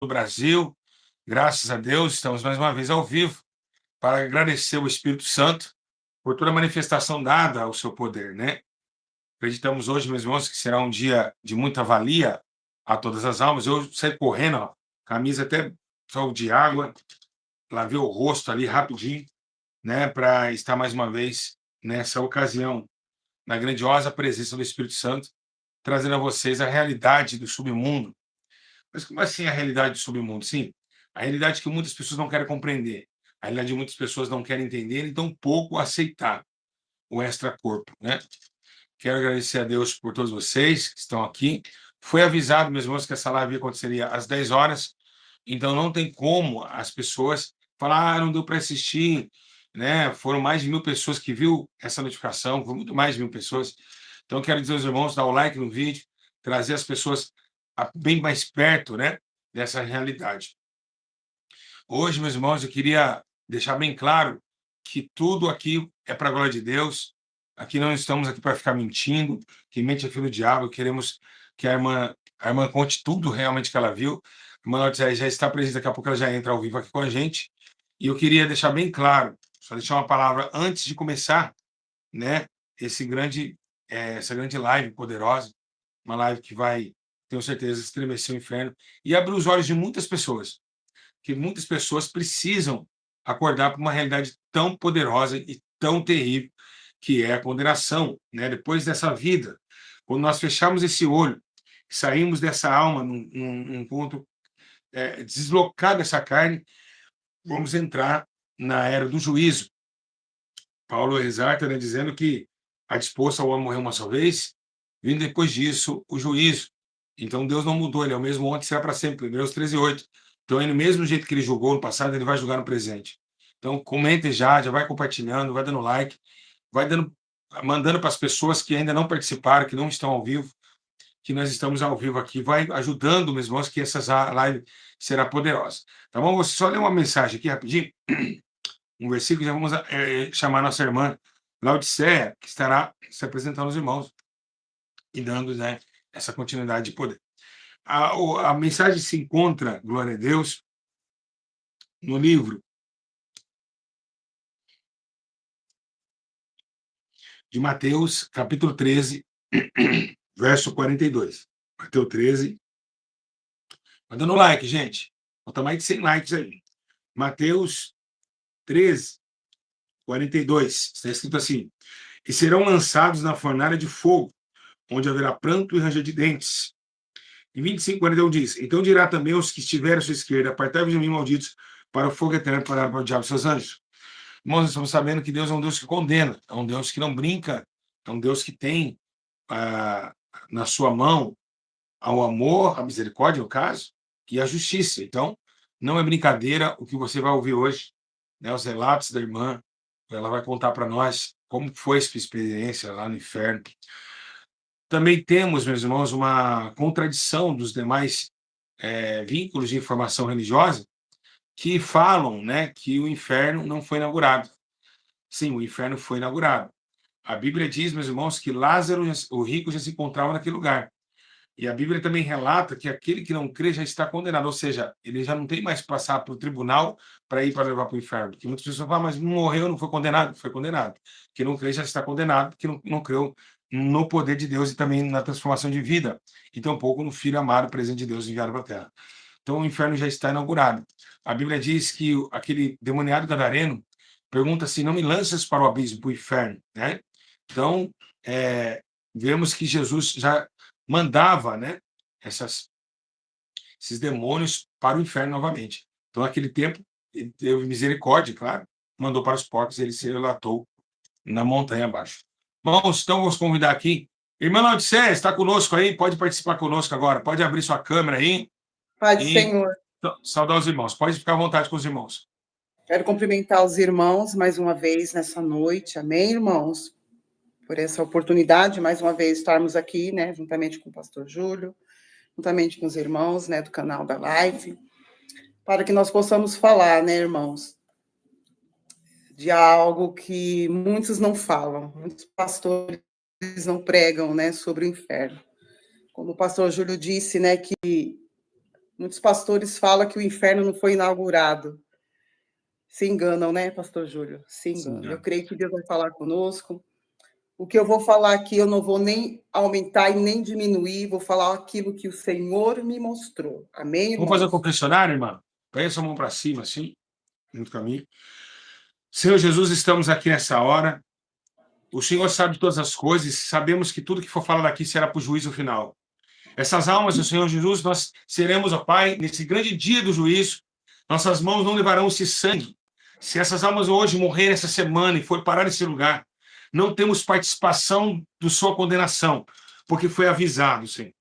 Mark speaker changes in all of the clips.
Speaker 1: do Brasil. Graças a Deus, estamos mais uma vez ao vivo para agradecer o Espírito Santo por toda a manifestação dada ao seu poder, né? Acreditamos hoje, meus irmãos, que será um dia de muita valia a todas as almas. Eu saí correndo, ó, camisa até só de água, lavei o rosto ali rapidinho, né, para estar mais uma vez nessa ocasião, na grandiosa presença do Espírito Santo, trazendo a vocês a realidade do submundo. Mas como assim a realidade do submundo? Sim, a realidade que muitas pessoas não querem compreender, a realidade que muitas pessoas não querem entender e tampouco aceitar o extracorpo, né? Quero agradecer a Deus por todos vocês que estão aqui. Foi avisado, meus irmãos, que essa live aconteceria às 10 horas, então não tem como as pessoas falar, não deu para assistir, né? Foram mais de 1.000 pessoas que viu essa notificação, foi muito mais de 1.000 pessoas. Então, quero dizer aos irmãos, dar o like no vídeo, trazer as pessoas bem mais perto, né, dessa realidade. Hoje, meus irmãos, eu queria deixar bem claro que tudo aqui é para a glória de Deus. Aqui não estamos aqui para ficar mentindo. Quem mente é filho do diabo. Queremos que a irmã conte tudo realmente que ela viu. A irmã Laodiceia já está presente, daqui a pouco ela já entra ao vivo aqui com a gente. E eu queria deixar bem claro, só deixar uma palavra antes de começar, né, essa grande live poderosa, uma live que vai, tenho certeza, estremecer o inferno e abrir os olhos de muitas pessoas, que muitas pessoas precisam acordar para uma realidade tão poderosa e tão terrível que é a condenação, né? Depois dessa vida, quando nós fechamos esse olho, saímos dessa alma num ponto deslocado dessa carne, vamos entrar na era do juízo. Paulo exalta, né, dizendo que a disposto ao homem morrer uma só vez, vindo depois disso o juízo. Então Deus não mudou, ele é o mesmo ontem, será para sempre. Hebreus 13:8. Então, ele, do mesmo jeito que ele julgou no passado, ele vai julgar no presente. Então, comente já vai compartilhando, vai dando like, vai mandando para as pessoas que ainda não participaram, que não estão ao vivo, que nós estamos ao vivo aqui, vai ajudando, meus irmãos, que essa live será poderosa. Tá bom? Vou só ler uma mensagem aqui rapidinho, um versículo, já vamos chamar nossa irmã Laodiceia, que estará se apresentando aos irmãos e dando, né, essa continuidade de poder. A mensagem se encontra, glória a Deus, no livro de Mateus, capítulo 13, verso 42. Mateus 13. Vai dando like, gente. Falta mais de 100 likes aí. Mateus 13, 42. Está escrito assim: e serão lançados na fornalha de fogo, onde haverá pranto e ranger de dentes. Em 25:41 diz: então dirá também aos que estiverem à sua esquerda: apartai-vos de mim, malditos, para o fogo eterno, para o diabo e seus anjos. Irmãos, nós estamos sabendo que Deus é um Deus que condena, é um Deus que não brinca, é um Deus que tem na sua mão ao amor, a misericórdia, no caso, e a justiça. Então, não é brincadeira o que você vai ouvir hoje, né? Os relatos da irmã, ela vai contar para nós como foi a sua experiência lá no inferno. Também temos, meus irmãos, uma contradição dos demais vínculos de informação religiosa que falam, né, que o inferno não foi inaugurado. Sim, o inferno foi inaugurado. A Bíblia diz, meus irmãos, que Lázaro, o rico, já se encontrava naquele lugar. E a Bíblia também relata que aquele que não crê já está condenado, ou seja, ele já não tem mais que passar para o tribunal para ir para levar para o inferno. Porque muitas pessoas falam, mas não morreu, não foi condenado? Foi condenado. Quem não crê já está condenado, porque não creu no poder de Deus e também na transformação de vida, e tampouco no Filho amado, presente de Deus enviado para a terra. Então o inferno já está inaugurado. A Bíblia diz que aquele demoniado gadareno pergunta assim, não me lanças para o abismo, para o inferno, né? Então, vemos que Jesus já mandava, né, esses demônios para o inferno novamente. Então, naquele tempo, ele teve misericórdia, claro, mandou para os porcos, ele se relatou na montanha abaixo. Bom, então vamos convidar aqui. Irmã Laodiceia, está conosco aí? Pode participar conosco agora. Pode abrir sua câmera aí.
Speaker 2: Paz do Senhor.
Speaker 1: Saudar os irmãos. Pode ficar à vontade com os irmãos.
Speaker 2: Quero cumprimentar os irmãos mais uma vez nessa noite. Amém, irmãos? Por essa oportunidade, mais uma vez, estarmos aqui, né, juntamente com o pastor Júlio, juntamente com os irmãos, né, do canal da Live, para que nós possamos falar, né, irmãos, de algo que muitos não falam, muitos pastores não pregam, né, sobre o inferno. Como o pastor Júlio disse, né, que Muitos pastores falam que o inferno não foi inaugurado. Se enganam, né, pastor Júlio? Se enganam. Eu creio que Deus vai falar conosco. O que eu vou falar aqui, eu não vou nem aumentar e nem diminuir, vou falar aquilo que o Senhor me mostrou. Amém, irmãos?
Speaker 1: Vamos fazer o confessionário, irmão? Põe sua mão para cima, assim, junto comigo. Senhor Jesus, estamos aqui nessa hora. O Senhor sabe de todas as coisas, sabemos que tudo que for falado aqui será para o juízo final. Essas almas do Senhor Jesus, nós seremos, ó Pai, nesse grande dia do juízo, nossas mãos não levarão esse sangue. Se essas almas hoje morrerem essa semana e for parar nesse lugar, não temos participação da sua condenação, porque foi avisado, Senhor.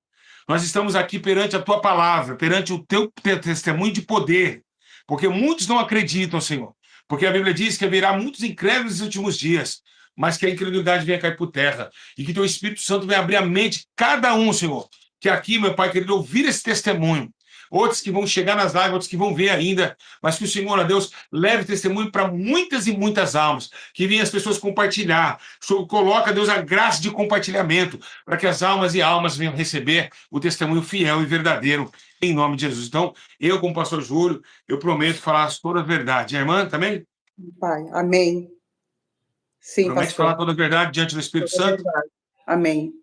Speaker 1: Nós estamos aqui perante a tua palavra, perante o teu testemunho de poder, porque muitos não acreditam, Senhor. Porque a Bíblia diz que haverá muitos incrédulos nos últimos dias, mas que a incredulidade venha cair por terra e que teu Espírito Santo venha abrir a mente de cada um, Senhor, que aqui, meu Pai querido, ouvir esse testemunho. Outros que vão chegar nas lives, outros que vão ver ainda, mas que o Senhor, ó Deus, leve testemunho para muitas e muitas almas, que venham as pessoas compartilhar. O Senhor coloca, Deus, a graça de compartilhamento, para que as almas e almas venham receber o testemunho fiel e verdadeiro, em nome de Jesus. Então, eu, como pastor Júlio, eu prometo falar toda a verdade. A irmã também?
Speaker 2: Pai, amém. Sim,
Speaker 1: promete
Speaker 2: pastor.
Speaker 1: falar toda a verdade diante do Espírito
Speaker 2: Toda a
Speaker 1: Santo?
Speaker 2: verdade. Amém.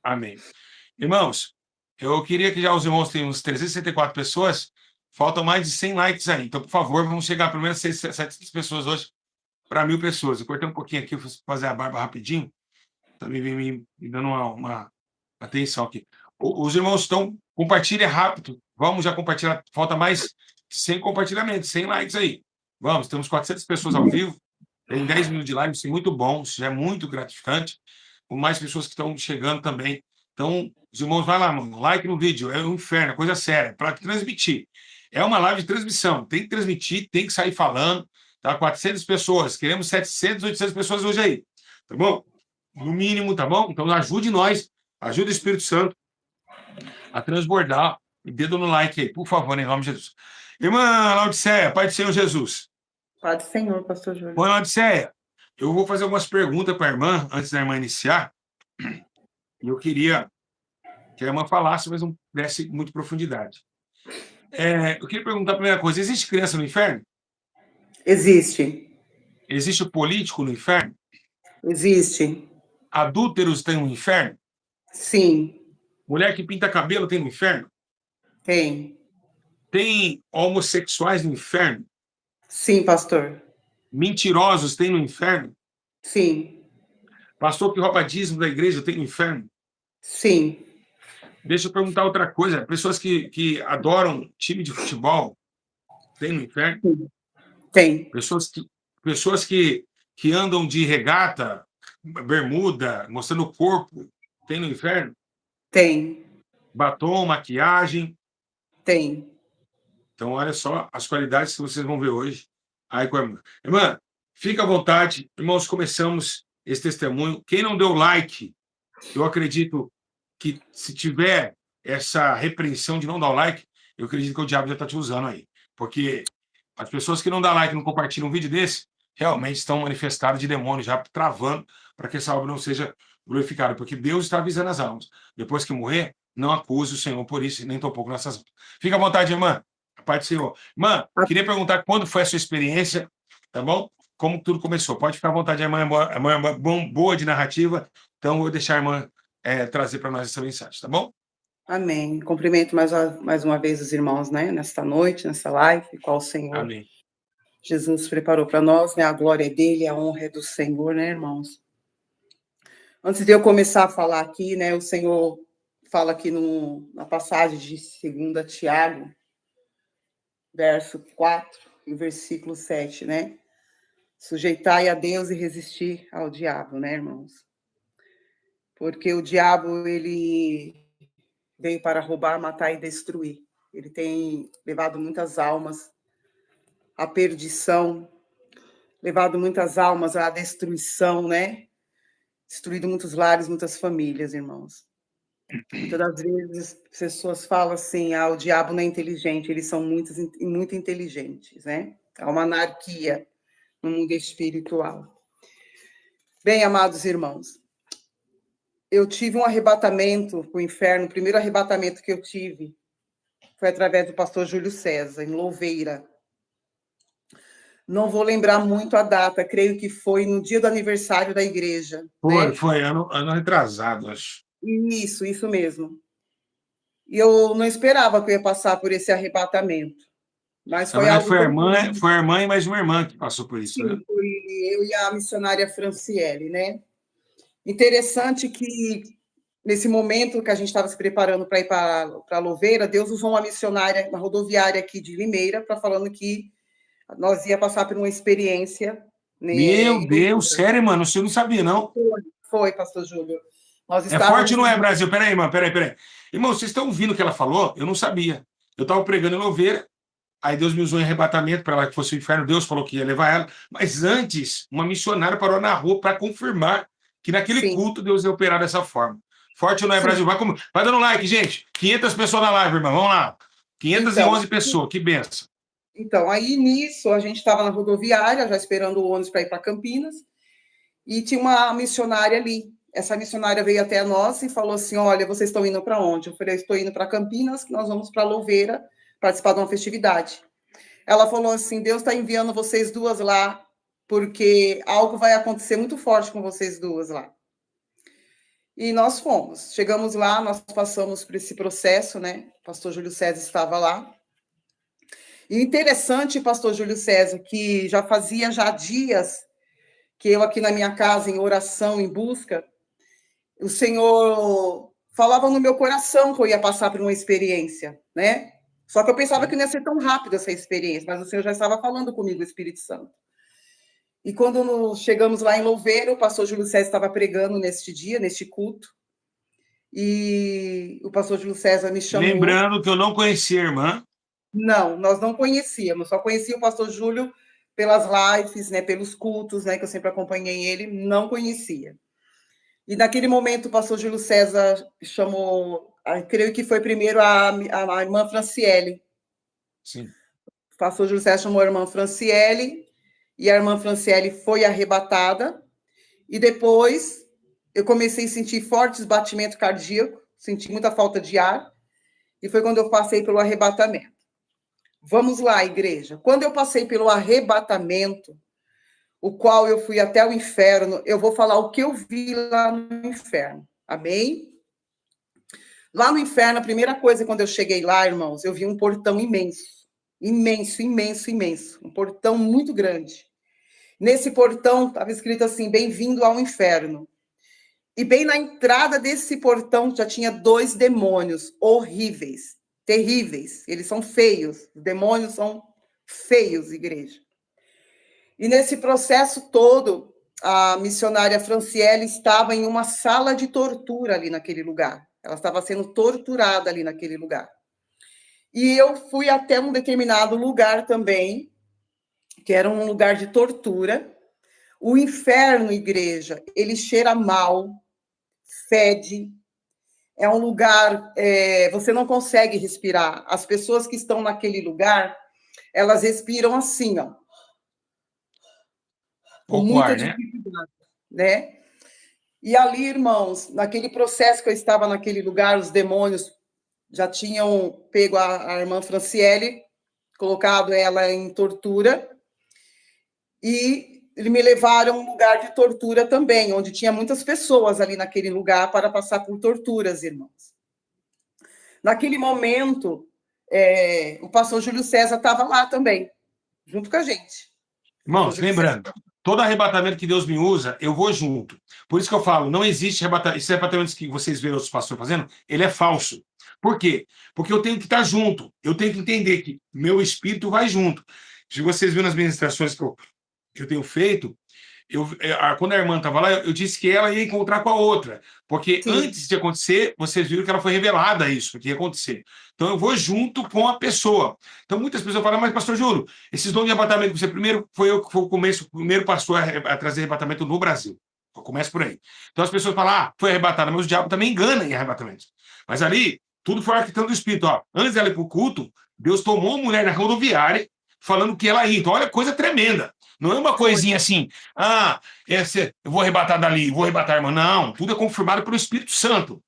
Speaker 1: Amém. Irmãos, eu queria que já os irmãos tenham uns 364 pessoas, faltam mais de 100 likes aí. Então, por favor, vamos chegar a pelo menos 700 pessoas hoje para 1.000 pessoas. Eu cortei um pouquinho aqui, vou fazer a barba rapidinho, também vem me dando uma atenção aqui. Os irmãos estão, compartilha rápido, vamos já compartilhar, falta mais 100 compartilhamentos, 100 likes aí. Vamos, temos 400 pessoas ao vivo, tem 10 minutos de live, isso é muito bom, isso já é muito gratificante, com mais pessoas que estão chegando também. Então, os irmãos, vai lá, mano, like no vídeo, é um inferno, é coisa séria, para transmitir. É uma live de transmissão, tem que transmitir, tem que sair falando, tá? 400 pessoas, queremos 700, 800 pessoas hoje aí, tá bom? No mínimo, tá bom? Então, ajude nós, ajude o Espírito Santo a transbordar, e dedo no like aí, por favor, em nome de Jesus. Irmã Laodiceia, Pai do Senhor Jesus.
Speaker 2: Pai do Senhor, pastor Júlio.
Speaker 1: Irmã Laodiceia, eu vou fazer algumas perguntas para a irmã, antes da irmã iniciar, e eu queria que a irmã falasse, mas não desse muita profundidade. Eu queria perguntar a primeira coisa, existe criança no inferno?
Speaker 2: Existe.
Speaker 1: Existe político no inferno?
Speaker 2: Existe.
Speaker 1: Adúlteros tem no inferno?
Speaker 2: Sim.
Speaker 1: Mulher que pinta cabelo tem no inferno?
Speaker 2: Tem.
Speaker 1: Tem homossexuais no inferno?
Speaker 2: Sim, pastor.
Speaker 1: Mentirosos tem no inferno?
Speaker 2: Sim.
Speaker 1: Pastor que rouba dízimo da igreja tem no inferno?
Speaker 2: Sim.
Speaker 1: Deixa eu perguntar outra coisa. Pessoas que adoram time de futebol tem no inferno?
Speaker 2: Tem.
Speaker 1: Pessoas que andam de regata, bermuda, mostrando o corpo, tem no inferno?
Speaker 2: Tem.
Speaker 1: Batom, maquiagem.
Speaker 2: Tem.
Speaker 1: Então, olha só as qualidades que vocês vão ver hoje aí com a irmã. Irmã, fica à vontade. Irmãos, começamos esse testemunho. Quem não deu like, eu acredito que se tiver essa repreensão de não dar o like, eu acredito que o diabo já está te usando aí. Porque as pessoas que não dão like, não compartilham um vídeo desse, realmente estão manifestadas de demônio, já travando para que essa obra não seja glorificada. Porque Deus está avisando as almas. Depois que morrer, não acuse o Senhor por isso, nem tão pouco nessas almas. Fica à vontade, irmã. A paz do Senhor. Irmã, queria perguntar quando foi a sua experiência, tá bom? Como tudo começou. Pode ficar à vontade, a irmã é boa de narrativa, então eu vou deixar a irmã trazer para nós essa mensagem, tá bom?
Speaker 2: Amém. Cumprimento mais uma vez os irmãos, né? Nesta noite, nessa live, qual o Senhor
Speaker 1: Amém.
Speaker 2: Jesus preparou para nós, né? A glória é dele, a honra é do Senhor, né, irmãos? Antes de eu começar a falar aqui, né? O Senhor fala aqui na passagem de 2 Tiago, verso 4 e versículo 7, né? Sujeitai a Deus e resistir ao diabo, né, irmãos? Porque o diabo, ele veio para roubar, matar e destruir. Ele tem levado muitas almas à perdição, levado muitas almas à destruição, né? Destruído muitos lares, muitas famílias, irmãos. Muitas das vezes as pessoas falam assim, o diabo não é inteligente, eles são muito inteligentes, né? Há uma anarquia no mundo espiritual. Bem, amados irmãos, eu tive um arrebatamento para o inferno, o primeiro arrebatamento que eu tive foi através do pastor Júlio César, em Louveira. Não vou lembrar muito a data, creio que foi no dia do aniversário da igreja.
Speaker 1: Foi ano retrasado, acho.
Speaker 2: Isso mesmo. E eu não esperava que eu ia passar por esse arrebatamento. Mas foi algo
Speaker 1: foi a irmã e mais uma irmã que passou por isso.
Speaker 2: Sim,
Speaker 1: né?
Speaker 2: foi eu e a missionária Franciele, né? Interessante que, nesse momento que a gente estava se preparando para ir para Louveira, Deus usou uma missionária, uma rodoviária aqui de Limeira, para falando que nós ia passar por uma experiência.
Speaker 1: Meu Deus, sério, mano? Você não sabia, não?
Speaker 2: Foi, pastor Júlio.
Speaker 1: Nós estávamos... É forte, não é, Brasil? Peraí, irmão, peraí. Irmão, vocês estão ouvindo o que ela falou? Eu não sabia. Eu estava pregando em Louveira, aí Deus me usou em arrebatamento para ela que fosse o inferno, Deus falou que ia levar ela, mas antes, uma missionária parou na rua para confirmar que naquele culto Deus ia operar dessa forma. Forte ou não é, Brasil? Vai dando like, gente. 500 pessoas na live, irmão, vamos lá. 511 pessoas, que benção.
Speaker 2: Então, aí nisso, a gente estava na rodoviária, já esperando o ônibus para ir para Campinas, e tinha uma missionária ali. Essa missionária veio até nós e falou assim, olha, vocês estão indo para onde? Eu falei, estou indo para Campinas, que nós vamos para Louveira participar de uma festividade. Ela falou assim, Deus está enviando vocês duas lá, porque algo vai acontecer muito forte com vocês duas lá. E nós fomos. Chegamos lá, nós passamos por esse processo, né? O pastor Júlio César estava lá. E interessante, pastor Júlio César, que já fazia dias que eu aqui na minha casa, em oração, em busca, o Senhor falava no meu coração que eu ia passar por uma experiência, né? Só que eu pensava que não ia ser tão rápido essa experiência, mas o Senhor já estava falando comigo, o Espírito Santo. E quando chegamos lá em Louveira, o pastor Júlio César estava pregando neste dia, neste culto, e o pastor Júlio César me chamou...
Speaker 1: Lembrando que eu não conhecia a irmã.
Speaker 2: Não, nós não conhecíamos, só conhecia o pastor Júlio pelas lives, né, pelos cultos, né, que eu sempre acompanhei ele, não conhecia. E naquele momento o pastor Júlio César chamou, creio que foi primeiro a irmã Franciele.
Speaker 1: Sim.
Speaker 2: O pastor Júlio César chamou a irmã Franciele, e a irmã Franciele foi arrebatada, e depois eu comecei a sentir fortes batimentos cardíacos, senti muita falta de ar, e foi quando eu passei pelo arrebatamento. Vamos lá, igreja. Quando eu passei pelo arrebatamento, o qual eu fui até o inferno, eu vou falar o que eu vi lá no inferno. Amém? Lá no inferno, a primeira coisa, quando eu cheguei lá, irmãos, eu vi um portão imenso. Imenso, imenso, imenso. Um portão muito grande. Nesse portão, estava escrito assim, bem-vindo ao inferno. E bem na entrada desse portão, já tinha 2 demônios horríveis, terríveis. Eles são feios. Os demônios são feios, igreja. E nesse processo todo, a missionária Franciele estava em uma sala de tortura ali naquele lugar. Ela estava sendo torturada ali naquele lugar. E eu fui até um determinado lugar também, que era um lugar de tortura. O inferno, igreja, ele cheira mal, fede. É um lugar, você não consegue respirar. As pessoas que estão naquele lugar, elas respiram assim, ó. Com muita dificuldade, né? E ali, irmãos, naquele processo que eu estava naquele lugar, os demônios já tinham pego a irmã Franciele, colocado ela em tortura, e me levaram a um lugar de tortura também, onde tinha muitas pessoas ali naquele lugar para passar por torturas, irmãos. Naquele momento, o pastor Júlio César estava lá também, junto com a gente.
Speaker 1: Irmãos, lembrando, todo arrebatamento que Deus me usa, eu vou junto. Por isso que eu falo, não existe arrebatamento. Esses arrebatamentos que vocês veem outros pastores fazendo, ele é falso. Por quê? Porque eu tenho que estar junto. Eu tenho que entender que meu espírito vai junto. Se vocês viram nas ministrações que eu tenho feito, quando a irmã estava lá, eu disse que ela ia encontrar com a outra. Porque antes de acontecer, vocês viram que ela foi revelada isso, que ia acontecer. Então, eu vou junto com a pessoa. Então, muitas pessoas falam, mas, pastor Júlio, esses dons de arrebatamento que você primeiro, foi eu que foi o primeiro pastor a trazer arrebatamento no Brasil. Eu começo por aí. Então, as pessoas falam, foi arrebatado, mas o diabo também engana em arrebatamentos. Mas ali, tudo foi arquitetando do Espírito. Antes dela ir para o culto, Deus tomou uma mulher na rodoviária, falando que ela ia. Então, olha, coisa tremenda. Não é uma coisinha assim, eu vou arrebatar dali, vou arrebatar a irmã. Não, tudo é confirmado pelo Espírito Santo.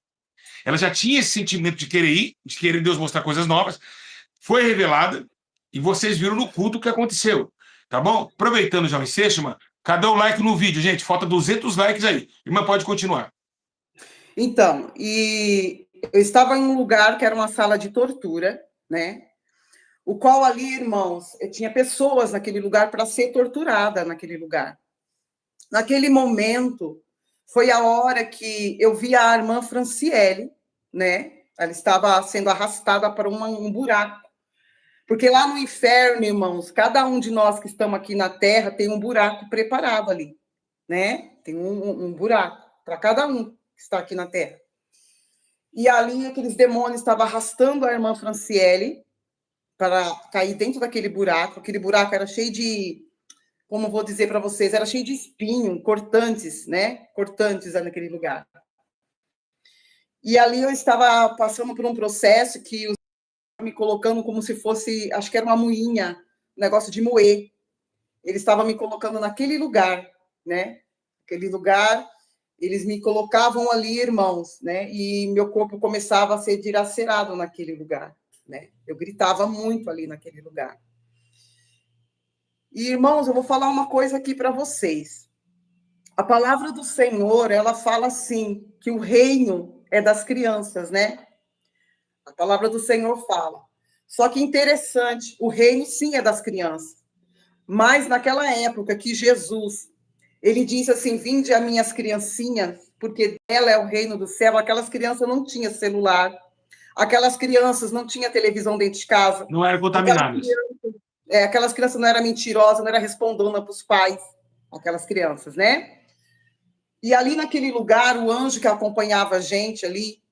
Speaker 1: Ela já tinha esse sentimento de querer ir, de querer Deus mostrar coisas novas. foi revelada e vocês viram no culto o que aconteceu, tá bom? Aproveitando já o ensejo, mano, cadê o like no vídeo, gente? Falta 200 likes aí. Irmã, pode continuar.
Speaker 2: Então, e eu estava em um lugar que era uma sala de tortura, né? O qual ali, irmãos, tinha pessoas naquele lugar para ser torturada naquele lugar. Naquele momento, foi a hora que eu vi a irmã Franciele, né? Ela estava sendo arrastada para um buraco. Porque lá no inferno, irmãos, cada um de nós que estamos aqui na Terra tem um buraco preparado ali, né? Tem um buraco para cada um que está aqui na Terra. E ali aqueles demônios estavam arrastando a irmã Franciele para cair dentro daquele buraco. Aquele buraco era cheio de, como vou dizer para vocês, era cheio de espinho, cortantes, né? Cortantes naquele lugar. E ali eu estava passando por um processo que os me colocando como se fosse, acho que era uma moinha, um negócio de moer. Eles estavam me colocando naquele lugar, né? Aquele lugar, eles me colocavam ali, irmãos, né? E meu corpo começava a ser dilacerado naquele lugar, né? Eu gritava muito ali naquele lugar. E, irmãos, eu vou falar uma coisa aqui para vocês. A palavra do Senhor, ela fala assim, que o reino é das crianças, né? A palavra do Senhor fala. Só que interessante, o reino sim é das crianças. Mas naquela época que Jesus, ele disse assim, vinde a minhas criancinhas, porque dela é o reino do céu, aquelas crianças não tinham celular, aquelas crianças não tinham televisão dentro de casa.
Speaker 1: Não eram contaminadas.
Speaker 2: Aquelas crianças não eram mentirosas, não eram respondona para os pais, aquelas crianças, né? E ali naquele lugar, o anjo que acompanhava a gente ali,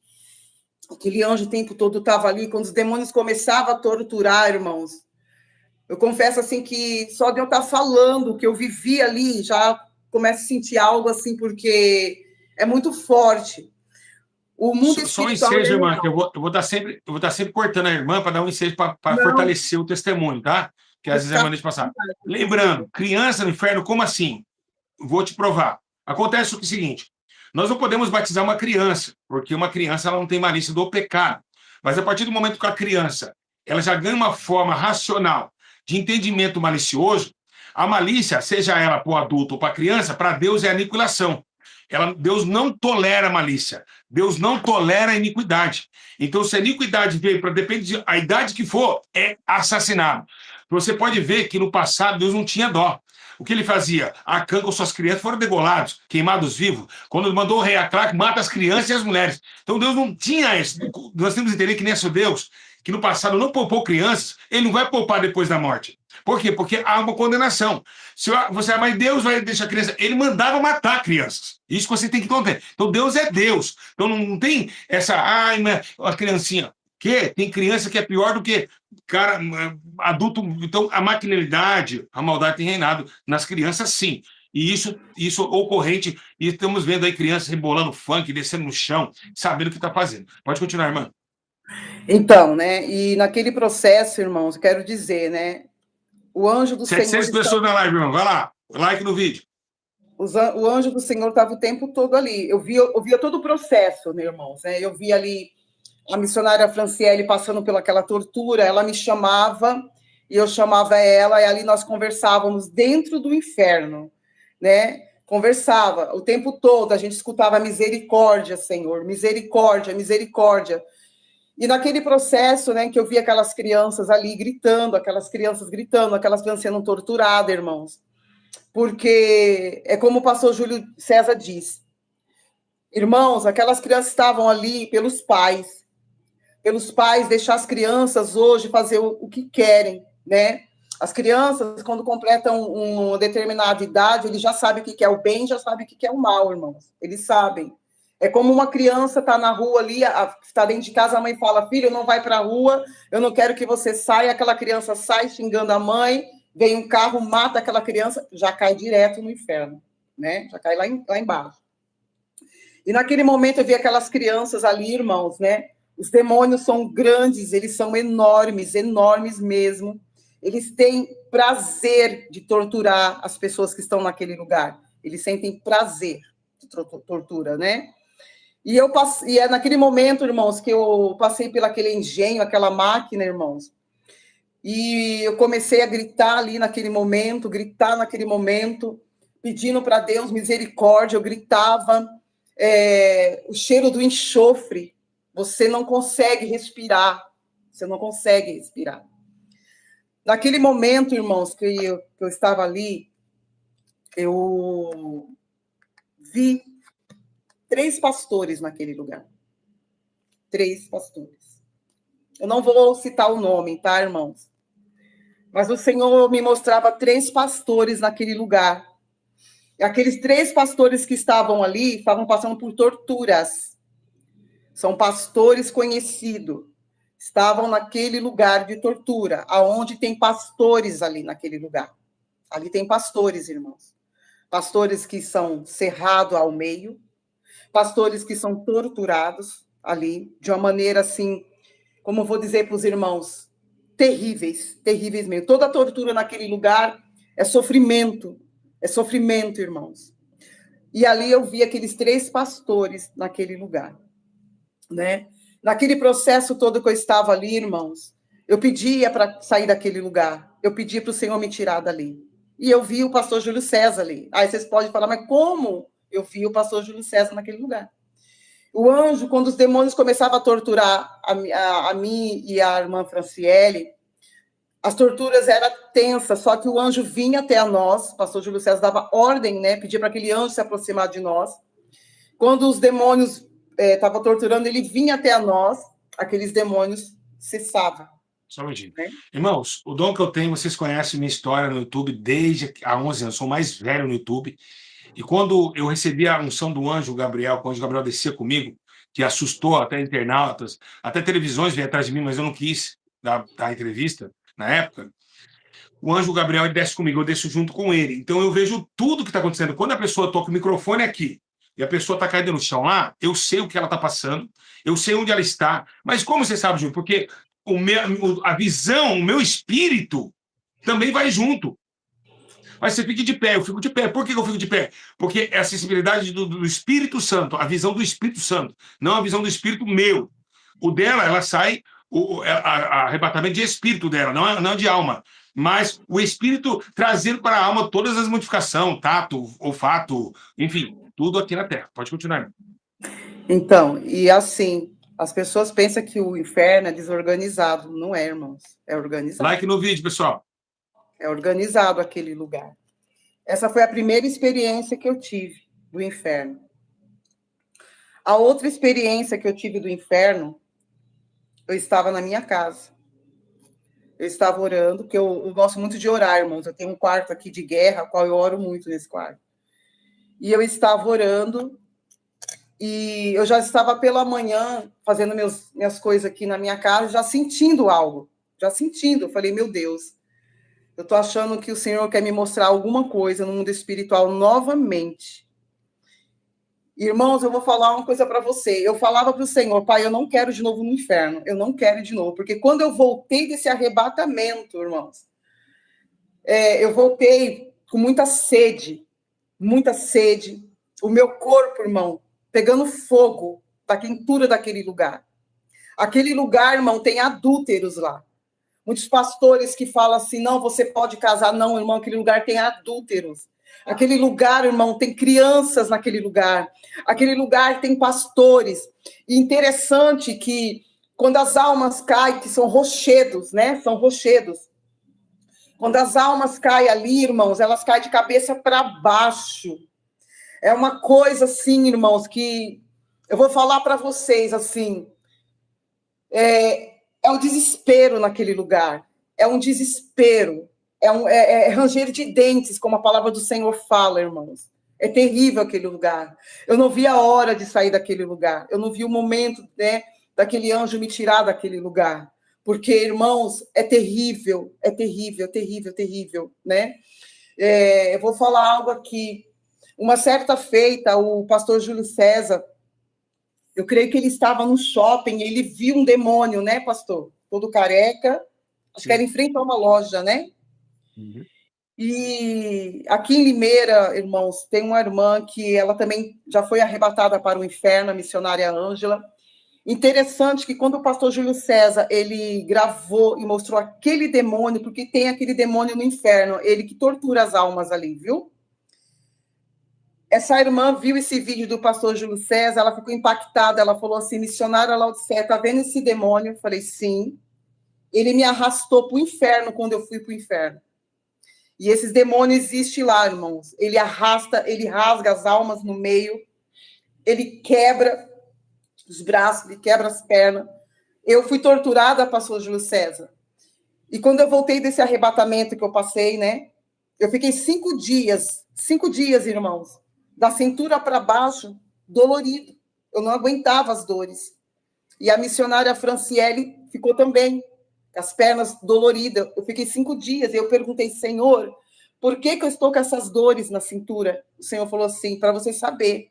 Speaker 2: aquele anjo o tempo todo estava ali, quando os demônios começavam a torturar, irmãos. Eu confesso assim que só de eu estar falando que eu vivi ali, já começo a sentir algo assim, porque é muito forte. O mundo
Speaker 1: Só um
Speaker 2: espiritual...
Speaker 1: ensejo, irmã, que eu vou estar sempre cortando a irmã para dar um ensejo para fortalecer o testemunho, tá? Que às vezes a irmã deixa passar. Lembrando, criança no inferno, como assim? Vou te provar. Acontece o seguinte, nós não podemos batizar uma criança, porque uma criança ela não tem malícia do pecado. Mas a partir do momento que a criança ela já ganha uma forma racional de entendimento malicioso, a malícia, seja ela para o adulto ou para a criança, para Deus é aniquilação. Deus não tolera malícia. Deus não tolera iniquidade. Então, se a iniquidade veio para, depende da idade que for, é assassinado. Você pode ver que no passado Deus não tinha dó. O que ele fazia? Acã com suas crianças foram degolados, queimados vivos. Quando ele mandou o rei Acrac, mata as crianças e as mulheres. Então Deus não tinha isso. Nós temos que entender que nesse Deus, que no passado não poupou crianças, ele não vai poupar depois da morte. Por quê? Porque há uma condenação. Se você, mas Deus vai deixar a criança. Ele mandava matar crianças. Isso que você tem que entender. Então Deus é Deus. Então não tem essa, a criancinha. Que tem criança que é pior do que cara adulto. Então a maquinalidade, a maldade tem reinado nas crianças, sim. E isso ocorrente, e estamos vendo aí crianças rebolando funk, descendo no chão, sabendo o que está fazendo. Pode continuar, irmã.
Speaker 2: Então, né? E naquele processo, irmãos, quero dizer, né? O anjo do
Speaker 1: 700
Speaker 2: Senhor...
Speaker 1: pessoas na live, irmão. Vai lá, like no vídeo.
Speaker 2: O anjo do Senhor estava o tempo todo ali. Eu via todo o processo, né, irmãos? Né? Eu via ali a missionária Franciele passando pelaquela tortura, ela me chamava e eu chamava ela, e ali nós conversávamos dentro do inferno, né? Conversava o tempo todo, a gente escutava misericórdia, Senhor, misericórdia, misericórdia. E naquele processo, né, que eu via aquelas crianças ali gritando, aquelas crianças sendo torturadas, irmãos. Porque é como o pastor Júlio César diz. Irmãos, aquelas crianças estavam ali pelos pais deixar as crianças hoje fazer o que querem, né? As crianças, quando completam uma determinada idade, eles já sabem o que é o bem, já sabem o que é o mal, irmãos. Eles sabem. É como uma criança está na rua ali, está dentro de casa, a mãe fala, filho, não vai para a rua, eu não quero que você saia. Aquela criança sai xingando a mãe, vem um carro, mata aquela criança, já cai direto no inferno, né? Já cai lá embaixo. E naquele momento eu vi aquelas crianças ali, irmãos, né? Os demônios são grandes, eles são enormes, enormes mesmo. Eles têm prazer de torturar as pessoas que estão naquele lugar. Eles sentem prazer de tortura, né? E é naquele momento, irmãos, que eu passei pelo aquele engenho, aquela máquina, irmãos. E eu comecei a gritar ali naquele momento, pedindo para Deus misericórdia. Eu gritava, o cheiro do enxofre. Você não consegue respirar. Você não consegue respirar. Naquele momento, irmãos, que eu estava ali, eu vi 3 pastores naquele lugar. 3 pastores. Eu não vou citar o nome, tá, irmãos? Mas o Senhor me mostrava 3 pastores naquele lugar. E aqueles 3 pastores que estavam ali estavam passando por torturas. São pastores conhecidos. Estavam naquele lugar de tortura, aonde tem pastores ali naquele lugar. Ali tem pastores, irmãos. Pastores que são cerrados ao meio, pastores que são torturados ali, de uma maneira assim, como eu vou dizer para os irmãos, terríveis, terríveis mesmo. Toda tortura naquele lugar é sofrimento, irmãos. E ali eu vi aqueles 3 pastores naquele lugar, né? Naquele processo todo que eu estava ali, irmãos, eu pedia para sair daquele lugar, eu pedia para o Senhor me tirar dali. E eu vi o pastor Júlio César ali. Aí vocês podem falar, mas como eu vi o pastor Júlio César naquele lugar? O anjo, quando os demônios começavam a torturar a mim e a irmã Franciele, as torturas eram tensas, só que o anjo vinha até a nós, o pastor Júlio César dava ordem, né, pedia para aquele anjo se aproximar de nós. Quando os demônios estavam torturando, ele vinha até a nós, aqueles demônios cessavam.
Speaker 1: Só um minutinho. Irmãos, o dom que eu tenho, vocês conhecem minha história no YouTube desde há 11 anos, sou mais velho no YouTube. E quando eu recebi a unção do anjo Gabriel, quando o anjo Gabriel descia comigo, que assustou até internautas, até televisões vieram atrás de mim, mas eu não quis dar entrevista na época. O anjo Gabriel ele desce comigo, eu desço junto com ele. Então eu vejo tudo que está acontecendo. Quando a pessoa toca o microfone aqui e a pessoa está caindo no chão lá, eu sei o que ela está passando, eu sei onde ela está. Mas como você sabe, Júlio? Porque a visão, o meu espírito também vai junto. Mas você fique de pé, eu fico de pé. Por que eu fico de pé? Porque é a sensibilidade do Espírito Santo, a visão do Espírito Santo, não a visão do Espírito meu. O dela, ela sai, arrebatamento de espírito dela, não de alma. Mas o Espírito trazendo para a alma todas as modificações, tato, olfato, enfim, tudo aqui na Terra. Pode continuar.
Speaker 2: Então, e assim, as pessoas pensam que o inferno é desorganizado. Não é, irmãos. É organizado.
Speaker 1: Like no vídeo, pessoal.
Speaker 2: É organizado aquele lugar. Essa foi a primeira experiência que eu tive do inferno. A outra experiência que eu tive do inferno, eu estava na minha casa. Eu estava orando, porque eu gosto muito de orar, irmãos. Eu tenho um quarto aqui de guerra, qual eu oro muito nesse quarto. E eu estava orando, e eu já estava pela manhã fazendo minhas coisas aqui na minha casa, já sentindo algo. Já sentindo. Eu falei, meu Deus, eu estou achando que o Senhor quer me mostrar alguma coisa no mundo espiritual novamente. Irmãos, eu vou falar uma coisa para você. Eu falava para o Senhor, Pai, eu não quero de novo no inferno. Eu não quero de novo. Porque quando eu voltei desse arrebatamento, irmãos, eu voltei com muita sede. Muita sede. O meu corpo, irmão, pegando fogo da quentura daquele lugar. Aquele lugar, irmão, tem adúlteros lá. Muitos pastores que falam assim, não, você pode casar. Não, irmão, aquele lugar tem adúlteros. Aquele lugar, irmão, tem crianças naquele lugar. Aquele lugar tem pastores. E interessante que quando as almas caem, que são rochedos, né? São rochedos. Quando as almas caem ali, irmãos, elas caem de cabeça para baixo. É uma coisa assim, irmãos, que eu vou falar para vocês assim. É um desespero naquele lugar. É um desespero. É ranger de dentes, como a palavra do Senhor fala, irmãos. É terrível aquele lugar. Eu não vi a hora de sair daquele lugar. Eu não vi o momento, né, daquele anjo me tirar daquele lugar. Porque, irmãos, é terrível, terrível, né? Eu vou falar algo aqui. Uma certa feita, o pastor Júlio César, eu creio que ele estava no shopping, ele viu um demônio, né, pastor? Todo careca, acho que era em frente a uma loja, né? Uhum. E aqui em Limeira, irmãos, tem uma irmã que ela também já foi arrebatada para o inferno, a missionária Ângela, Interessante que quando o pastor Júlio César, ele gravou e mostrou aquele demônio, porque tem aquele demônio no inferno, ele que tortura as almas ali, viu? Essa irmã viu esse vídeo do pastor Júlio César, ela ficou impactada, ela falou assim, missionária Laodiceia, tá vendo esse demônio? Eu falei, sim. Ele me arrastou para o inferno quando eu fui para o inferno. E esses demônios existem lá, irmãos. Ele arrasta, ele rasga as almas no meio, ele quebra os braços, ele quebra as pernas. Eu fui torturada, pastor Júlio César. E quando eu voltei desse arrebatamento que eu passei, né? Eu fiquei 5 dias, irmãos, da cintura para baixo, dolorido. Eu não aguentava as dores. E a missionária Franciele ficou também, com as pernas doloridas. Eu fiquei 5 dias e eu perguntei, Senhor, por que eu estou com essas dores na cintura? O Senhor falou assim, para você saber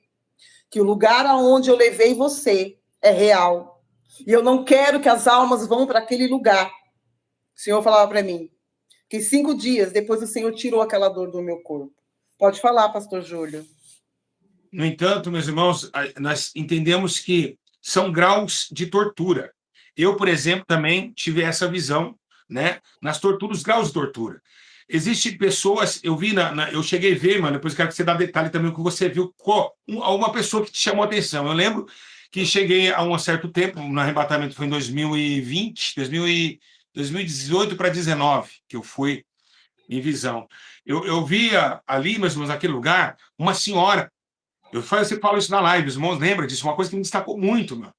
Speaker 2: que o lugar aonde eu levei você é real. E eu não quero que as almas vão para aquele lugar. O Senhor falava para mim que 5 dias depois o Senhor tirou aquela dor do meu corpo. Pode falar, pastor Júlio.
Speaker 1: No entanto, meus irmãos, nós entendemos que são graus de tortura. Eu, por exemplo, também tive essa visão, né? Nas torturas, graus de tortura. Existem pessoas, eu vi, eu cheguei a ver, mano, depois eu quero que você dê detalhe também o que você viu, uma pessoa que te chamou a atenção. Eu lembro que cheguei a um certo tempo, no arrebatamento foi em 2020, 2018 para 2019, que eu fui em visão. Eu via ali, meus irmãos, naquele lugar, uma senhora. Eu sempre falo isso na live, os irmãos lembram disso, uma coisa que me destacou muito, meu.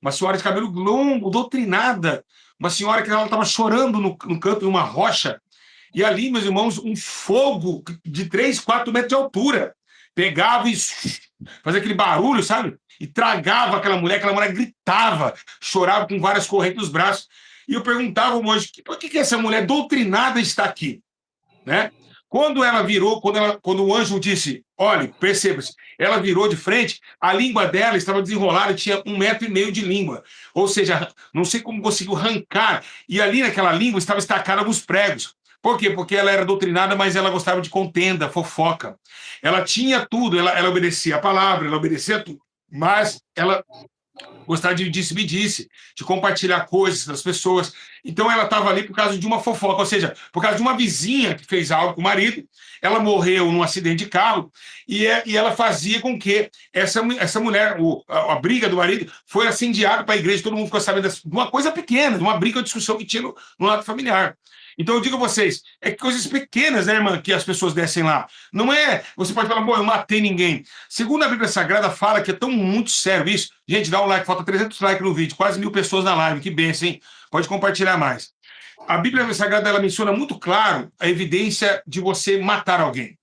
Speaker 1: Uma senhora de cabelo longo, doutrinada, uma senhora que ela estava chorando no canto de uma rocha, e ali, meus irmãos, um fogo de 3, 4 metros de altura pegava e fazia aquele barulho, sabe? E tragava aquela mulher gritava, chorava com várias correntes nos braços. E eu perguntava ao monge, por que essa mulher doutrinada está aqui? Né? Quando ela virou, quando o anjo disse, olhe, perceba-se, ela virou de frente, a língua dela estava desenrolada, tinha 1,5 metro de língua. Ou seja, não sei como conseguiu arrancar. E ali naquela língua estava estacada alguns pregos. Por quê? Porque ela era doutrinada, mas ela gostava de contenda, fofoca. Ela tinha tudo, ela obedecia a palavra, ela obedecia tudo. Mas ela gostava de disse-me-disse, de compartilhar coisas das pessoas. Então ela estava ali por causa de uma fofoca, ou seja, por causa de uma vizinha que fez algo com o marido, ela morreu num acidente de carro, e ela fazia com que essa mulher, a briga do marido, foi incendiada para a igreja, todo mundo ficou sabendo de uma coisa pequena, de uma briga, uma discussão que tinha no lado familiar. Então eu digo a vocês, é coisas pequenas, né, irmã, que as pessoas descem lá. Não é, você pode falar, bom, eu matei ninguém. Segundo a Bíblia Sagrada fala que é tão muito sério isso. Gente, dá um like, falta 300 likes no vídeo, quase 1.000 pessoas na live, que bênção, hein? Pode compartilhar mais. A Bíblia Sagrada, ela menciona muito claro a evidência de você matar alguém.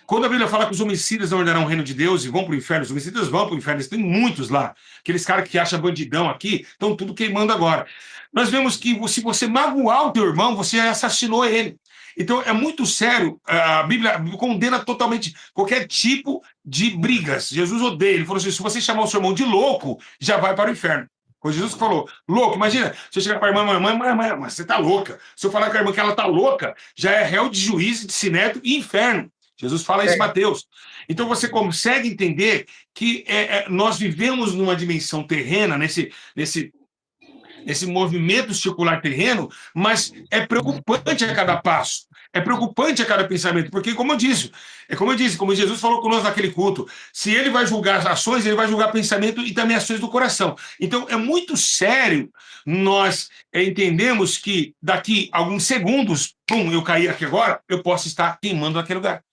Speaker 1: Quando a Bíblia fala que os homicidas não herdarão o reino de Deus e vão para o inferno, os homicidas vão para o inferno, tem muitos lá. Aqueles caras que acham bandidão aqui, estão tudo queimando agora. Nós vemos que se você magoar o teu irmão, você assassinou ele. Então, é muito sério, a Bíblia condena totalmente qualquer tipo de brigas. Jesus odeia, ele falou assim, se você chamar o seu irmão de louco, já vai para o inferno. Quando Jesus falou, louco, imagina, se eu chegar para a irmã, mãe, você está louca. Se eu falar com a irmã que ela está louca, já é réu de juízo, de sinédrio e inferno. Jesus fala isso em Mateus. Então você consegue entender que nós vivemos numa dimensão terrena, nesse movimento circular terreno, mas é preocupante a cada passo. É preocupante a cada pensamento, porque, como eu disse, como Jesus falou conosco naquele culto, se ele vai julgar as ações, ele vai julgar pensamento e também ações do coração. Então, é muito sério nós entendemos que daqui a alguns segundos, pum, eu cair aqui agora, eu posso estar queimando naquele lugar.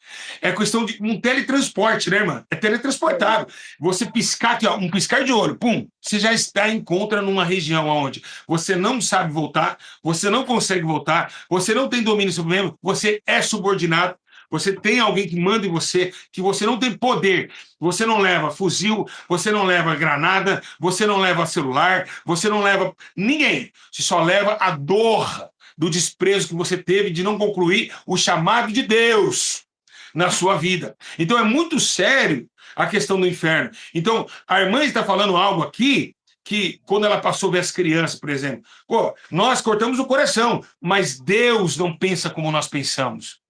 Speaker 1: É questão de um teletransporte, né, irmã? É teletransportado. Você piscar aqui, ó, um piscar de olho, pum, você já está numa região onde você não sabe voltar, você não consegue voltar, você não tem domínio sobre o mesmo, você é subordinado, você tem alguém que manda em você, que você não tem poder, você não leva fuzil, você não leva granada, você não leva celular, você não leva ninguém, você só leva a dor do desprezo que você teve de não concluir o chamado de Deus na sua vida. Então é muito sério a questão do inferno. Então a irmã está falando algo aqui que quando ela passou a ver as crianças, por exemplo, nós cortamos o coração, mas Deus não pensa como nós pensamos.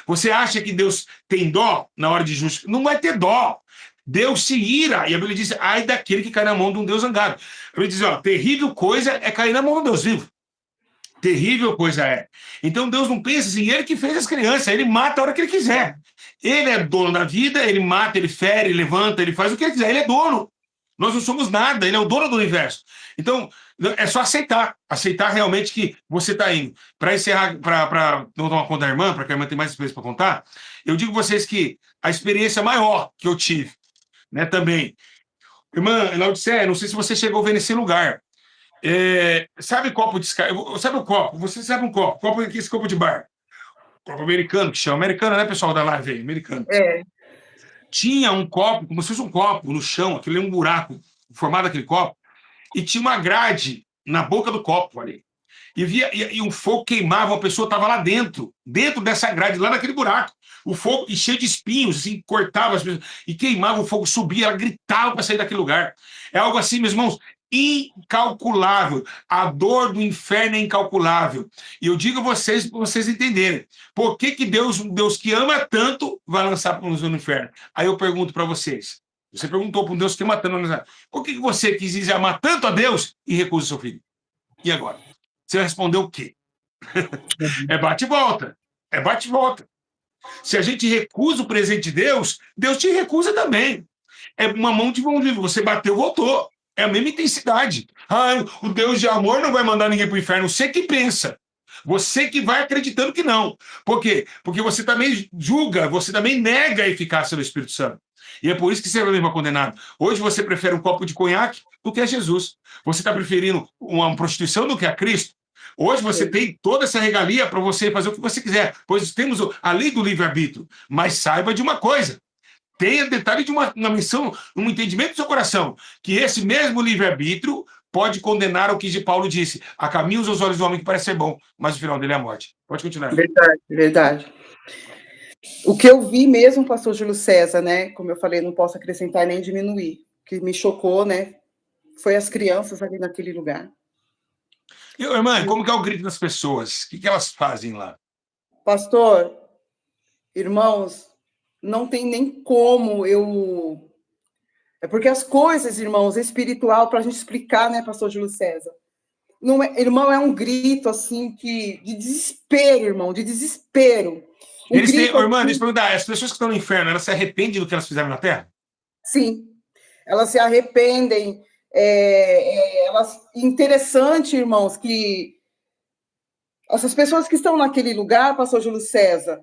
Speaker 1: Você acha que Deus tem dó na hora de justiça? Não vai ter dó. Deus se ira, e a Bíblia diz, ai daquele que cai na mão de um Deus zangado. A Bíblia diz, ó, terrível coisa é cair na mão de Deus vivo. Terrível coisa é. Então Deus não pensa assim, ele que fez as crianças, ele mata a hora que ele quiser. Ele é dono da vida, ele mata, ele fere, ele levanta, ele faz o que ele quiser, ele é dono. Nós não somos nada, ele é o dono do universo. Então, é só aceitar realmente que você está indo. Para encerrar, para não tomar conta da irmã, para que a irmã tenha mais experiência para contar, eu digo a vocês que a experiência maior que eu tive, né, também. Irmã Laodiceia, não sei se você chegou a ver nesse lugar. Sabe copo de sabe o copo? Você sabe um copo aqui, esse copo de bar. Copo americano, que chama. Americano, né, pessoal da live aí? Americano. Tinha um copo, como se fosse um copo no chão, aquele um buraco formado aquele copo, e tinha uma grade na boca do copo ali. E um fogo queimava, uma pessoa estava lá dentro dessa grade, lá naquele buraco. O fogo, e cheio de espinhos, assim, cortava as pessoas, e queimava, o fogo subia, ela gritava para sair daquele lugar. É algo assim, meus irmãos, incalculável. A dor do inferno é incalculável. E eu digo a vocês, para vocês entenderem, por que Deus que ama tanto, vai lançar para no inferno? Aí eu pergunto para vocês, você perguntou para um Deus que ama tanto, por que você quis amar tanto a Deus e recusa seu filho? E agora? Você vai responder o quê? É bate e volta. É bate e volta. Se a gente recusa o presente de Deus, Deus te recusa também. É uma mão de mão livre. Você bateu, voltou. É a mesma intensidade. O Deus de amor não vai mandar ninguém para o inferno. Você que pensa. Você que vai acreditando que não. Por quê? Porque você também julga, você também nega a eficácia do Espírito Santo. E é por isso que você vai condenado. Hoje você prefere um copo de conhaque do que a Jesus. Você está preferindo uma prostituição do que a Cristo. Hoje você tem toda essa regalia para você fazer o que você quiser, pois temos a lei do livre-arbítrio. Mas saiba de uma coisa, tenha detalhe de uma menção, um entendimento do seu coração, que esse mesmo livre-arbítrio pode condenar o que Paulo disse, há caminhos aos olhos do homem que parece ser bom, mas o final dele é a morte. Pode continuar.
Speaker 2: Verdade, verdade. O que eu vi mesmo, pastor Júlio César, né, como eu falei, não posso acrescentar nem diminuir, o que me chocou, né, foi as crianças ali naquele lugar.
Speaker 1: E, irmã, como que é o grito das pessoas? O que elas fazem lá?
Speaker 2: Pastor, irmãos, não tem nem como eu... É porque as coisas, irmãos, espiritual, para a gente explicar, né, pastor Júlio César? Não é, irmão, é um grito, assim, de desespero, irmão, de desespero.
Speaker 1: Eles têm, irmã, deixa eu perguntar, as pessoas que estão no inferno, elas se arrependem do que elas fizeram na Terra?
Speaker 2: Sim, elas se arrependem. Interessante, irmãos, que essas pessoas que estão naquele lugar, pastor Júlio César,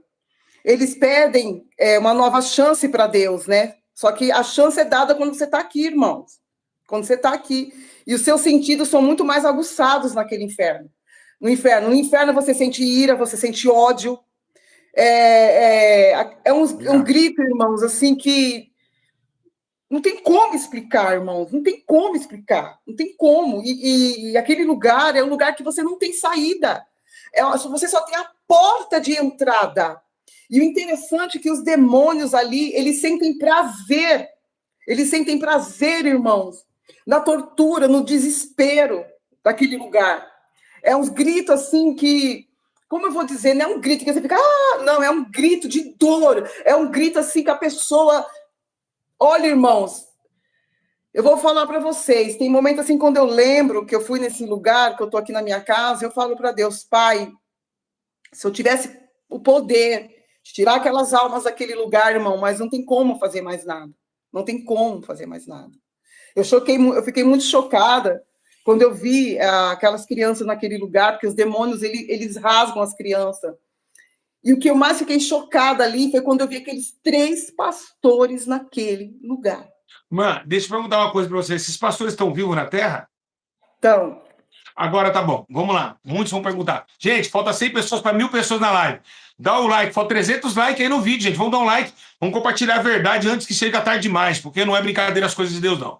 Speaker 2: eles pedem uma nova chance para Deus, né? Só que a chance é dada quando você está aqui, irmãos. Quando você está aqui. E os seus sentidos são muito mais aguçados naquele inferno. No inferno você sente ira, você sente ódio. Um grito, irmãos, assim, que não tem como explicar, irmãos. Não tem como explicar. Não tem como. E aquele lugar é um lugar que você não tem saída. Você só tem a porta de entrada. E o interessante é que os demônios ali, eles sentem prazer. Eles sentem prazer, irmãos, na tortura, no desespero daquele lugar. É uns gritos assim que, como eu vou dizer, não é um grito que você fica, não, é um grito de dor. É um grito assim que a pessoa... Olha, irmãos, eu vou falar para vocês, tem momento assim, quando eu lembro que eu fui nesse lugar, que eu estou aqui na minha casa, eu falo para Deus, Pai, se eu tivesse o poder de tirar aquelas almas daquele lugar, irmão, mas não tem como fazer mais nada. Não tem como fazer mais nada. Eu fiquei muito chocada quando eu vi aquelas crianças naquele lugar, porque os demônios, eles rasgam as crianças. E o que eu mais fiquei chocada ali foi quando eu vi aqueles 3 pastores naquele lugar.
Speaker 1: Mãe, deixa eu perguntar uma coisa para vocês. Esses pastores estão vivos na Terra?
Speaker 2: Então.
Speaker 1: Agora tá bom, vamos lá. Muitos vão perguntar. Gente, falta 100 pessoas para 1000 pessoas na live. Dá o like, falta 300 likes aí no vídeo, gente. Vamos dar um like, vamos compartilhar a verdade antes que chegue tarde demais, porque não é brincadeira as coisas de Deus, não.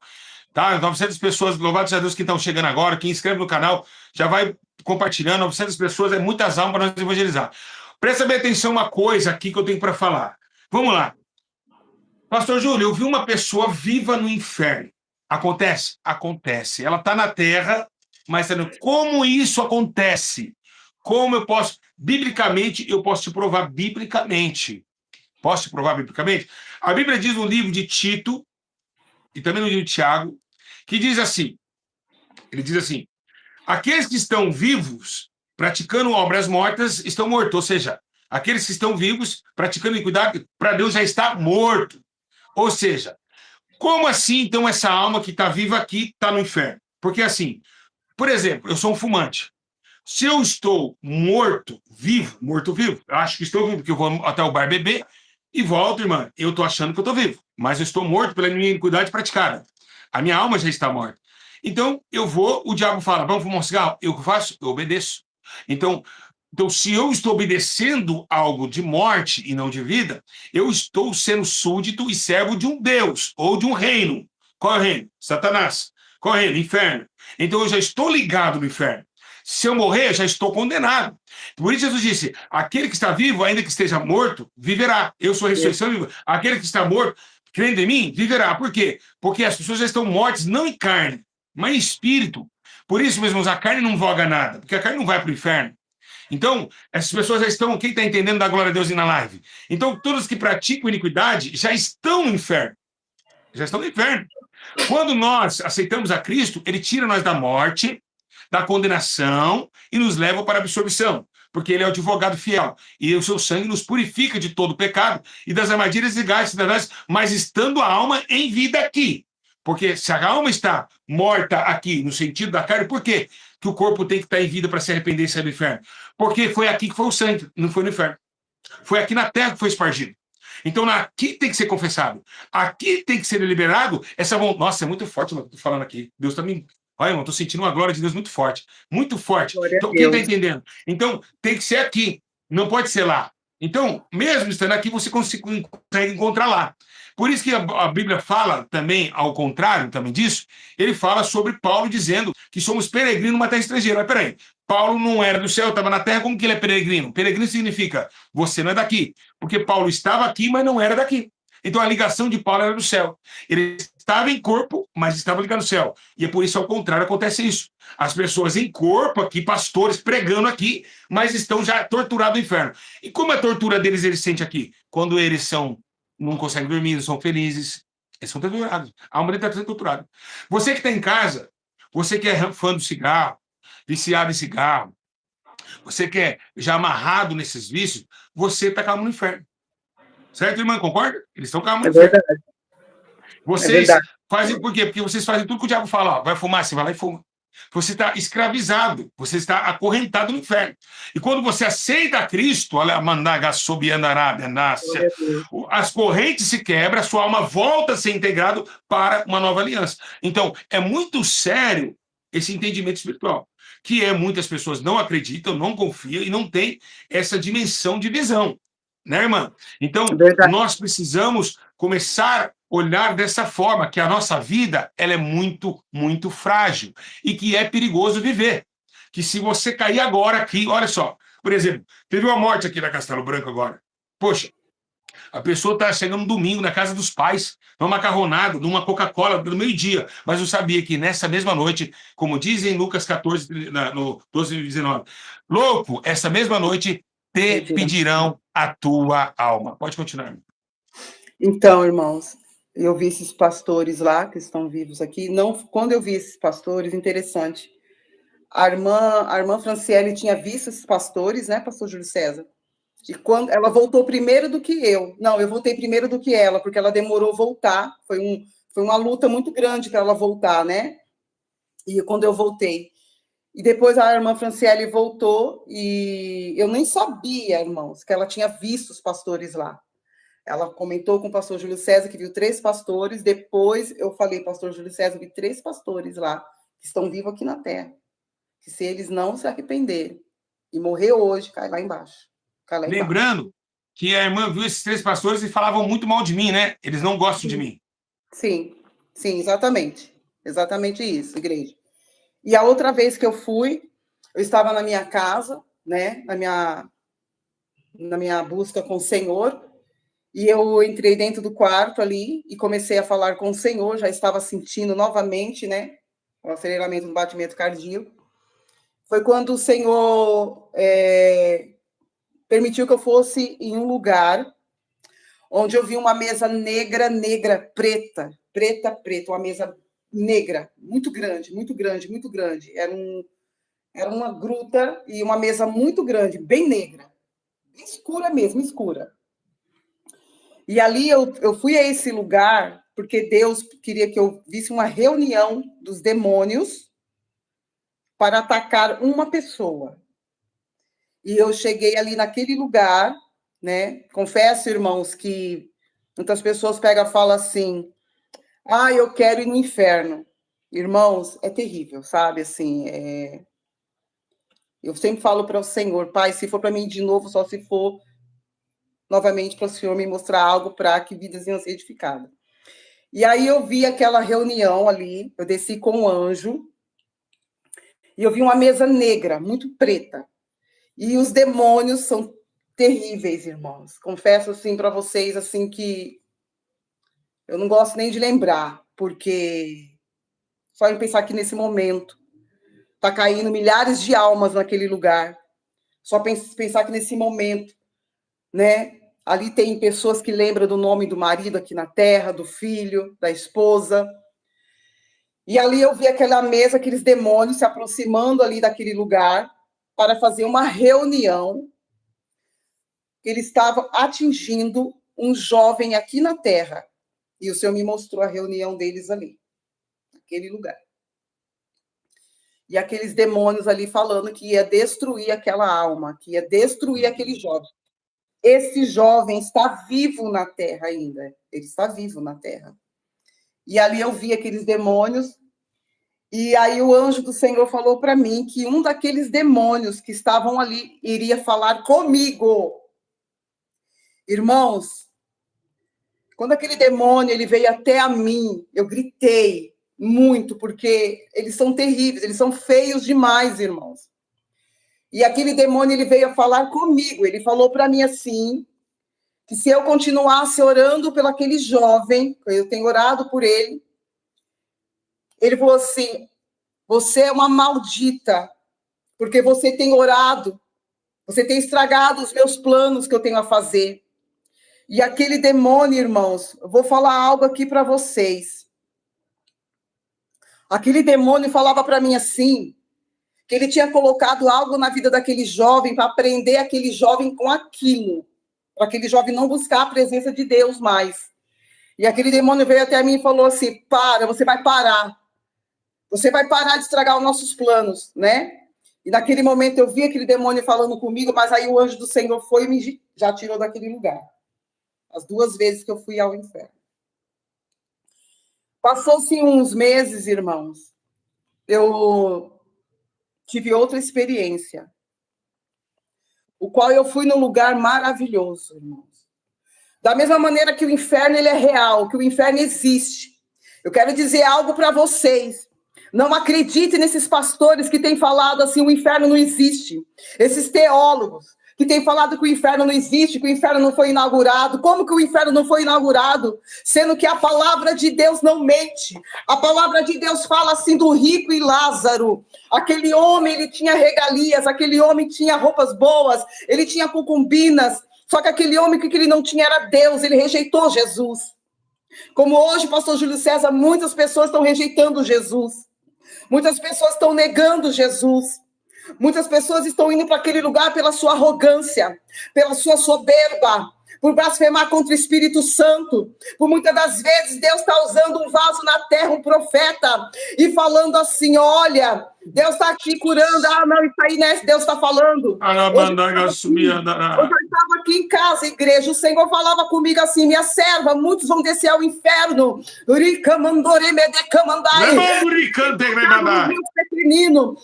Speaker 1: Tá? 900 pessoas, louvado seja Deus que estão chegando agora. Quem inscreve no canal já vai compartilhando. 900 pessoas é muitas almas para nós evangelizar. Presta bem atenção uma coisa aqui que eu tenho para falar. Vamos lá. Pastor Júlio, eu vi uma pessoa viva no inferno. Acontece? Acontece. Ela está na terra, mas como isso acontece? Como eu posso... Biblicamente, eu posso te provar biblicamente. Posso te provar biblicamente? A Bíblia diz no livro de Tito, e também no livro de Tiago, que diz assim, ele diz assim, aqueles que estão vivos praticando obras mortas estão mortos, ou seja, aqueles que estão vivos praticando iniquidade, para Deus já está morto. Ou seja, como assim, então, essa alma que está viva aqui está no inferno? Porque assim, por exemplo, eu sou um fumante. Se eu estou morto, vivo, eu acho que estou vivo, porque eu vou até o bar beber e volto, irmã, eu estou achando que eu estou vivo, mas eu estou morto pela minha iniquidade praticada. A minha alma já está morta. Então, eu vou, o diabo fala, vamos fumar um cigarro? Eu faço? Eu obedeço. Então, se eu estou obedecendo algo de morte e não de vida, eu estou sendo súdito e servo de um Deus ou de um reino. Qual é o reino? Satanás. Qual é o reino? Inferno. Então, eu já estou ligado no inferno. Se eu morrer, eu já estou condenado. Por isso, Jesus disse: aquele que está vivo, ainda que esteja morto, viverá. Eu sou a ressurreição viva. Aquele que está morto, crendo em mim, viverá. Por quê? Porque as pessoas já estão mortas, não em carne, mas em espírito. Por isso, meus irmãos, a carne não voga nada, porque a carne não vai para o inferno. Então, essas pessoas já estão, quem está entendendo da glória a Deus e na live? Então, todos que praticam iniquidade já estão no inferno. Já estão no inferno. Quando nós aceitamos a Cristo, ele tira nós da morte, da condenação e nos leva para a absorção, porque ele é o advogado fiel. E o seu sangue nos purifica de todo pecado e das armadilhas e gastos, mas estando a alma em vida aqui. Porque se a alma está morta aqui, no sentido da carne, por quê? Que o corpo tem que estar em vida para se arrepender e sair do inferno? Porque foi aqui que foi o sangue, não foi no inferno. Foi aqui na terra que foi espargido. Então, aqui tem que ser confessado. Aqui tem que ser liberado. Nossa, é muito forte o que eu estou falando aqui. Deus está me... Olha, irmão, estou sentindo uma glória de Deus muito forte. Muito forte.
Speaker 2: Glória a
Speaker 1: Então, quem está
Speaker 2: Deus.
Speaker 1: entendendo? Então, tem que ser aqui. Não pode ser lá. Então, mesmo estando aqui, você consegue encontrar lá. Por isso que a Bíblia fala também, ao contrário também disso, ele fala sobre Paulo dizendo que somos peregrinos numa terra estrangeira. Mas peraí, Paulo não era do céu, estava na terra, como que ele é peregrino? Peregrino significa, você não é daqui. Porque Paulo estava aqui, mas não era daqui. Então a ligação de Paulo era do céu. Ele estava em corpo, mas estava ligado ao céu. E é por isso, ao contrário, acontece isso. As pessoas em corpo aqui, pastores pregando aqui, mas estão já torturados no inferno. E como a tortura deles eles sentem aqui? Quando eles não conseguem dormir, não são felizes, eles são torturados. A alma está sendo torturada. Você que está em casa, você que é fã do cigarro, viciado em cigarro, você que é já amarrado nesses vícios, você está calmo no inferno. Certo, irmã? Concorda? Eles estão calmo no inferno.
Speaker 2: Verdade.
Speaker 1: Vocês fazem por quê? Porque vocês fazem tudo que o diabo fala. Ó, vai fumar, você vai lá e fuma. Você está escravizado, você está acorrentado no inferno. E quando você aceita a Cristo, as correntes se quebram, a sua alma volta a ser integrada para uma nova aliança. Então, é muito sério esse entendimento espiritual, que muitas pessoas não acreditam, não confiam e não têm essa dimensão de visão. Né, irmã? Então, nós precisamos começar a olhar dessa forma, que a nossa vida ela é muito, muito frágil e que é perigoso viver. Que se você cair agora aqui, olha só, por exemplo, teve uma morte aqui na Castelo Branco agora. Poxa, a pessoa está chegando no domingo na casa dos pais, numa macarronada, numa Coca-Cola do meio-dia, mas eu sabia que nessa mesma noite, como dizem em Lucas 14, no 12 e 19, louco, essa mesma noite te pedirão a tua alma. Pode continuar.
Speaker 2: Então, irmãos, eu vi esses pastores lá, que estão vivos aqui. Não, quando eu vi esses pastores, interessante. A irmã Franciele tinha visto esses pastores, né, pastor Júlio César? E quando ela voltou primeiro do que eu. Não, eu voltei primeiro do que ela, porque ela demorou a voltar. Foi uma luta muito grande para ela voltar, né? E quando eu voltei. E depois a irmã Franciele voltou e eu nem sabia, irmãos, que ela tinha visto os pastores lá. Ela comentou com o pastor Júlio César que viu 3 pastores. Depois eu falei, pastor Júlio César, vi 3 pastores lá que estão vivos aqui na terra. Que se eles não se arrependerem e morrer hoje, cai lá embaixo.
Speaker 1: Lembrando que a irmã viu esses 3 pastores e falavam muito mal de mim, né? Eles não gostam de mim.
Speaker 2: Sim, exatamente. Exatamente isso, igreja. E a outra vez que eu fui, eu estava na minha casa, né? Na minha busca com o Senhor, e eu entrei dentro do quarto ali e comecei a falar com o Senhor, já estava sentindo novamente, né? O aceleramento do batimento cardíaco. Foi quando o Senhor permitiu que eu fosse em um lugar onde eu vi uma mesa negra, preta, preta, uma mesa negra, muito grande, muito grande, muito grande. Era uma gruta e uma mesa muito grande, bem negra, escura mesmo, escura. E ali eu fui a esse lugar porque Deus queria que eu visse uma reunião dos demônios para atacar uma pessoa. E eu cheguei ali naquele lugar, né? Confesso, irmãos, que muitas pessoas pegam e falam assim: ah, eu quero ir no inferno. Irmãos, é terrível, sabe? Assim, eu sempre falo para o Senhor, Pai, se for para mim de novo, só se for novamente para o Senhor me mostrar algo para que vidas iam ser edificadas. E aí eu vi aquela reunião ali, eu desci com um anjo, e eu vi uma mesa negra, muito preta. E os demônios são terríveis, irmãos. Confesso assim para vocês assim que eu não gosto nem de lembrar, porque só em pensar que nesse momento tá caindo milhares de almas naquele lugar. Só pensar que nesse momento, né? Ali tem pessoas que lembram do nome do marido aqui na terra, do filho, da esposa. E ali eu vi aquela mesa, aqueles demônios se aproximando ali daquele lugar para fazer uma reunião. Eles estavam atingindo um jovem aqui na terra. E o Senhor me mostrou a reunião deles ali, naquele lugar. E aqueles demônios ali falando que ia destruir aquela alma, que ia destruir aquele jovem. Esse jovem está vivo na terra ainda. Ele está vivo na terra. E ali eu vi aqueles demônios. E aí o anjo do Senhor falou para mim que um daqueles demônios que estavam ali iria falar comigo. Irmãos, quando aquele demônio ele veio até a mim, eu gritei muito, porque eles são terríveis, eles são feios demais, irmãos. E aquele demônio ele veio a falar comigo, ele falou para mim assim, que se eu continuasse orando pelo aquele jovem, eu tenho orado por ele, ele falou assim: você é uma maldita, porque você tem orado, você tem estragado os meus planos que eu tenho a fazer. E aquele demônio, irmãos, eu vou falar algo aqui para vocês. Aquele demônio falava para mim assim, que ele tinha colocado algo na vida daquele jovem para prender aquele jovem com aquilo, para aquele jovem não buscar a presença de Deus mais. E aquele demônio veio até mim e falou assim: para, você vai parar. Você vai parar de estragar os nossos planos, né? E naquele momento eu vi aquele demônio falando comigo, mas aí o anjo do Senhor foi e me já tirou daquele lugar. As 2 vezes que eu fui ao inferno. Passou-se uns meses, irmãos, eu tive outra experiência, o qual eu fui num lugar maravilhoso, irmãos. Da mesma maneira que o inferno ele é real, que o inferno existe. Eu quero dizer algo para vocês. Não acredite nesses pastores que têm falado assim, o inferno não existe. Esses teólogos que têm falado que o inferno não existe, que o inferno não foi inaugurado. Como que o inferno não foi inaugurado? Sendo que a palavra de Deus não mente. A palavra de Deus fala assim do rico e Lázaro. Aquele homem, ele tinha regalias, aquele homem tinha roupas boas, ele tinha concubinas. Só que aquele homem, que ele não tinha era Deus, ele rejeitou Jesus. Como hoje, pastor Júlio César, muitas pessoas estão rejeitando Jesus. Muitas pessoas estão negando Jesus. Muitas pessoas estão indo para aquele lugar pela sua arrogância, pela sua soberba, por blasfemar contra o Espírito Santo. Por muitas das vezes, Deus está usando um vaso na terra, um profeta, e falando assim: olha, Deus está aqui curando. Ah, não, isso aí, né? Deus está falando. Hoje eu estava aqui em casa, igreja, o Senhor falava comigo assim: minha serva, muitos vão descer ao inferno.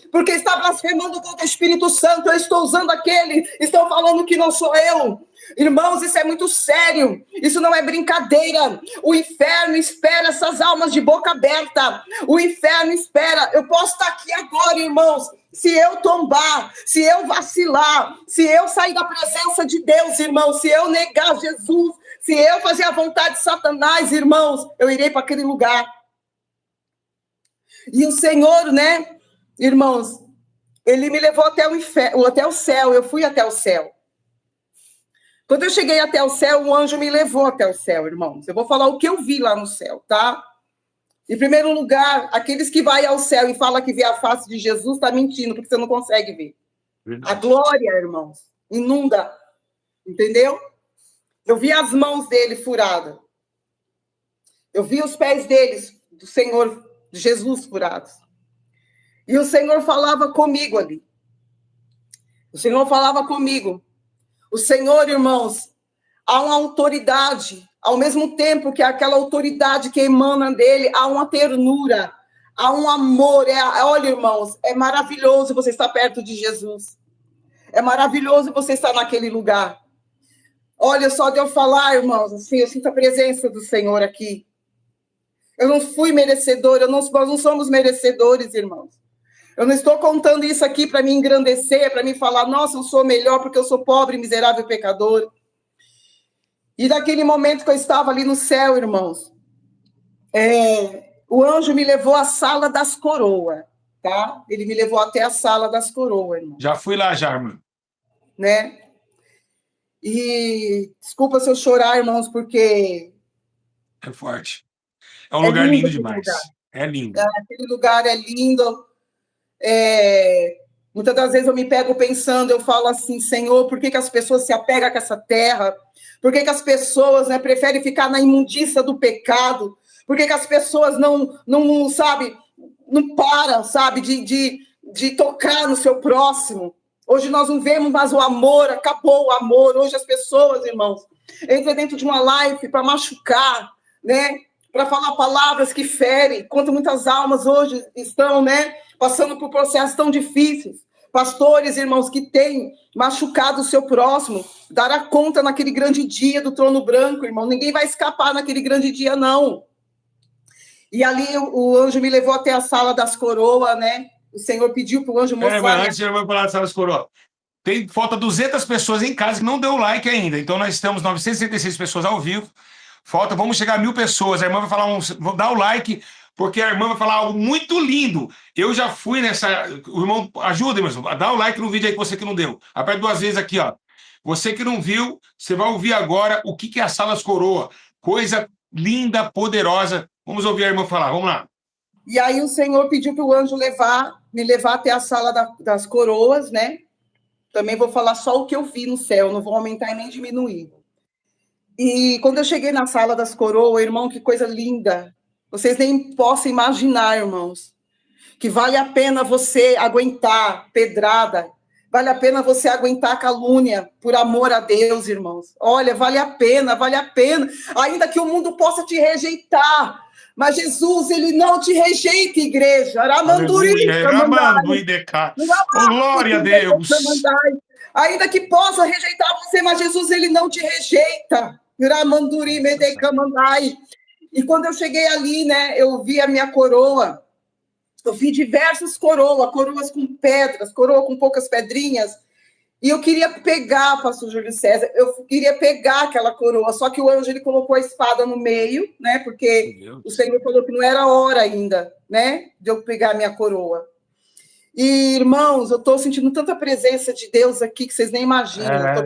Speaker 2: Porque está blasfemando contra o Espírito Santo. Eu estou usando aquele, estão falando que não sou eu. Irmãos, isso é muito sério, isso não é brincadeira. O inferno espera essas almas de boca aberta. O inferno espera. Eu posso estar aqui agora, irmãos, se eu tombar, se eu vacilar, se eu sair da presença de Deus, irmãos, se eu negar Jesus, se eu fazer a vontade de Satanás, irmãos, eu irei para aquele lugar. E o Senhor, né, irmãos, ele me levou até o inferno, até o céu. Eu fui até o céu. Quando eu cheguei até o céu, um anjo me levou até o céu, irmãos. Eu vou falar o que eu vi lá no céu, tá? Em primeiro lugar, aqueles que vão ao céu e falam que vê a face de Jesus, está mentindo, porque você não consegue ver. Verdade. A glória, irmãos, inunda. Entendeu? Eu vi as mãos dele furadas. Eu vi os pés deles, do Senhor, de Jesus, furados. E o Senhor falava comigo ali. O Senhor falava comigo. O Senhor, irmãos, há uma autoridade, ao mesmo tempo que aquela autoridade que emana dele, há uma ternura, há um amor. Olha, irmãos, é maravilhoso você estar perto de Jesus. É maravilhoso você estar naquele lugar. Olha, só de eu falar, irmãos, assim, eu sinto a presença do Senhor aqui. Eu não fui merecedor, nós não somos merecedores, irmãos. Eu não estou contando isso aqui para me engrandecer, para me falar, nossa, eu sou melhor porque eu sou pobre, miserável, pecador. E naquele momento que eu estava ali no céu, irmãos, o anjo me levou à sala das coroas, tá? Ele me levou até a sala das coroas, irmão.
Speaker 1: Já fui lá, já, irmão.
Speaker 2: Né? E desculpa se eu chorar, irmãos, porque...
Speaker 1: É forte. É um lugar lindo demais. Lugar. É lindo.
Speaker 2: Aquele lugar é lindo. Muitas das vezes eu me pego pensando, eu falo assim, Senhor, por que as pessoas se apegam com essa terra? Por que as pessoas, né, preferem ficar na imundícia do pecado? Por que as pessoas não sabe, não param, sabe, de tocar no seu próximo? Hoje nós não vemos mais o amor, acabou o amor. Hoje as pessoas, irmãos, entram dentro de uma live para machucar, né? Para falar palavras que ferem, enquanto muitas almas hoje estão, né, passando por processos tão difíceis. Pastores, irmãos, que têm machucado o seu próximo, dará conta naquele grande dia do trono branco, irmão. Ninguém vai escapar naquele grande dia, não. E ali o anjo me levou até a sala das coroas, né? O Senhor pediu para o anjo mostrar...
Speaker 1: mas antes de eu falar da sala das coroas, falta 200 pessoas em casa que não deu like ainda. Então nós estamos 966 pessoas ao vivo. Vamos chegar a 1000 pessoas. A irmã vai falar vou dar o like, porque a irmã vai falar algo muito lindo. Eu já fui nessa... O irmão, ajuda, irmão, dá o like no vídeo aí que você que não deu. Aperta 2 vezes aqui, ó. Você que não viu, você vai ouvir agora o que é a sala das coroas. Coisa linda, poderosa. Vamos ouvir a irmã falar, vamos lá.
Speaker 2: E aí o Senhor pediu para o anjo me levar até a sala das coroas, né? Também vou falar só o que eu vi no céu, não vou aumentar e nem diminuir. E quando eu cheguei na sala das coroas, irmão, que coisa linda. Vocês nem possam imaginar, irmãos, que vale a pena você aguentar pedrada, vale a pena você aguentar calúnia por amor a Deus, irmãos. Olha, vale a pena, ainda que o mundo possa te rejeitar, mas Jesus, ele não te rejeita, igreja.
Speaker 1: Glória a Deus.
Speaker 2: Ainda que possa rejeitar você, mas Jesus, ele não te rejeita. E quando eu cheguei ali, né, eu vi a minha coroa. Eu vi diversas coroas com pedras, coroa com poucas pedrinhas. E eu queria pegar, pastor Júlio César, eu queria pegar aquela coroa, só que o anjo, ele colocou a espada no meio, né, porque o Senhor falou que não era hora ainda, né, de eu pegar a minha coroa. E, irmãos, eu estou sentindo tanta presença de Deus aqui que vocês nem imaginam.
Speaker 1: Estou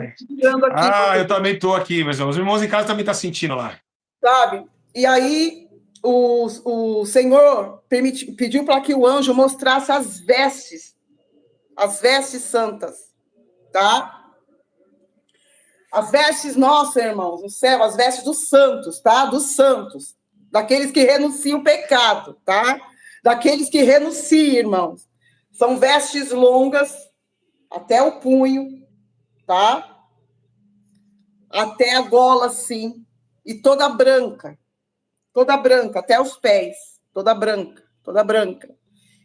Speaker 1: aqui. Eu também estou aqui, meus irmãos. Os irmãos em casa também estão sentindo lá.
Speaker 2: Sabe? E aí, o Senhor pediu para que o anjo mostrasse as vestes santas, tá? As vestes, nossa, irmãos, no céu, as vestes dos santos, tá? Dos santos. Daqueles que renunciam o pecado, tá? Daqueles que renunciam, irmãos. São vestes longas, até o punho, tá? Até a gola, assim. E toda branca, até os pés. Toda branca.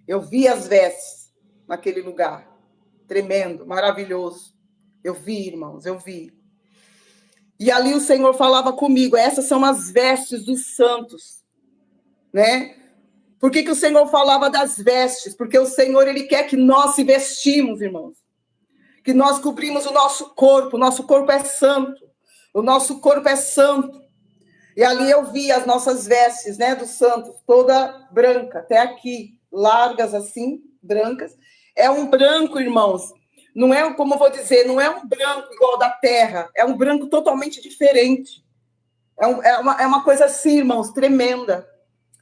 Speaker 2: Eu vi as vestes naquele lugar. Tremendo, maravilhoso. Eu vi, irmãos, eu vi. E ali o Senhor falava comigo, essas são as vestes dos santos, né? Por que o Senhor falava das vestes? Porque o Senhor, ele quer que nós se vestimos, irmãos. Que nós cobrimos o nosso corpo é santo. O nosso corpo é santo. E ali eu vi as nossas vestes, né, dos santos, toda branca, até aqui, largas assim, brancas. É um branco, irmãos, não é, como eu vou dizer, não é um branco igual da terra, é um branco totalmente diferente. É uma coisa assim, irmãos, tremenda.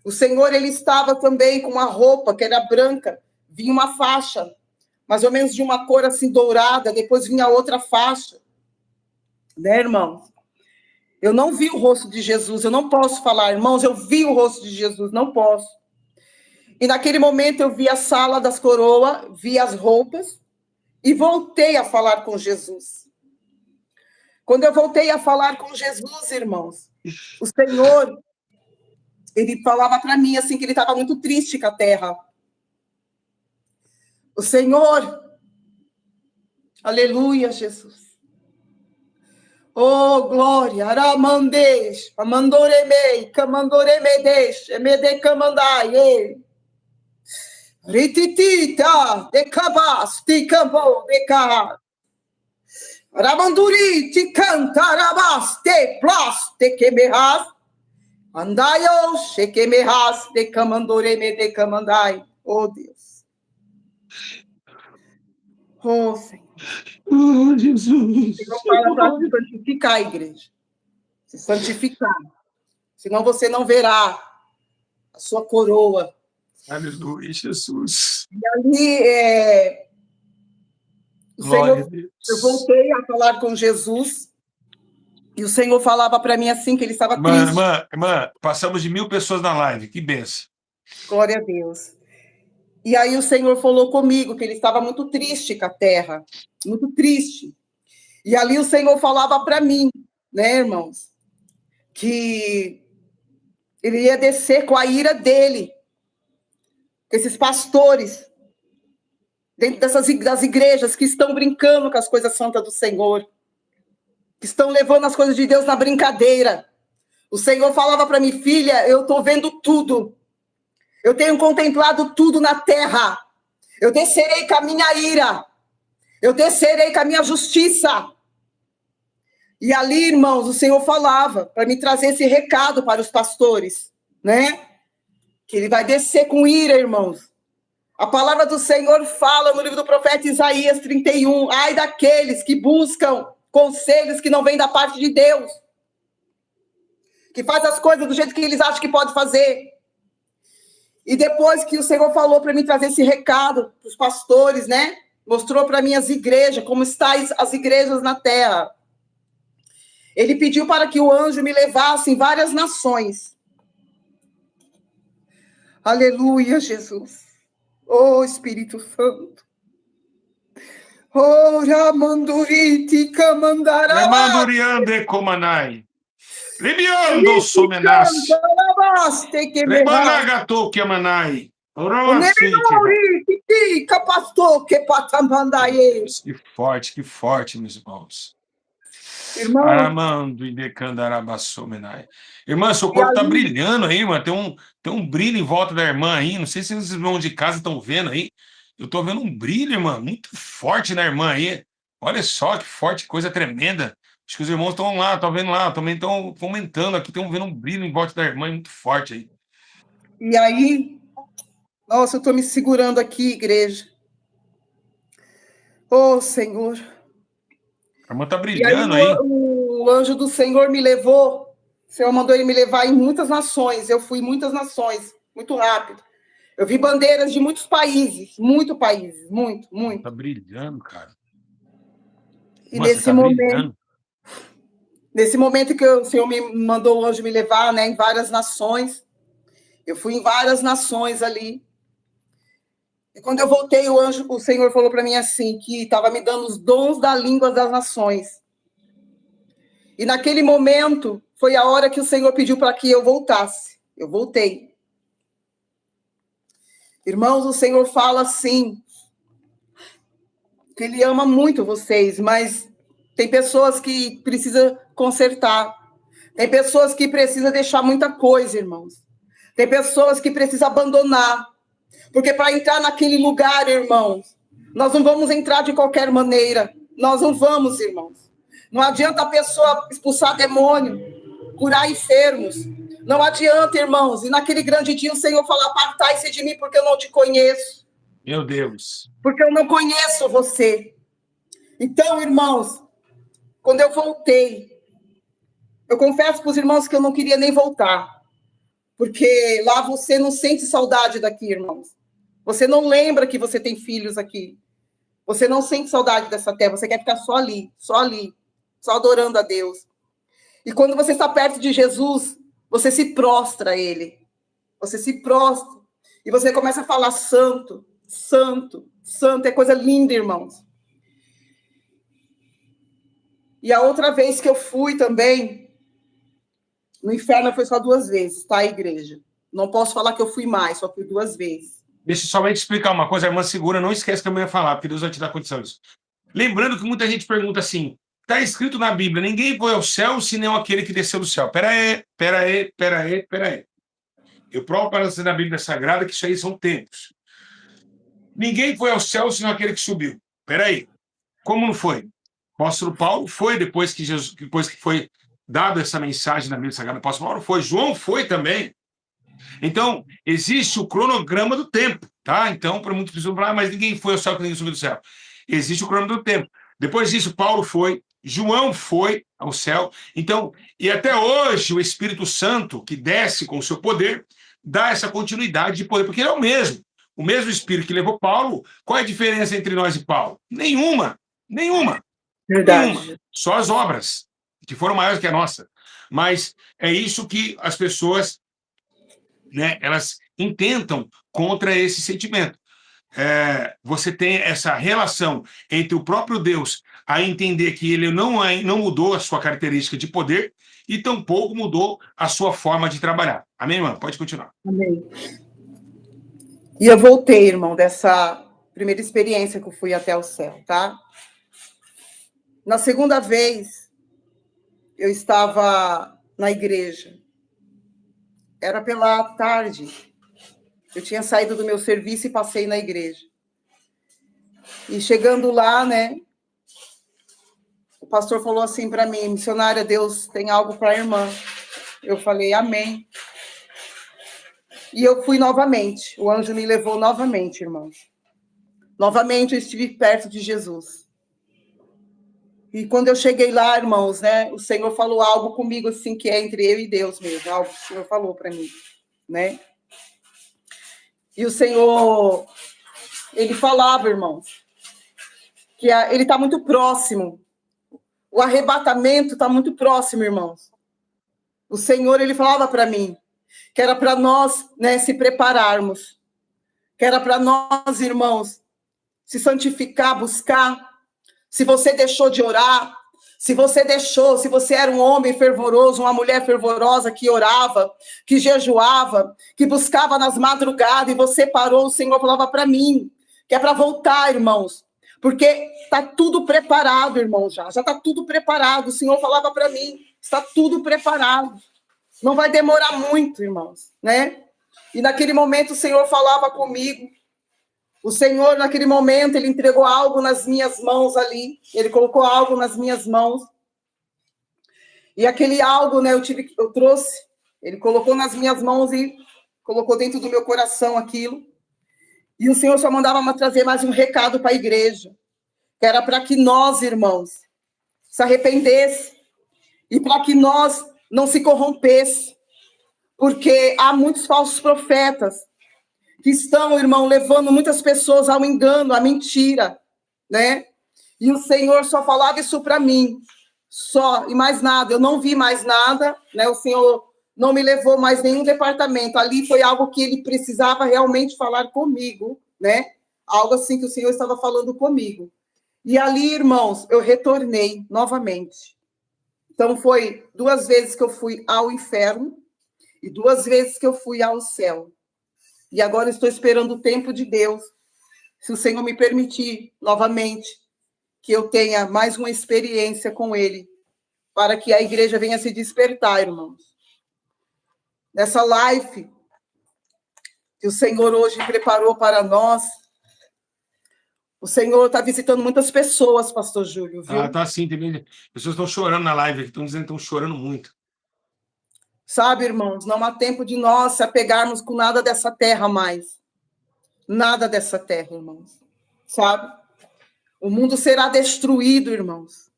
Speaker 2: O Senhor, ele estava também com uma roupa que era branca, vinha uma faixa, mais ou menos de uma cor assim dourada, depois vinha outra faixa. Né, irmãos? Eu não vi o rosto de Jesus, eu não posso falar, irmãos, eu vi o rosto de Jesus, não posso. E naquele momento eu vi a sala das coroas, vi as roupas e voltei a falar com Jesus. Quando eu voltei a falar com Jesus, irmãos, o Senhor, ele falava para mim assim que ele estava muito triste com a terra. O Senhor, aleluia, Jesus. Oh, glória, aramandesh, amandoremei, camandoremedesh, emede camandai, rititita, decabas, ticambo, decar, ramanduri, ticanta, rabas, te plas, te quemerras, andaio, chequemerras, de camandoreme, de camandai. Oh, Deus. Oh, Senhor.
Speaker 1: Oh, Jesus.
Speaker 2: Senhor fala para se santificar, igreja. Se santificar. Senão você não verá a sua coroa.
Speaker 1: Aleluia, Jesus.
Speaker 2: E ali, o
Speaker 1: Glória
Speaker 2: Senhor,
Speaker 1: a Deus.
Speaker 2: eu voltei a falar com Jesus. E o Senhor falava para mim assim, que ele estava triste.
Speaker 1: Irmã, passamos de 1000 pessoas na live. Que benção.
Speaker 2: Glória a Deus. E aí o Senhor falou comigo que ele estava muito triste com a terra. Muito triste. E ali o Senhor falava para mim, né, irmãos, que ele ia descer com a ira dele, esses pastores, dentro das igrejas que estão brincando com as coisas santas do Senhor, que estão levando as coisas de Deus na brincadeira. O Senhor falava para mim, filha, eu estou vendo tudo, eu tenho contemplado tudo na terra, eu descerei com a minha ira, eu descerei com a minha justiça. E ali, irmãos, o Senhor falava para me trazer esse recado para os pastores, né? Que ele vai descer com ira, irmãos. A palavra do Senhor fala no livro do profeta Isaías 31, ai daqueles que buscam conselhos que não vêm da parte de Deus, que faz as coisas do jeito que eles acham que pode fazer. E depois que o Senhor falou para mim trazer esse recado para os pastores, né? Mostrou para mim as igrejas, como estão as igrejas na terra. Ele pediu para que o anjo me levasse em várias nações. Aleluia, Jesus. Oh, Espírito Santo. Oh, Ramanduriti Kamandará.
Speaker 1: Ramanduriande Comanai. Libiando Somenas. Remanagato Kemanai. Que forte, meus irmãos. Aramando e decandarabaçomenai. Irmã, seu corpo está brilhando aí, irmã. Tem um brilho em volta da irmã aí. Não sei se os irmãos de casa estão vendo aí. Eu estou vendo um brilho, irmã, muito forte na irmã aí. Olha só que forte, coisa tremenda. Acho que os irmãos estão lá, estão vendo lá, também estão comentando aqui, estão vendo um brilho em volta da irmã muito forte aí.
Speaker 2: E aí, nossa, eu estou me segurando aqui, igreja. Oh, Senhor.
Speaker 1: A irmã está brilhando aí.
Speaker 2: O anjo do Senhor me levou. O Senhor mandou ele me levar em muitas nações. Eu fui em muitas nações, muito rápido. Eu vi bandeiras de muitos países, muito.
Speaker 1: Tá brilhando, cara.
Speaker 2: E nesse momento que o Senhor me mandou o anjo me levar, né, em várias nações, eu fui em várias nações ali. E quando eu voltei, o Senhor falou para mim assim, que estava me dando os dons da língua das nações. E naquele momento, foi a hora que o Senhor pediu para que eu voltasse. Eu voltei. Irmãos, o Senhor fala assim, que Ele ama muito vocês, mas tem pessoas que precisam consertar. Tem pessoas que precisam deixar muita coisa, irmãos. Tem pessoas que precisam abandonar. Porque para entrar naquele lugar, irmãos, nós não vamos entrar de qualquer maneira. Nós não vamos, irmãos. Não adianta a pessoa expulsar demônio, curar enfermos. Não adianta, irmãos. E naquele grande dia o Senhor fala, apartai-se de mim porque eu não te conheço.
Speaker 1: Meu Deus.
Speaker 2: Porque eu não conheço você. Então, irmãos, quando eu voltei, eu confesso para os irmãos que eu não queria nem voltar. Porque lá você não sente saudade daqui, irmãos. Você não lembra que você tem filhos aqui. Você não sente saudade dessa terra. Você quer ficar só ali, só adorando a Deus. E quando você está perto de Jesus, você se prostra a Ele. Você se prostra. E você começa a falar santo, santo, santo. É coisa linda, irmãos. E a outra vez que eu fui também, no inferno foi só 2 vezes, tá, igreja? Não posso falar que eu fui mais, só fui 2 vezes.
Speaker 1: Deixa eu somente explicar uma coisa, a irmã segura, não esquece que eu ia falar, porque Deus vai te dar condição disso. Lembrando que muita gente pergunta assim, está escrito na Bíblia, ninguém foi ao céu senão aquele que desceu do céu. Pera aí. Eu provo para você na Bíblia Sagrada que isso aí são tempos. Ninguém foi ao céu senão aquele que subiu. Pera aí. Como não foi? O apóstolo Paulo foi depois que foi dada essa mensagem na Bíblia Sagrada. O apóstolo Paulo foi. João foi também. Então, existe o cronograma do tempo, tá? Então, para muitas pessoas falar, mas ninguém foi ao céu que ninguém subiu do céu. Existe o cronograma do tempo. Depois disso, Paulo foi, João foi ao céu. Então, e até hoje, o Espírito Santo, que desce com o seu poder, dá essa continuidade de poder, porque ele é o mesmo. O mesmo Espírito que levou Paulo. Qual é a diferença entre nós e Paulo? Nenhuma.
Speaker 2: Verdade.
Speaker 1: Nenhuma. Só as obras, que foram maiores que a nossa. Mas é isso que as pessoas, né, elas intentam contra esse sentimento. Você tem essa relação entre o próprio Deus a entender que ele não mudou a sua característica de poder e tampouco mudou a sua forma de trabalhar. Amém, irmã? Pode continuar.
Speaker 2: Amém. E eu voltei, irmão, dessa primeira experiência que eu fui até o céu, tá? Na segunda vez, eu estava na igreja. Era pela tarde. Eu tinha saído do meu serviço e passei na igreja. E chegando lá, né, o pastor falou assim para mim, missionária, Deus tem algo para a irmã. Eu falei, amém. E eu fui novamente. O anjo me levou novamente, irmãos. Novamente eu estive perto de Jesus. E quando eu cheguei lá, irmãos, né, o Senhor falou algo comigo, assim, que é entre eu e Deus mesmo. Algo que o Senhor falou para mim, né? E o Senhor, ele falava, irmãos, que ele está muito próximo. O arrebatamento está muito próximo, irmãos. O Senhor, ele falava para mim que era para nós, né, se prepararmos, que era para nós, irmãos, se santificar, buscar. Se você deixou de orar, se você era um homem fervoroso, uma mulher fervorosa que orava, que jejuava, que buscava nas madrugadas e você parou, o Senhor falava para mim que é para voltar, irmãos, porque está tudo preparado, irmão, já está tudo preparado. O Senhor falava para mim, está tudo preparado. Não vai demorar muito, irmãos, né? E naquele momento o Senhor falava comigo. O Senhor, naquele momento, ele entregou algo nas minhas mãos ali. Ele colocou algo nas minhas mãos. E aquele algo, né, eu trouxe. Ele colocou nas minhas mãos e colocou dentro do meu coração aquilo. E o Senhor só mandava trazer mais um recado para a igreja. Que era para que nós, irmãos, se arrependesse. E para que nós não se corrompesse. Porque há muitos falsos profetas que estão, irmão, levando muitas pessoas ao engano, à mentira, né? E o Senhor só falava isso para mim, só, e mais nada. Eu não vi mais nada, né? O Senhor não me levou mais nenhum departamento. Ali foi algo que ele precisava realmente falar comigo, né? Algo assim que o Senhor estava falando comigo. E ali, irmãos, eu retornei novamente. Então, foi 2 vezes que eu fui ao inferno e 2 vezes que eu fui ao céu. E agora estou esperando o tempo de Deus, se o Senhor me permitir novamente, que eu tenha mais uma experiência com Ele, para que a igreja venha se despertar, irmãos. Nessa live que o Senhor hoje preparou para nós, o Senhor está visitando muitas pessoas, pastor Júlio, viu?
Speaker 1: Tá sim, tem pessoas estão chorando na live, estão dizendo que estão chorando muito.
Speaker 2: Sabe, irmãos, não há tempo de nós se apegarmos com nada dessa terra mais. Nada dessa terra, irmãos. Sabe? O mundo será destruído, irmãos.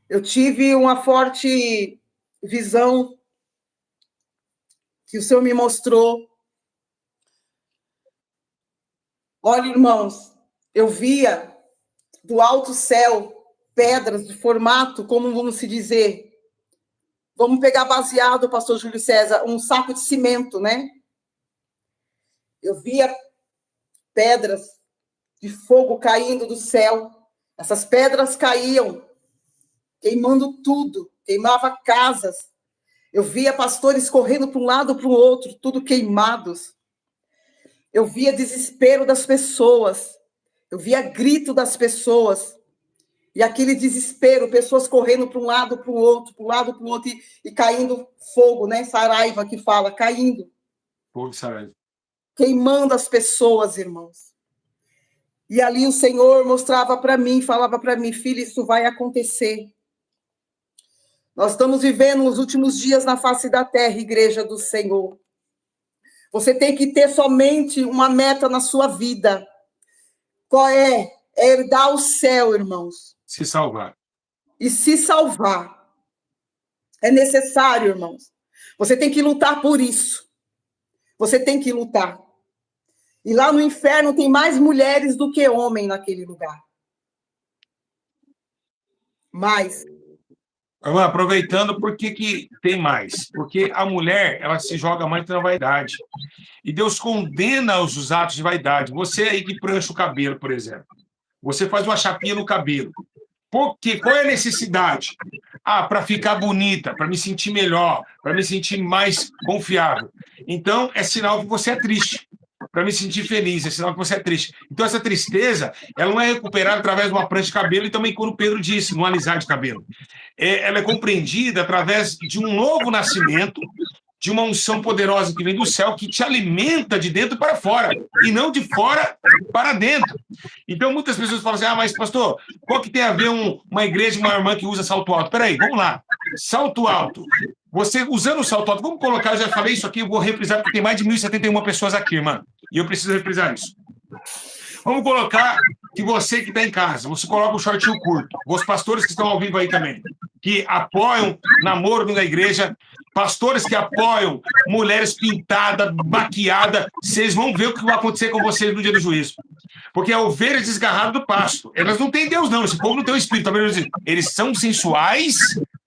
Speaker 2: Eu tive uma forte visão que o Senhor me mostrou. Olha, irmãos, eu via do alto céu pedras de formato, como vamos se dizer, vamos pegar baseado, pastor Júlio César, um saco de cimento, né? Eu via pedras de fogo caindo do céu. Essas pedras caíam, queimando tudo, queimava casas. Eu via pastores correndo para um lado para o outro, tudo queimados. Eu via desespero das pessoas. Eu via grito das pessoas. E aquele desespero, pessoas correndo para um lado para o outro, para um lado para o outro, e caindo fogo, né? Saraiva que fala, caindo.
Speaker 1: Fogo de Saraiva.
Speaker 2: Queimando as pessoas, irmãos. E ali o Senhor mostrava para mim, falava para mim, filha, isso vai acontecer. Nós estamos vivendo os últimos dias na face da terra, igreja do Senhor. Você tem que ter somente uma meta na sua vida. Qual é? É herdar o céu, irmãos.
Speaker 1: Se salvar.
Speaker 2: E se salvar. É necessário, irmãos. Você tem que lutar por isso. Você tem que lutar. E lá no inferno tem mais mulheres do que homens naquele lugar. Mais.
Speaker 1: Irmã, aproveitando, por que tem mais? Porque a mulher, ela se joga muito na vaidade. E Deus condena os atos de vaidade. Você aí que prancha o cabelo, por exemplo. Você faz uma chapinha no cabelo. Por quê? Qual é a necessidade? Para ficar bonita, para me sentir melhor, para me sentir mais confiável. Então, é sinal que você é triste. Para me sentir feliz, é sinal que você é triste. Então, essa tristeza, ela não é recuperada através de uma prancha de cabelo, e também, quando o Pedro disse, no alisar de cabelo. Ela é compreendida através de um novo nascimento, de uma unção poderosa que vem do céu, que te alimenta de dentro para fora, e não de fora para dentro. Então, muitas pessoas falam assim, mas pastor, qual que tem a ver uma igreja, uma irmã que usa salto alto? Peraí, vamos lá. Salto alto. Você, usando o salto alto, vamos colocar, eu já falei isso aqui, eu vou reprisar, porque tem mais de 1.071 pessoas aqui, irmã, e eu preciso reprisar isso. Vamos colocar que você que está em casa, você coloca um shortinho curto, os pastores que estão ao vivo aí também, que apoiam namoro na igreja, pastores que apoiam mulheres pintadas, maquiadas, vocês vão ver o que vai acontecer com vocês no dia do juízo. Porque é ovelhas desgarradas do pasto. Elas não têm Deus, não. Esse povo não tem o Espírito. Eles são sensuais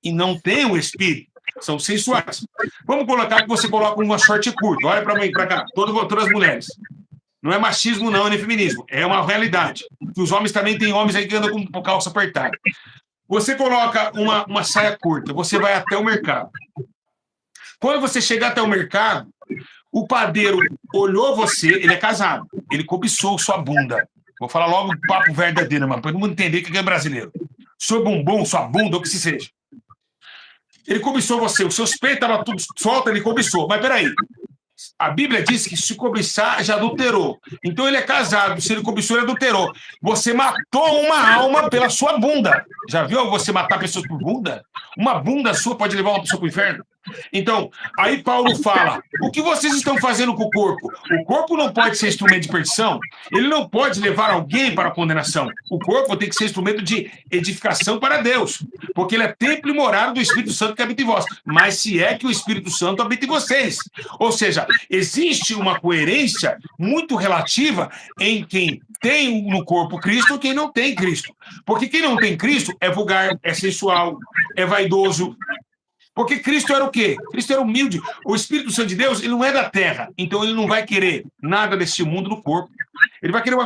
Speaker 1: e não têm o Espírito. São sensuais. Vamos colocar que você coloca uma short curta. Olha para mim, para cá. Todas as mulheres. Não é machismo, não, nem feminismo. É uma realidade. Os homens também têm homens aí que andam com calça apertada. Você coloca uma saia curta, você vai até o mercado. Quando você chegar até o mercado, o padeiro olhou você, ele é casado, ele cobiçou sua bunda. Vou falar logo o papo verdadeiro, mano, para todo mundo entender que é brasileiro. Seu bumbum, sua bunda, o que se seja. Ele cobiçou você, os seus peitos estavam tudo solto, ele cobiçou. Mas peraí, a Bíblia diz que se cobiçar, já adulterou. Então ele é casado, se ele cobiçou, ele adulterou. Você matou uma alma pela sua bunda. Já viu você matar pessoas por bunda? Uma bunda sua pode levar uma pessoa para o inferno? Então, aí Paulo fala, o que vocês estão fazendo com o corpo? O corpo não pode ser instrumento de perdição, ele não pode levar alguém para a condenação. O corpo tem que ser instrumento de edificação para Deus, porque ele é templo e morada do Espírito Santo que habita em vós. Mas se é que o Espírito Santo habita em vocês. Ou seja, existe uma coerência muito relativa em quem tem no corpo Cristo e quem não tem Cristo. Porque quem não tem Cristo é vulgar, é sensual, é vaidoso. Porque Cristo era o quê? Cristo era humilde. O Espírito Santo de Deus, ele não é da terra. Então, ele não vai querer nada desse mundo no corpo. Ele vai querer uma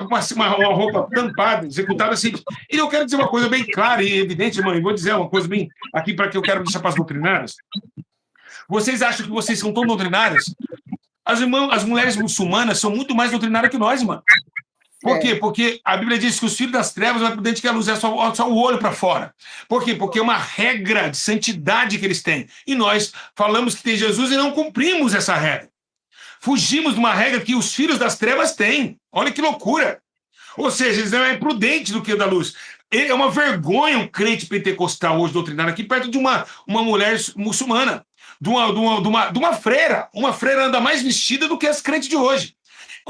Speaker 1: roupa tampada, executada assim. E eu quero dizer uma coisa bem clara e evidente, irmão. Eu vou dizer uma coisa bem aqui para que eu quero deixar para as doutrinárias. Vocês acham que vocês são tão doutrinárias? As mulheres muçulmanas são muito mais doutrinárias que nós, irmão. Por quê? Porque a Bíblia diz que os filhos das trevas vão prudente que a luz é só o olho para fora. Por quê? Porque é uma regra de santidade que eles têm. E nós falamos que tem Jesus e não cumprimos essa regra. Fugimos de uma regra que os filhos das trevas têm. Olha que loucura. Ou seja, eles são mais prudentes do que o da luz. É uma vergonha um crente pentecostal hoje doutrinário aqui perto de uma mulher muçulmana, de uma freira. Uma freira anda mais vestida do que as crentes de hoje.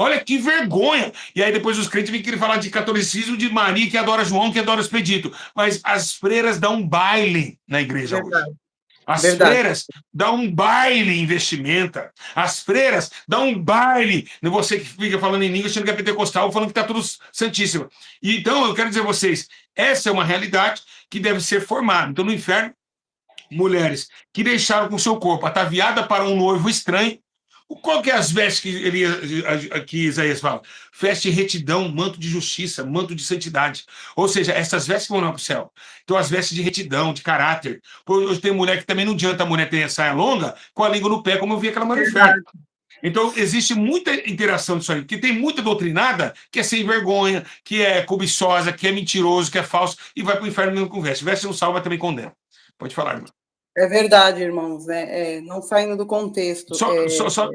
Speaker 1: Olha que vergonha! E aí depois os crentes vêm querer falar de catolicismo, de Maria, que adora João, que adora Expedito. Mas as freiras dão um baile na igreja hoje. As
Speaker 2: Verdade.
Speaker 1: freiras dão um baile em vestimenta. As freiras dão um baile. Você que fica falando em língua, achando que é pentecostal, falando que está tudo santíssimo. E, então, eu quero dizer a vocês, essa é uma realidade que deve ser formada. Então, no inferno, mulheres que deixaram com seu corpo ataviada para um noivo estranho. Qual que é as vestes que Isaías fala? Veste de retidão, manto de justiça, manto de santidade. Ou seja, essas vestes vão lá para o céu. Então, as vestes de retidão, de caráter. Hoje tem mulher que também não adianta a mulher ter saia longa com a língua no pé, como eu vi aquela mulher no inferno. Então, existe muita interação disso aí, porque tem muita doutrinada que é sem vergonha, que é cobiçosa, que é mentiroso, que é falso, e vai para o inferno mesmo com veste. Veste não salva, também condena. Pode falar, irmão.
Speaker 2: É verdade, irmãos, né? Não saindo do contexto.
Speaker 1: Só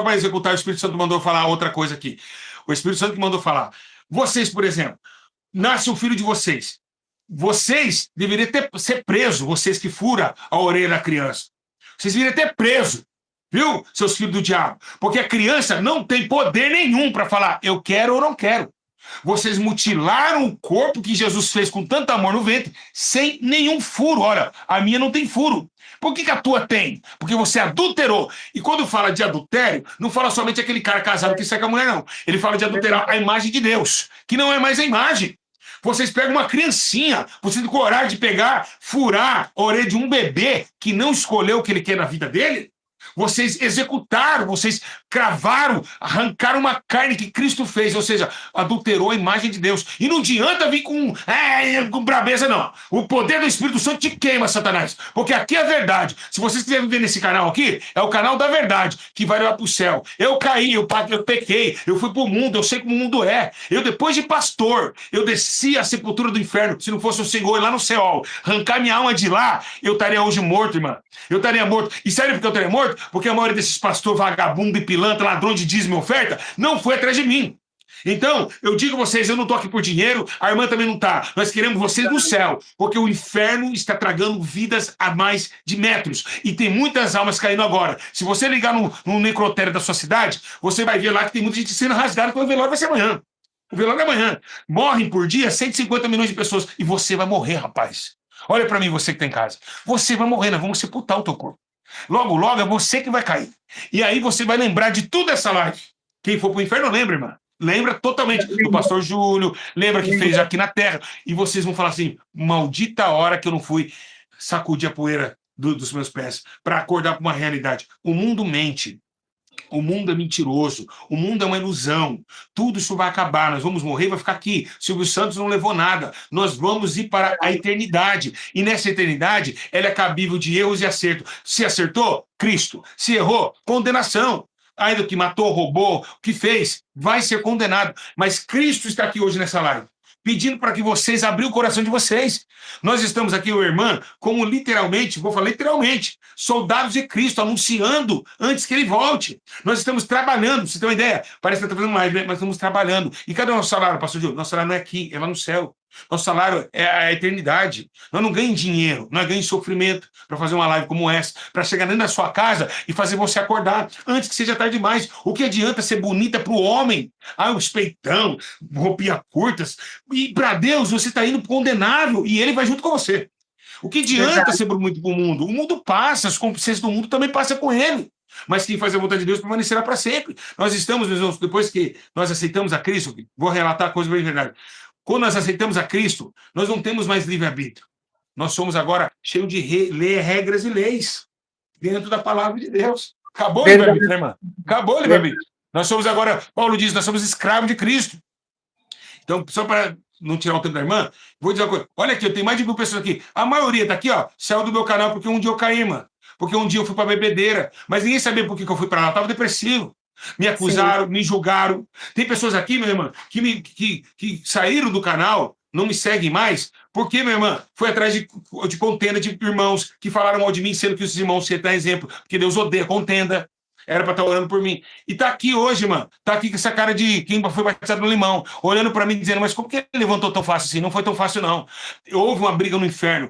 Speaker 1: para executar, o Espírito Santo mandou falar outra coisa aqui. O Espírito Santo mandou falar. Vocês, por exemplo, nasce um filho de vocês. Vocês deveriam ser presos, vocês que furam a orelha da criança. Vocês deveriam ter preso, viu, seus filhos do diabo? Porque a criança não tem poder nenhum para falar eu quero ou não quero. Vocês mutilaram o corpo que Jesus fez com tanto amor no ventre, sem nenhum furo. Olha, a minha não tem furo. Por que a tua tem? Porque você adulterou. E quando fala de adultério, não fala somente aquele cara casado que sai com a mulher, não. Ele fala de adulterar a imagem de Deus, que não é mais a imagem. Vocês pegam uma criancinha, vocês têm coragem de pegar, furar a orelha de um bebê que não escolheu o que ele quer na vida dele? Vocês executaram, vocês cravaram, arrancaram uma carne que Cristo fez, ou seja, adulterou a imagem de Deus. E não adianta vir com brabeza, não. O poder do Espírito Santo te queima, Satanás. Porque aqui é a verdade. Se vocês quiserem ver nesse canal aqui, é o canal da verdade, que vai levar para o céu. Eu caí, eu pequei, eu fui para o mundo, eu sei como o mundo é. Eu, depois de pastor, eu desci a sepultura do inferno. Se não fosse o Senhor lá no céu, arrancar minha alma de lá, eu estaria hoje morto, irmã. Eu estaria morto. E sabe por que eu estaria morto? Porque a maioria desses pastores vagabundo e pilantra, ladrão de dízimo e oferta, não foi atrás de mim. Então, eu digo a vocês, eu não estou aqui por dinheiro, a irmã também não está. Nós queremos vocês no céu, porque o inferno está tragando vidas a mais de metros. E tem muitas almas caindo agora. Se você ligar no necrotério da sua cidade, você vai ver lá que tem muita gente sendo rasgada, porque o velório vai ser amanhã. O velório é amanhã. Morrem por dia 150 milhões de pessoas. E você vai morrer, rapaz. Olha para mim, você que está em casa. Você vai morrer, nós vamos sepultar o teu corpo. Logo, logo é você que vai cair. E aí você vai lembrar de toda essa live. Quem for para o inferno lembra, irmã. Lembra totalmente do pastor Júlio, lembra que fez aqui na terra. E vocês vão falar assim, maldita hora que eu não fui sacudir a poeira dos meus pés para acordar para uma realidade. O mundo mente. O mundo é mentiroso, o mundo é uma ilusão, tudo isso vai acabar, nós vamos morrer, vai ficar aqui. Silvio Santos não levou nada, nós vamos ir para a eternidade, e nessa eternidade ela é cabível de erros e acertos. Se acertou, Cristo. Se errou, condenação. Ainda que matou, roubou, o que fez, vai ser condenado. Mas Cristo está aqui hoje nessa live, pedindo para que vocês abrir o coração de vocês. Nós estamos aqui, o irmã, como literalmente, vou falar literalmente, soldados de Cristo, anunciando antes que ele volte. Nós estamos trabalhando, você tem uma ideia? Parece que está fazendo live, mas estamos trabalhando. E cadê o nosso salário, pastor Gil? Nosso salário não é aqui, é lá no céu. Nosso salário é a eternidade. Nós não ganhamos dinheiro, nós ganhamos sofrimento para fazer uma live como essa, para chegar dentro da sua casa e fazer você acordar antes que seja tarde demais. O que adianta ser bonita para o homem? Os peitão, roupinha curtas. E para Deus você está indo condenável e ele vai junto com você. O que adianta ser bonito para o mundo? O mundo passa, as concupiscências do mundo também passam com ele. Mas quem faz a vontade de Deus permanecerá para sempre. Nós estamos, meus irmãos, depois que nós aceitamos a Cristo, vou relatar a coisa bem verdade. Quando nós aceitamos a Cristo, nós não temos mais livre-arbítrio. Nós somos agora cheios de regras e leis dentro da palavra de Deus. Acabou o livre-arbítrio, né, irmã? Acabou o livre-arbítrio. Nós somos agora, Paulo diz, nós somos escravos de Cristo. Então, só para não tirar o tempo da irmã, vou dizer uma coisa. Olha aqui, eu tenho mais de 1000 pessoas aqui. A maioria está aqui, ó, saiu do meu canal porque um dia eu caí, irmã. Porque um dia eu fui para bebedeira. Mas ninguém sabia por que eu fui para lá. Eu estava depressivo. Me acusaram, me julgaram. Tem pessoas aqui, minha irmã, que saíram do canal, não me seguem mais, porque, minha irmã, foi atrás de contenda de irmãos que falaram mal de mim, sendo que os irmãos, você dá exemplo, porque Deus odeia contenda. Era para estar orando por mim. E tá aqui hoje, mano. Tá aqui com essa cara de quem foi batizado no limão, olhando para mim, dizendo, mas como que ele levantou tão fácil assim? Não foi tão fácil, não. Houve uma briga no inferno.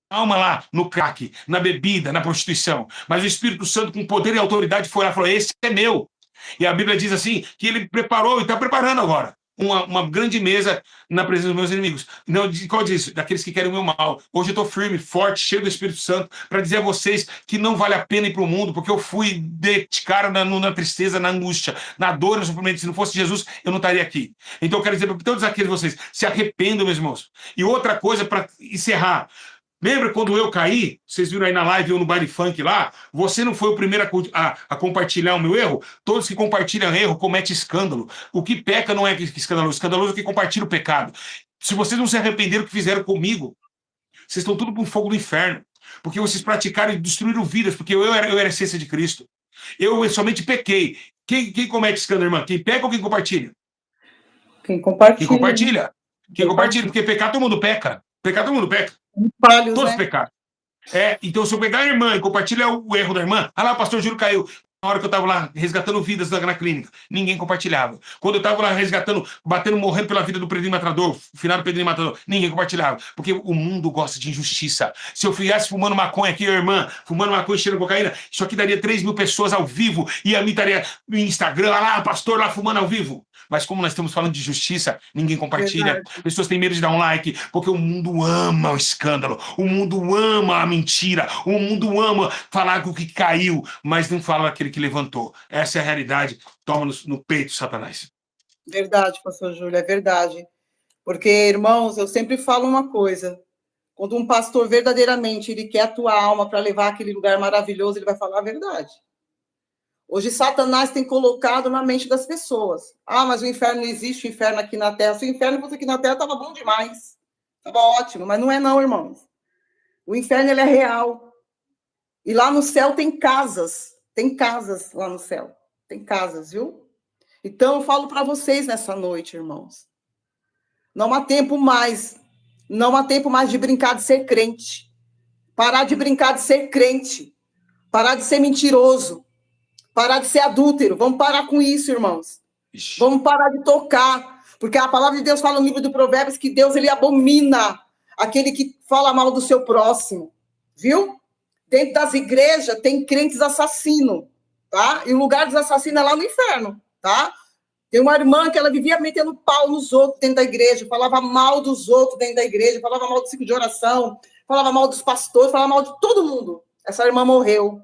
Speaker 1: Alma lá no crack, na bebida, na prostituição. Mas o Espírito Santo, com poder e autoridade, foi lá e falou, esse é meu. E a Bíblia diz assim, que ele preparou e está preparando agora uma grande mesa na presença dos meus inimigos. Não, qual disso? Daqueles que querem o meu mal. Hoje eu estou firme, forte, cheio do Espírito Santo, para dizer a vocês que não vale a pena ir para o mundo, porque eu fui de cara na tristeza, na angústia, na dor, no sofrimento. Se não fosse Jesus, eu não estaria aqui. Então eu quero dizer para todos aqueles de vocês, se arrependam, meus irmãos. E outra coisa, para encerrar, lembra quando eu caí? Vocês viram aí na live ou no baile funk lá? Você não foi o primeiro a compartilhar o meu erro? Todos que compartilham erro cometem escândalo. O que peca não é escandaloso. Escandaloso é que compartilha o pecado. Se vocês não se arrependeram do que fizeram comigo, vocês estão tudo com fogo do inferno. Porque vocês praticaram e destruíram vidas. Porque eu era a essência de Cristo. Eu somente pequei. Quem comete escândalo, irmã? Quem pega ou quem compartilha?
Speaker 2: Quem compartilha.
Speaker 1: Quem compartilha. Quem compartilha. Porque pecar todo mundo peca. Pecar todo mundo peca.
Speaker 2: Falhos,
Speaker 1: todos
Speaker 2: né?
Speaker 1: pecaram. Então, se eu pegar a irmã e compartilhar o erro da irmã, lá, o pastor Júlio caiu. Na hora que eu estava lá resgatando vidas na clínica, ninguém compartilhava. Quando eu estava lá resgatando, batendo, morrendo pela vida do Pedrinho Matador, o final do Pedrinho Matador, ninguém compartilhava. Porque o mundo gosta de injustiça. Se eu ficasse fumando maconha aqui, a irmã, fumando maconha, cheirando cocaína, isso aqui daria 3.000 pessoas ao vivo, e a mim estaria no Instagram, lá, o pastor lá fumando ao vivo. Mas como nós estamos falando de justiça, ninguém compartilha. Verdade. Pessoas têm medo de dar um like, porque o mundo ama o escândalo, o mundo ama a mentira, o mundo ama falar do que caiu, mas não fala daquele que levantou. Essa é a realidade. Toma no peito, Satanás.
Speaker 2: Verdade, pastor Júlio, é verdade. Porque, irmãos, eu sempre falo uma coisa. Quando um pastor verdadeiramente ele quer a tua alma para levar aquele lugar maravilhoso, ele vai falar a verdade. Hoje, Satanás tem colocado na mente das pessoas. Ah, mas o inferno não existe, o inferno aqui na Terra. Se o inferno fosse aqui na Terra, estava bom demais. Estava ótimo, mas não é não, irmãos. O inferno, ele é real. E lá no céu tem casas. Tem casas lá no céu. Tem casas, viu? Então, eu falo para vocês nessa noite, irmãos. Não há tempo mais. Não há tempo mais de brincar de ser crente. Parar de brincar de ser crente. Parar de ser mentiroso. Parar de ser adúltero. Vamos parar com isso, irmãos. Vamos parar de tocar. Porque a palavra de Deus fala no livro do Provérbios que Deus, ele abomina aquele que fala mal do seu próximo. Viu? Dentro das igrejas tem crentes assassinos, tá? E o lugar dos assassinos é lá no inferno, tá? Tem uma irmã que ela vivia metendo pau nos outros dentro da igreja, falava mal dos outros dentro da igreja, falava mal do ciclo de oração, falava mal dos pastores, falava mal de todo mundo. Essa irmã morreu.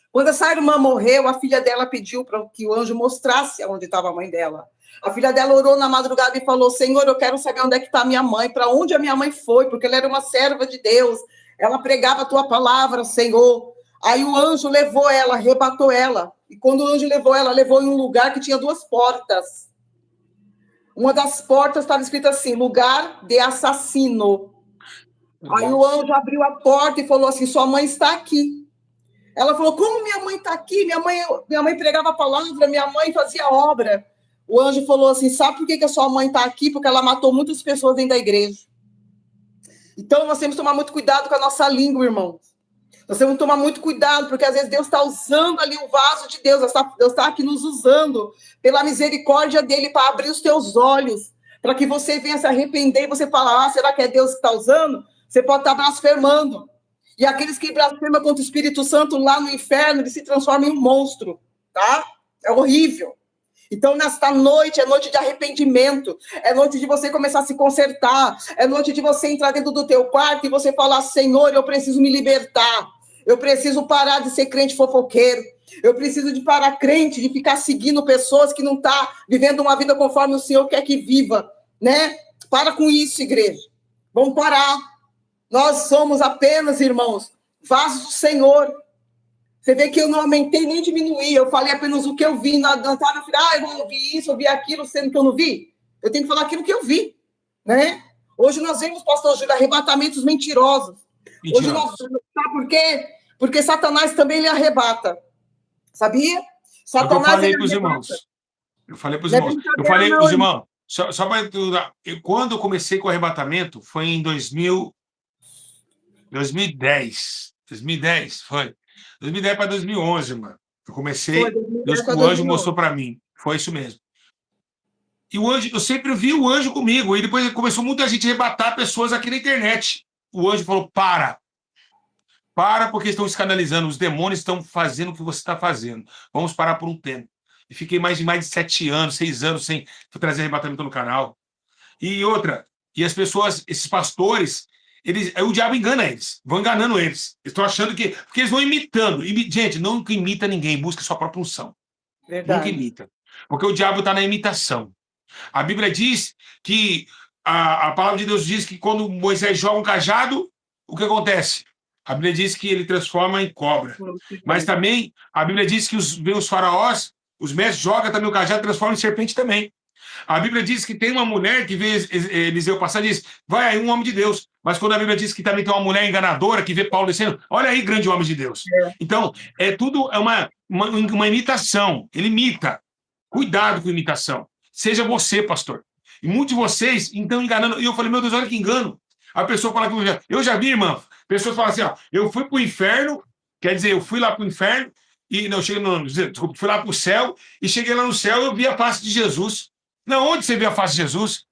Speaker 2: Quando essa irmã morreu, a filha dela pediu para que o anjo mostrasse onde estava a mãe dela. A filha dela orou na madrugada e falou: Senhor, eu quero saber onde é que está a minha mãe, para onde a minha mãe foi, porque ela era uma serva de Deus, ela pregava a tua palavra, Senhor. Aí o anjo levou ela, arrebatou ela. E quando o anjo levou ela, levou em um lugar que tinha 2 portas. Uma das portas estava escrito assim: lugar de assassino. Aí o anjo abriu a porta e falou assim: sua mãe está aqui. Ela falou: como minha mãe está aqui? Minha mãe pregava a palavra, minha mãe fazia obra. O anjo falou assim: sabe por que a sua mãe está aqui? Porque ela matou muitas pessoas dentro da igreja. Então, nós temos que tomar muito cuidado com a nossa língua, irmãos. Nós temos que tomar muito cuidado, porque às vezes Deus está usando ali o vaso de Deus. Deus está aqui nos usando pela misericórdia dele para abrir os teus olhos, para que você venha se arrepender e você fala: ah, será que é Deus que está usando? Você pode estar blasfemando. E aqueles que blasfemam contra o Espírito Santo lá no inferno, eles se transformam em um monstro, tá? É horrível. Então, nesta noite, é noite de arrependimento, é noite de você começar a se consertar, é noite de você entrar dentro do teu quarto e você falar: Senhor, eu preciso me libertar, eu preciso parar de ser crente fofoqueiro, eu preciso de parar crente, de ficar seguindo pessoas que não estão vivendo uma vida conforme o Senhor quer que viva, né? Para com isso, igreja. Vamos parar. Nós somos apenas, irmãos, vasos do Senhor. Você vê que eu não aumentei nem diminuí, eu falei apenas o que eu vi. Não estava, eu não ouvi isso, eu vi aquilo, sendo que eu não vi. Eu tenho que falar aquilo que eu vi, né? Hoje nós vemos, pastor Júlio, arrebatamentos mentirosos. Hoje nós, sabe por quê? Porque Satanás também lhe arrebata. Sabia?
Speaker 1: Satanás, eu falei para os irmãos. Eu falei para os irmãos. Eu falei para os irmãos. Só para quando eu comecei com o arrebatamento, foi em 2010. 2010, foi. 2010 para 2011, mano. Eu comecei, o anjo mostrou para mim. Foi isso mesmo. E o anjo, eu sempre vi o anjo comigo. E depois começou muita gente a arrebatar pessoas aqui na internet. O anjo falou: para, porque estão escandalizando. Os demônios estão fazendo o que você está fazendo. Vamos parar por um tempo. e fiquei mais de 7 anos, 6 anos sem trazer arrebatamento no canal. E outra, e as pessoas, esses pastores, o diabo engana eles, vão enganando eles. Estão achando que. Porque eles vão imitando. Gente, nunca imita ninguém, busca sua própria unção.
Speaker 2: Verdade.
Speaker 1: Nunca imita. Porque o diabo está na imitação. A Bíblia diz que a palavra de Deus diz que quando Moisés joga um cajado, o que acontece? A Bíblia diz que ele transforma em cobra. Mas também a Bíblia diz que os faraós, os mestres, jogam também o cajado e transformam em serpente também. A Bíblia diz que tem uma mulher que vê Eliseu passar e diz, vai aí um homem de Deus. Mas quando a Bíblia diz que também tem uma mulher enganadora que vê Paulo descendo, olha aí, grande homem de Deus. Então, tudo é uma imitação. Ele imita. Cuidado com a imitação. Seja você, pastor. E muitos de vocês estão enganando. E eu falei, meu Deus, olha que engano. A pessoa fala que eu já vi, irmã, pessoas falam assim, ó, eu fui para o inferno, quer dizer, eu fui lá para o inferno, e não, cheguei no, desculpa, fui lá para o céu, e cheguei lá no céu e eu vi a face de Jesus. Não, onde você vê a face de Jesus?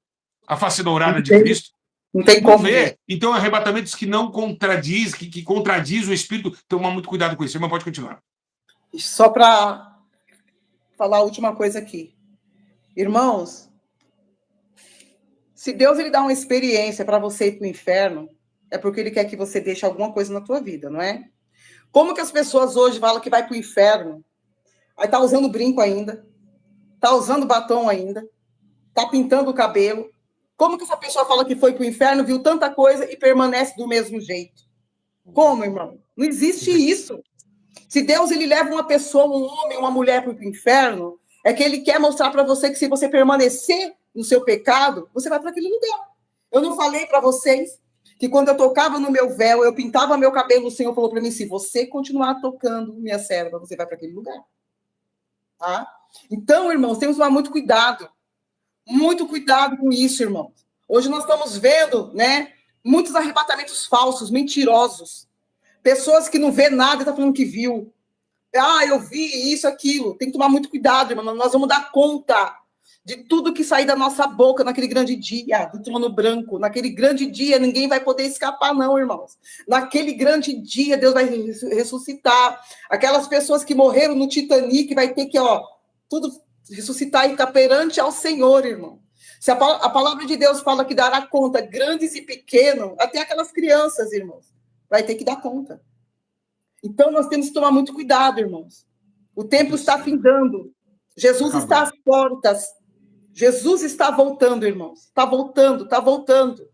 Speaker 1: A face dourada de Cristo?
Speaker 2: Não tem como
Speaker 1: ver. Então, arrebatamentos que não contradiz, que contradiz o Espírito, toma muito cuidado com isso. Irmão, pode continuar.
Speaker 2: Só para falar a última coisa aqui. Irmãos, se Deus ele dá uma experiência para você ir para o inferno, é porque ele quer que você deixe alguma coisa na tua vida, não é? Como que as pessoas hoje falam que vai para o inferno, aí tá usando brinco ainda, tá usando batom ainda, tá pintando o cabelo. Como que essa pessoa fala que foi para o inferno, viu tanta coisa e permanece do mesmo jeito? Como, irmão? Não existe isso. Se Deus ele leva uma pessoa, um homem, uma mulher para o inferno, é que ele quer mostrar para você que se você permanecer no seu pecado, você vai para aquele lugar. Eu não falei para vocês que quando eu tocava no meu véu, eu pintava meu cabelo, o Senhor falou para mim, se você continuar tocando, minha serva, você vai para aquele lugar. Tá? Então, irmãos, temos que tomar muito cuidado. Muito cuidado com isso, irmãos. Hoje nós estamos vendo, né, muitos arrebatamentos falsos, mentirosos. Pessoas que não vê nada e estão falando que viu. Ah, eu vi isso, aquilo. Tem que tomar muito cuidado, irmão. Nós vamos dar conta de tudo que sair da nossa boca naquele grande dia, do trono branco. Naquele grande dia, ninguém vai poder escapar, não, irmãos. Naquele grande dia, Deus vai ressuscitar. Aquelas pessoas que morreram no Titanic, vai ter que, tudo ressuscitar e estar perante ao Senhor, irmão. Se a palavra de Deus fala que dará conta, grandes e pequenos, até aquelas crianças, irmãos, vai ter que dar conta. Então, nós temos que tomar muito cuidado, irmãos. O tempo está findando. Jesus está às portas. Jesus está voltando, irmãos. Está voltando, está voltando.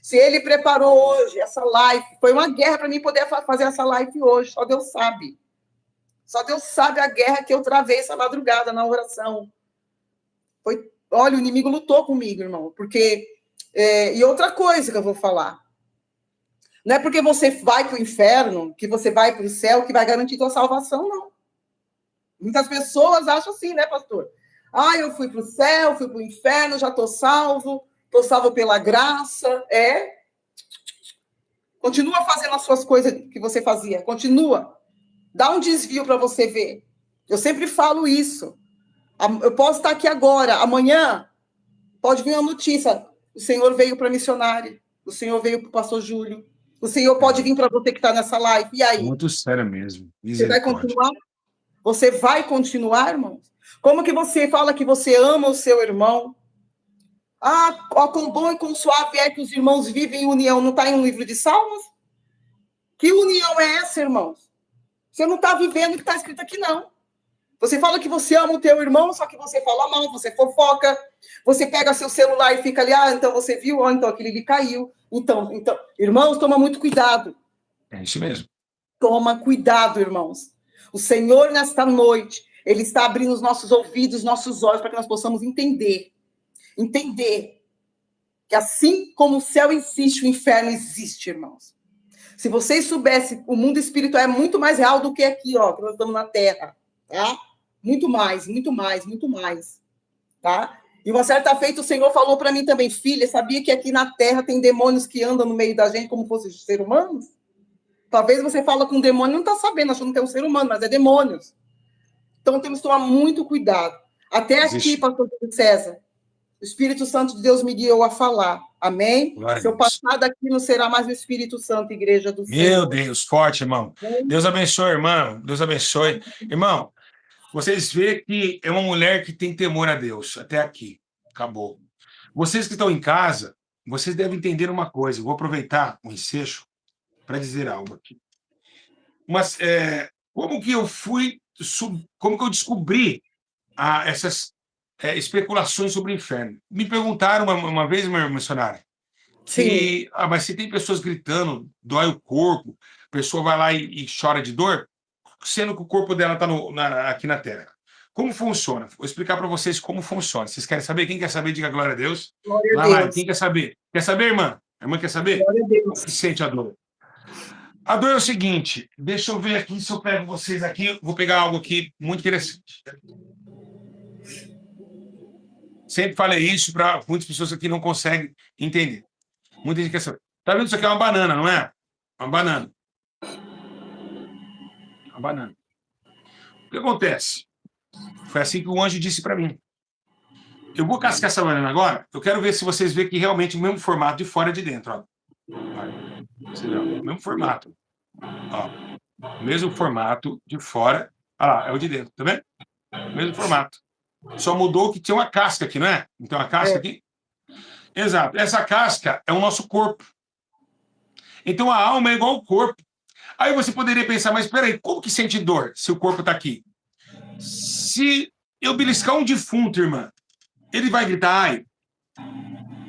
Speaker 2: Se ele preparou hoje essa live, foi uma guerra para mim poder fazer essa live hoje. Só Deus sabe. Só Deus sabe a guerra que eu travei essa madrugada na oração. Olha, o inimigo lutou comigo, irmão. Porque... e outra coisa que eu vou falar. Não é porque você vai para o inferno, que você vai para o céu, que vai garantir tua salvação, não. Muitas pessoas acham assim, né, pastor? Ah, eu fui para o céu, fui para o inferno, já estou salvo pela graça. Continua fazendo as suas coisas que você fazia. Continua. Dá um desvio para você ver. Eu sempre falo isso. Eu posso estar aqui agora, amanhã pode vir uma notícia. O Senhor veio para a missionária, o Senhor veio para o pastor Júlio. O Senhor pode vir para você que está nessa live. E aí?
Speaker 1: Muito sério mesmo.
Speaker 2: Você vai continuar? Você vai continuar, irmãos? Como que você fala que você ama o seu irmão? Ah, quão bom e quão suave é que os irmãos vivem em união. Não está em um livro de Salmos? Que união é essa, irmãos? Você não está vivendo o que está escrito aqui, não. Você fala que você ama o teu irmão, só que você fala mal, você fofoca, você pega seu celular e fica ali, então você viu, então aquele ali caiu. Então, irmãos, toma muito cuidado.
Speaker 1: É isso mesmo.
Speaker 2: Toma cuidado, irmãos. O Senhor, nesta noite, Ele está abrindo os nossos ouvidos, nossos olhos, para que nós possamos entender. Entender que assim como o céu existe, o inferno existe, irmãos. Se vocês soubessem, o mundo espiritual é muito mais real do que aqui, que nós estamos na Terra. Tá? Muito mais, muito mais, muito mais. Tá? E uma certa feita o Senhor falou para mim também, filha, sabia que aqui na Terra tem demônios que andam no meio da gente como fossem seres humanos? Talvez você fala com um demônio e não está sabendo, achando que é um ser humano, mas é demônios. Então temos que tomar muito cuidado. Até aqui, pastor César, o Espírito Santo de Deus me guiou a falar. Amém? Se eu passar daqui, não será mais o Espírito Santo, igreja do Senhor.
Speaker 1: Meu Deus, forte, irmão. Deus abençoe, irmão. Deus abençoe. Irmão, Vocês veem que é uma mulher que tem temor a Deus. Até aqui. Acabou. Vocês que estão em casa, vocês devem entender uma coisa. Eu vou aproveitar o ensejo para dizer algo aqui. Mas como que eu como que eu descobri essas especulações sobre o inferno? Me perguntaram uma vez, meu missionário, que mas se tem pessoas gritando, dói o corpo, a pessoa vai lá e chora de dor, sendo que o corpo dela está aqui na Terra. Como funciona? Vou explicar para vocês como funciona. Vocês querem saber? Quem quer saber, diga glória a Deus.
Speaker 2: Glória a
Speaker 1: Lá,
Speaker 2: Deus.
Speaker 1: quem quer saber? Quer saber, irmã? A irmã quer saber?
Speaker 2: Glória a Deus.
Speaker 1: Como que sente a dor? A dor é o seguinte, deixa eu ver aqui se eu pego vocês aqui, vou pegar algo aqui muito interessante. Sempre falei isso para muitas pessoas que não conseguem entender. Muita gente quer saber. Tá vendo isso aqui é uma banana, não é? Uma banana. Uma banana. O que acontece? Foi assim que o anjo disse para mim. Eu vou cascar essa banana agora, eu quero ver se vocês veem que realmente o mesmo formato de fora e de dentro. Ó. O mesmo formato. Ó. Mesmo formato de fora. Olha lá, é o de dentro, tá vendo? Mesmo formato. Só mudou que tinha uma casca aqui, não é? Então, a casca aqui. Exato. Essa casca é o nosso corpo. Então, a alma é igual ao corpo. Aí você poderia pensar, mas peraí, como que sente dor se o corpo está aqui? Se eu beliscar um defunto, irmã, ele vai gritar, ai?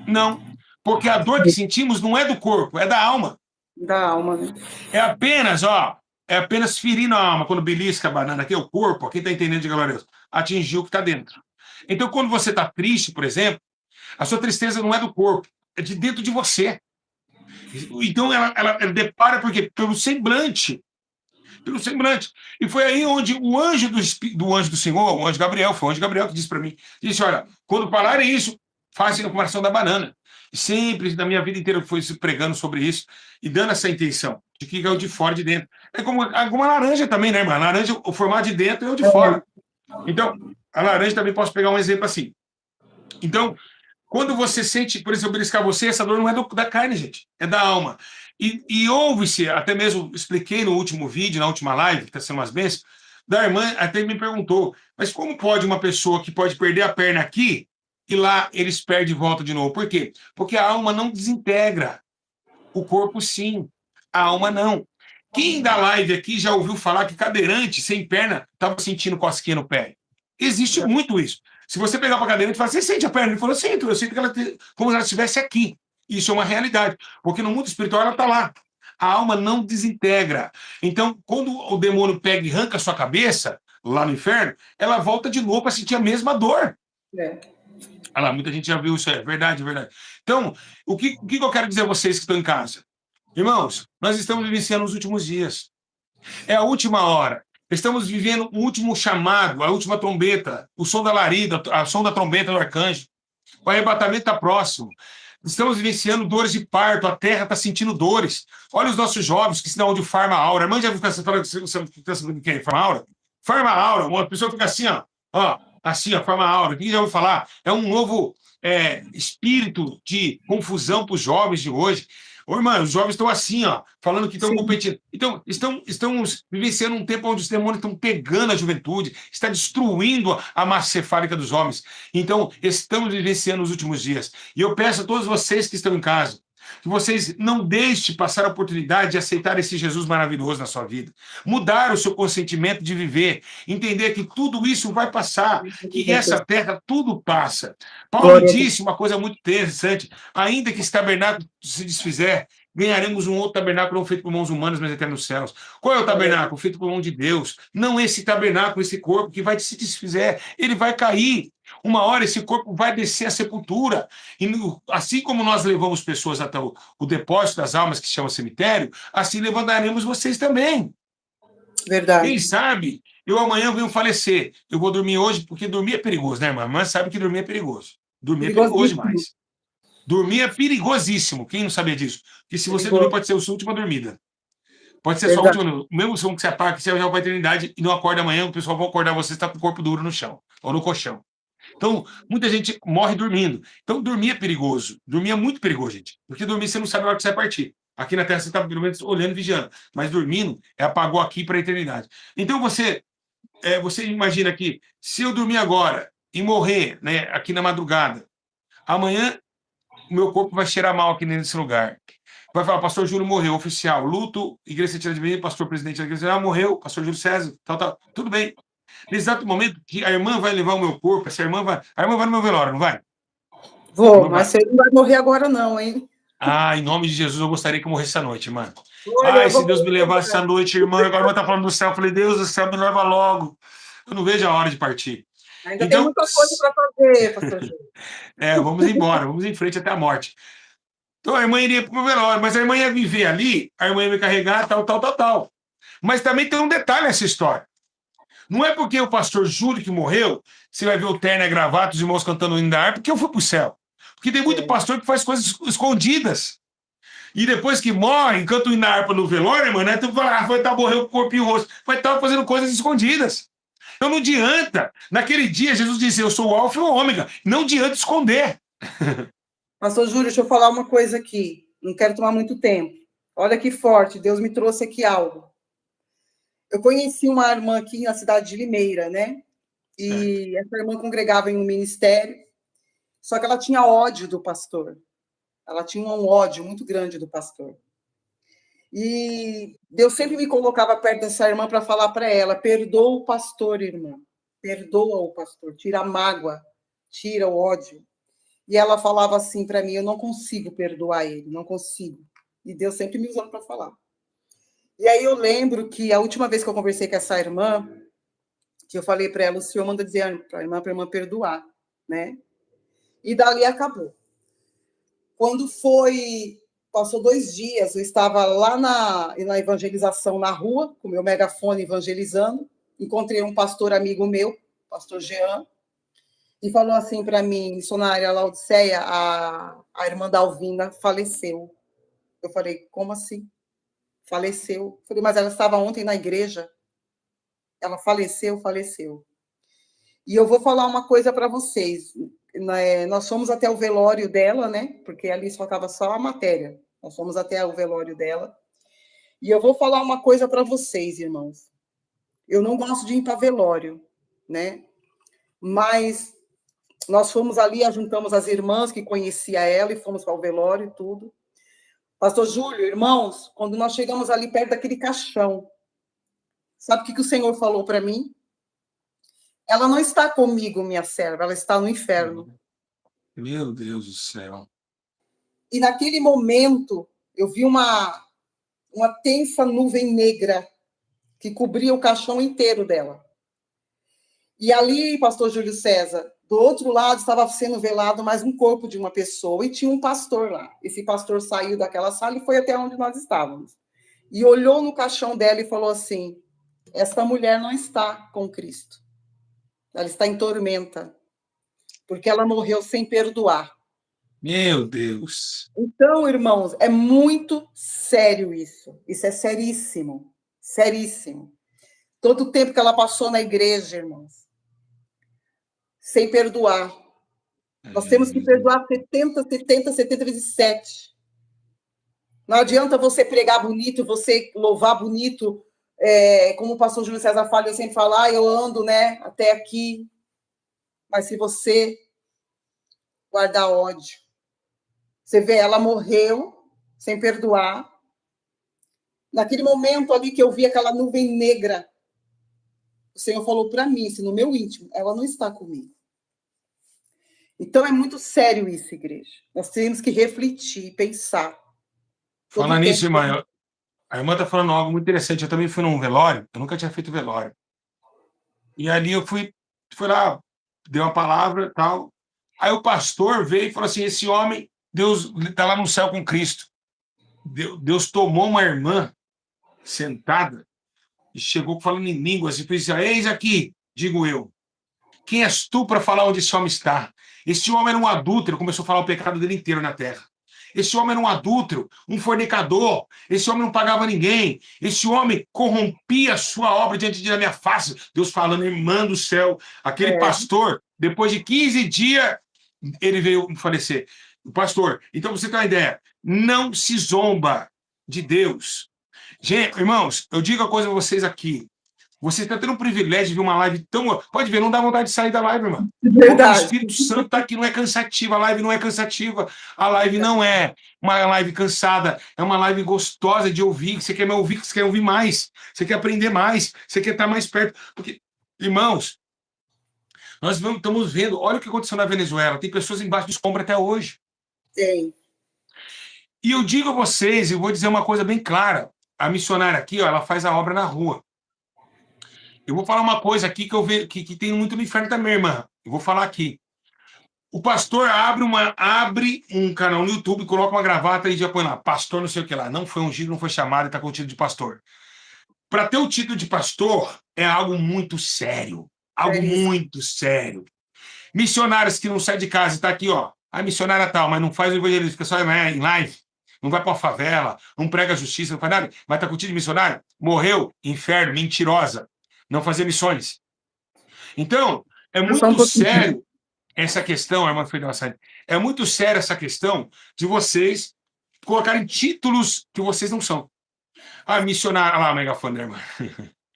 Speaker 1: Não. Porque a dor que sentimos não é do corpo, é da alma.
Speaker 2: Da alma, né?
Speaker 1: É apenas ferindo a alma. Quando belisca a banana aqui, o corpo, quem está entendendo de glória a Deus, atingiu o que está dentro. Então, quando você está triste, por exemplo, a sua tristeza não é do corpo, é de dentro de você. Então, ela depara porque pelo semblante. Pelo semblante. E foi aí onde o anjo do Senhor, o anjo Gabriel, foi o anjo Gabriel que disse para mim, disse, olha, quando falarem isso, façam a comparação da banana. E sempre, na minha vida inteira, eu fui pregando sobre isso e dando essa intenção de que é o de fora e de dentro. É como alguma laranja também, né, irmã? A laranja, o formato de dentro é o de fora. Então, a laranja também posso pegar um exemplo assim. Então, quando você sente, por exemplo, beliscar você, essa dor não é da carne, gente, é da alma. E ouve-se, até mesmo expliquei no último vídeo, na última live, que está sendo umas bênçãos, da irmã até me perguntou, mas como pode uma pessoa que pode perder a perna aqui e lá eles perdem de volta de novo? Por quê? Porque a alma não desintegra. O corpo, sim. A alma, não. Quem da live aqui já ouviu falar que cadeirante sem perna estava sentindo cosquinha no pé? Existe muito isso. Se você pegar para a cadeirante e falar, você sente a perna? Ele falou, sinto, eu sinto que ela como se ela estivesse aqui. Isso é uma realidade, porque no mundo espiritual ela está lá. A alma não desintegra. Então, quando o demônio pega e arranca a sua cabeça, lá no inferno, ela volta de novo para sentir a mesma dor. Olha lá, muita gente já viu isso, é verdade, é verdade. Então, o que eu quero dizer a vocês que estão em casa? Irmãos, nós estamos vivenciando os últimos dias. É a última hora. Estamos vivendo o último chamado, a última trombeta, o som da larida, o som da trombeta do arcanjo. O arrebatamento está próximo. Estamos vivenciando dores de parto, a terra está sentindo dores. Olha os nossos jovens que se dão de Farma Aura. A irmã já viu você falando que você o que é Farma Aura? Farma Aura, uma pessoa fica assim, ó, assim, ó, Farma Aura. Quem já ouviu falar? É um novo espírito de confusão para os jovens de hoje. Ô, irmão, os jovens estão assim, ó, falando que estão competindo. Então, estamos vivenciando um tempo onde os demônios estão pegando a juventude, está destruindo a massa cefálica dos homens. Então, estamos vivenciando os últimos dias. E eu peço a todos vocês que estão em casa, que vocês não deixem passar a oportunidade de aceitar esse Jesus maravilhoso na sua vida. Mudar o seu consentimento de viver. Entender que tudo isso vai passar. Que essa terra, tudo passa. Paulo disse uma coisa muito interessante. Ainda que esse tabernáculo se desfizer, ganharemos um outro tabernáculo não feito por mãos humanas, mas eterno nos céus. Qual é o tabernáculo? Feito por mão de Deus. Não esse tabernáculo, esse corpo que vai se desfizer. Ele vai cair. Uma hora esse corpo vai descer à sepultura. E assim como nós levamos pessoas até o depósito das almas, que se chama cemitério, assim levantaremos vocês também.
Speaker 2: Verdade.
Speaker 1: Quem sabe, eu amanhã venho falecer. Eu vou dormir hoje, porque dormir é perigoso, né, irmã? A irmã sabe que dormir é perigoso. Dormir é perigoso demais. Dormir é perigosíssimo. Quem não sabia disso? Porque se você dormir, pode ser a sua última dormida. Pode ser a sua última. Mesmo som que você apaga, que você vai para a eternidade e não acorda amanhã, o pessoal vai acordar você está com o corpo duro no chão ou no colchão. Então, muita gente morre dormindo. Então, dormir é perigoso. Dormir é muito perigoso, gente. Porque dormir você não sabe a hora que você vai partir. Aqui na Terra você está, pelo menos, olhando e vigiando. Mas dormindo, apagou aqui para a eternidade. Então, você você imagina que se eu dormir agora e morrer, né, aqui na madrugada, amanhã o meu corpo vai cheirar mal aqui nesse lugar. Vai falar, pastor Júlio morreu, oficial, luto, igreja Sentina de Mim, pastor presidente da igreja, morreu, pastor Júlio César, tal, tudo bem. Nesse exato momento que a irmã vai levar o meu corpo, a irmã vai no meu velório, não vai?
Speaker 2: Vou, mas você não vai morrer agora não, hein?
Speaker 1: Em nome de Jesus, eu gostaria que eu morresse essa noite, mano.
Speaker 2: Olha, eu
Speaker 1: Se
Speaker 2: vou
Speaker 1: Deus me
Speaker 2: morrer
Speaker 1: levasse
Speaker 2: agora.
Speaker 1: essa noite, irmã, agora eu vou estar falando do céu. Eu falei, Deus do céu, me leva logo. Eu não vejo a hora de partir.
Speaker 2: Ainda tem
Speaker 1: Então,
Speaker 2: muita coisa para fazer, pastor Júlio.
Speaker 1: vamos embora, vamos em frente até a morte. Então a irmã iria para o meu velório, mas a irmã ia viver ali, a irmã ia me carregar, tal. Mas também tem um detalhe nessa história. Não é porque o pastor Júlio que morreu, você vai ver o terno e gravata, os irmãos cantando o hino da harpa, porque eu fui para o céu. Porque tem muito pastor que faz coisas escondidas. E depois que morre, canta o hino da harpa no velório, irmã, né? Tu fala, vai estar morrendo com o corpo e o rosto. Vai estar fazendo coisas escondidas. Então não adianta. Naquele dia, Jesus disse, eu sou o alfa e o ômega. Não adianta esconder.
Speaker 2: Pastor Júlio, deixa eu falar uma coisa aqui. Não quero tomar muito tempo. Olha que forte, Deus me trouxe aqui algo. Eu conheci uma irmã aqui na cidade de Limeira, né? E essa irmã congregava em um ministério, só que ela tinha ódio do pastor. Ela tinha um ódio muito grande do pastor. E Deus sempre me colocava perto dessa irmã para falar para ela: perdoa o pastor, irmã. Perdoa o pastor, tira a mágoa, tira o ódio. E ela falava assim para mim: eu não consigo perdoar ele, não consigo. E Deus sempre me usando para falar. E aí eu lembro que a última vez que eu conversei com essa irmã, que eu falei para ela, o senhor manda dizer para a irmã perdoar, né? E dali acabou. Quando passou 2 dias, eu estava lá na evangelização na rua, com o meu megafone evangelizando, encontrei um pastor amigo meu, pastor Jean, e falou assim para mim, missionária Laodiceia, a irmã Dalvina faleceu. Eu falei, como assim? Faleceu. Eu falei, mas ela estava ontem na igreja. Ela faleceu. E eu vou falar uma coisa para vocês. Nós fomos até o velório dela, né? Porque ali só estava só a matéria. Nós fomos até o velório dela. E eu vou falar uma coisa para vocês, irmãos. Eu não gosto de ir para velório, né? Mas nós fomos ali, juntamos as irmãs que conhecia ela e fomos para o velório e tudo. Pastor Júlio, irmãos, quando nós chegamos ali perto daquele caixão, sabe o que o Senhor falou para mim? Ela não está comigo, minha serva, ela está no inferno.
Speaker 1: Meu Deus do céu.
Speaker 2: E naquele momento, eu vi uma tensa nuvem negra que cobria o caixão inteiro dela. E ali, pastor Júlio César, do outro lado estava sendo velado mais um corpo de uma pessoa e tinha um pastor lá. Esse pastor saiu daquela sala e foi até onde nós estávamos. E olhou no caixão dela e falou assim: esta mulher não está com Cristo. Ela está em tormenta, porque ela morreu sem perdoar.
Speaker 1: Meu Deus.
Speaker 2: Então, irmãos, é muito sério isso. Isso é seríssimo. Seríssimo. Todo o tempo que ela passou na igreja, irmãos, sem perdoar. Nós temos que perdoar 70 vezes 7. Não adianta você pregar bonito, você louvar bonito, como o pastor Júlio César fala, eu sempre falo, eu ando, né, até aqui. Mas se você guardar ódio, você vê, ela morreu sem perdoar. Naquele momento ali que eu vi aquela nuvem negra, o Senhor falou para mim, assim, no meu íntimo, ela não está comigo. Então é muito sério isso, igreja. Nós temos que refletir, pensar.
Speaker 1: Falando nisso, irmã, a irmã está falando algo muito interessante. Eu também fui num velório, eu nunca tinha feito velório. E ali eu fui lá, dei uma palavra e tal. Aí o pastor veio e falou assim: esse homem, Deus está lá no céu com Cristo. Deus tomou uma irmã sentada e chegou falando em línguas e disse: eis aqui, digo eu, quem és tu para falar onde esse homem está? Esse homem era um adúltero, começou a falar o pecado dele inteiro na terra. Esse homem era um adúltero, um fornicador. Esse homem não pagava ninguém. Esse homem corrompia a sua obra diante da minha face. Deus falando, irmã do céu. Aquele pastor, depois de 15 dias, ele veio falecer. O pastor, então você tem uma ideia, não se zomba de Deus. Gente, irmãos, eu digo a coisa a vocês aqui. Você está tendo o privilégio de ver uma live tão... Pode ver, não dá vontade de sair da live, irmão. Porque o
Speaker 2: Verdade.
Speaker 1: Espírito Santo está aqui, não é cansativa. A live não é cansativa. A live não é uma live cansada. É uma live gostosa de ouvir. Você quer me ouvir, você quer ouvir mais. Você quer aprender mais. Você quer estar mais perto. Porque, irmãos, nós estamos vendo... Olha o que aconteceu na Venezuela. Tem pessoas embaixo do escombro até hoje.
Speaker 2: Tem.
Speaker 1: E eu digo a vocês, eu vou dizer uma coisa bem clara. A missionária aqui, ó, ela faz a obra na rua. Eu vou falar uma coisa aqui que eu vejo que tem muito no inferno também, irmã. Eu vou falar aqui. O pastor abre um canal no YouTube, coloca uma gravata e já põe lá, pastor não sei o que lá. Não foi ungido, não foi chamado e está com o título de pastor. Para ter o título de pastor é algo muito sério. Algo muito sério. Missionários que não saem de casa e está aqui, ó. A missionária tal, mas não faz o evangelismo, fica só em live. Não vai para a favela, não prega a justiça, não faz nada. Mas está com o título de missionário. Morreu, inferno, mentirosa. Não fazer missões. Então, é muito sério essa questão, irmã Freitas, é muito séria essa questão de vocês colocarem títulos que vocês não são. Ah, missionário, olha lá, megafone, irmã.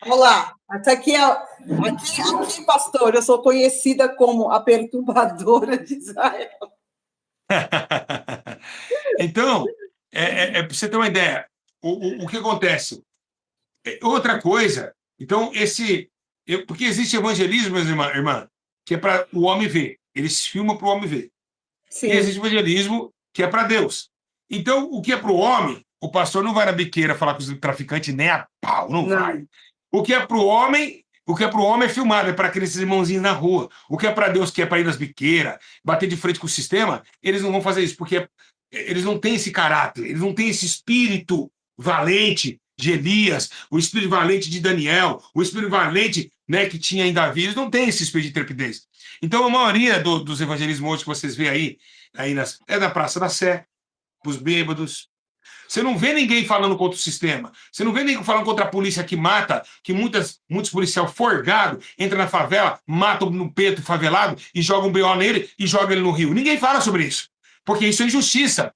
Speaker 2: Olá, aqui, pastor, eu sou conhecida como a perturbadora de Israel.
Speaker 1: Então, para você ter uma ideia, o que acontece? Outra coisa, então, porque existe evangelismo, minha irmã, que é para o homem ver. Eles filmam para o homem ver. Sim. E existe evangelismo que é para Deus. Então, o que é para o homem, o pastor não vai na biqueira falar com os traficantes nem a pau, não vai. O que é para o homem é filmado, é para aqueles irmãozinhos na rua. O que é para Deus, que é para ir nas biqueiras, bater de frente com o sistema, eles não vão fazer isso, porque eles não têm esse caráter, eles não têm esse espírito valente de Elias, o espírito valente de Daniel, o espírito valente, né, que tinha em Davi, eles não têm esse espírito de intrepidez. Então, a maioria dos evangelismos hoje que vocês veem aí é na Praça da Sé, os bêbados. Você não vê ninguém falando contra o sistema. Você não vê ninguém falando contra a polícia que mata, que muitos policiais forgados entram na favela, matam no peito favelado e jogam um BO nele e jogam ele no rio. Ninguém fala sobre isso, porque isso é injustiça.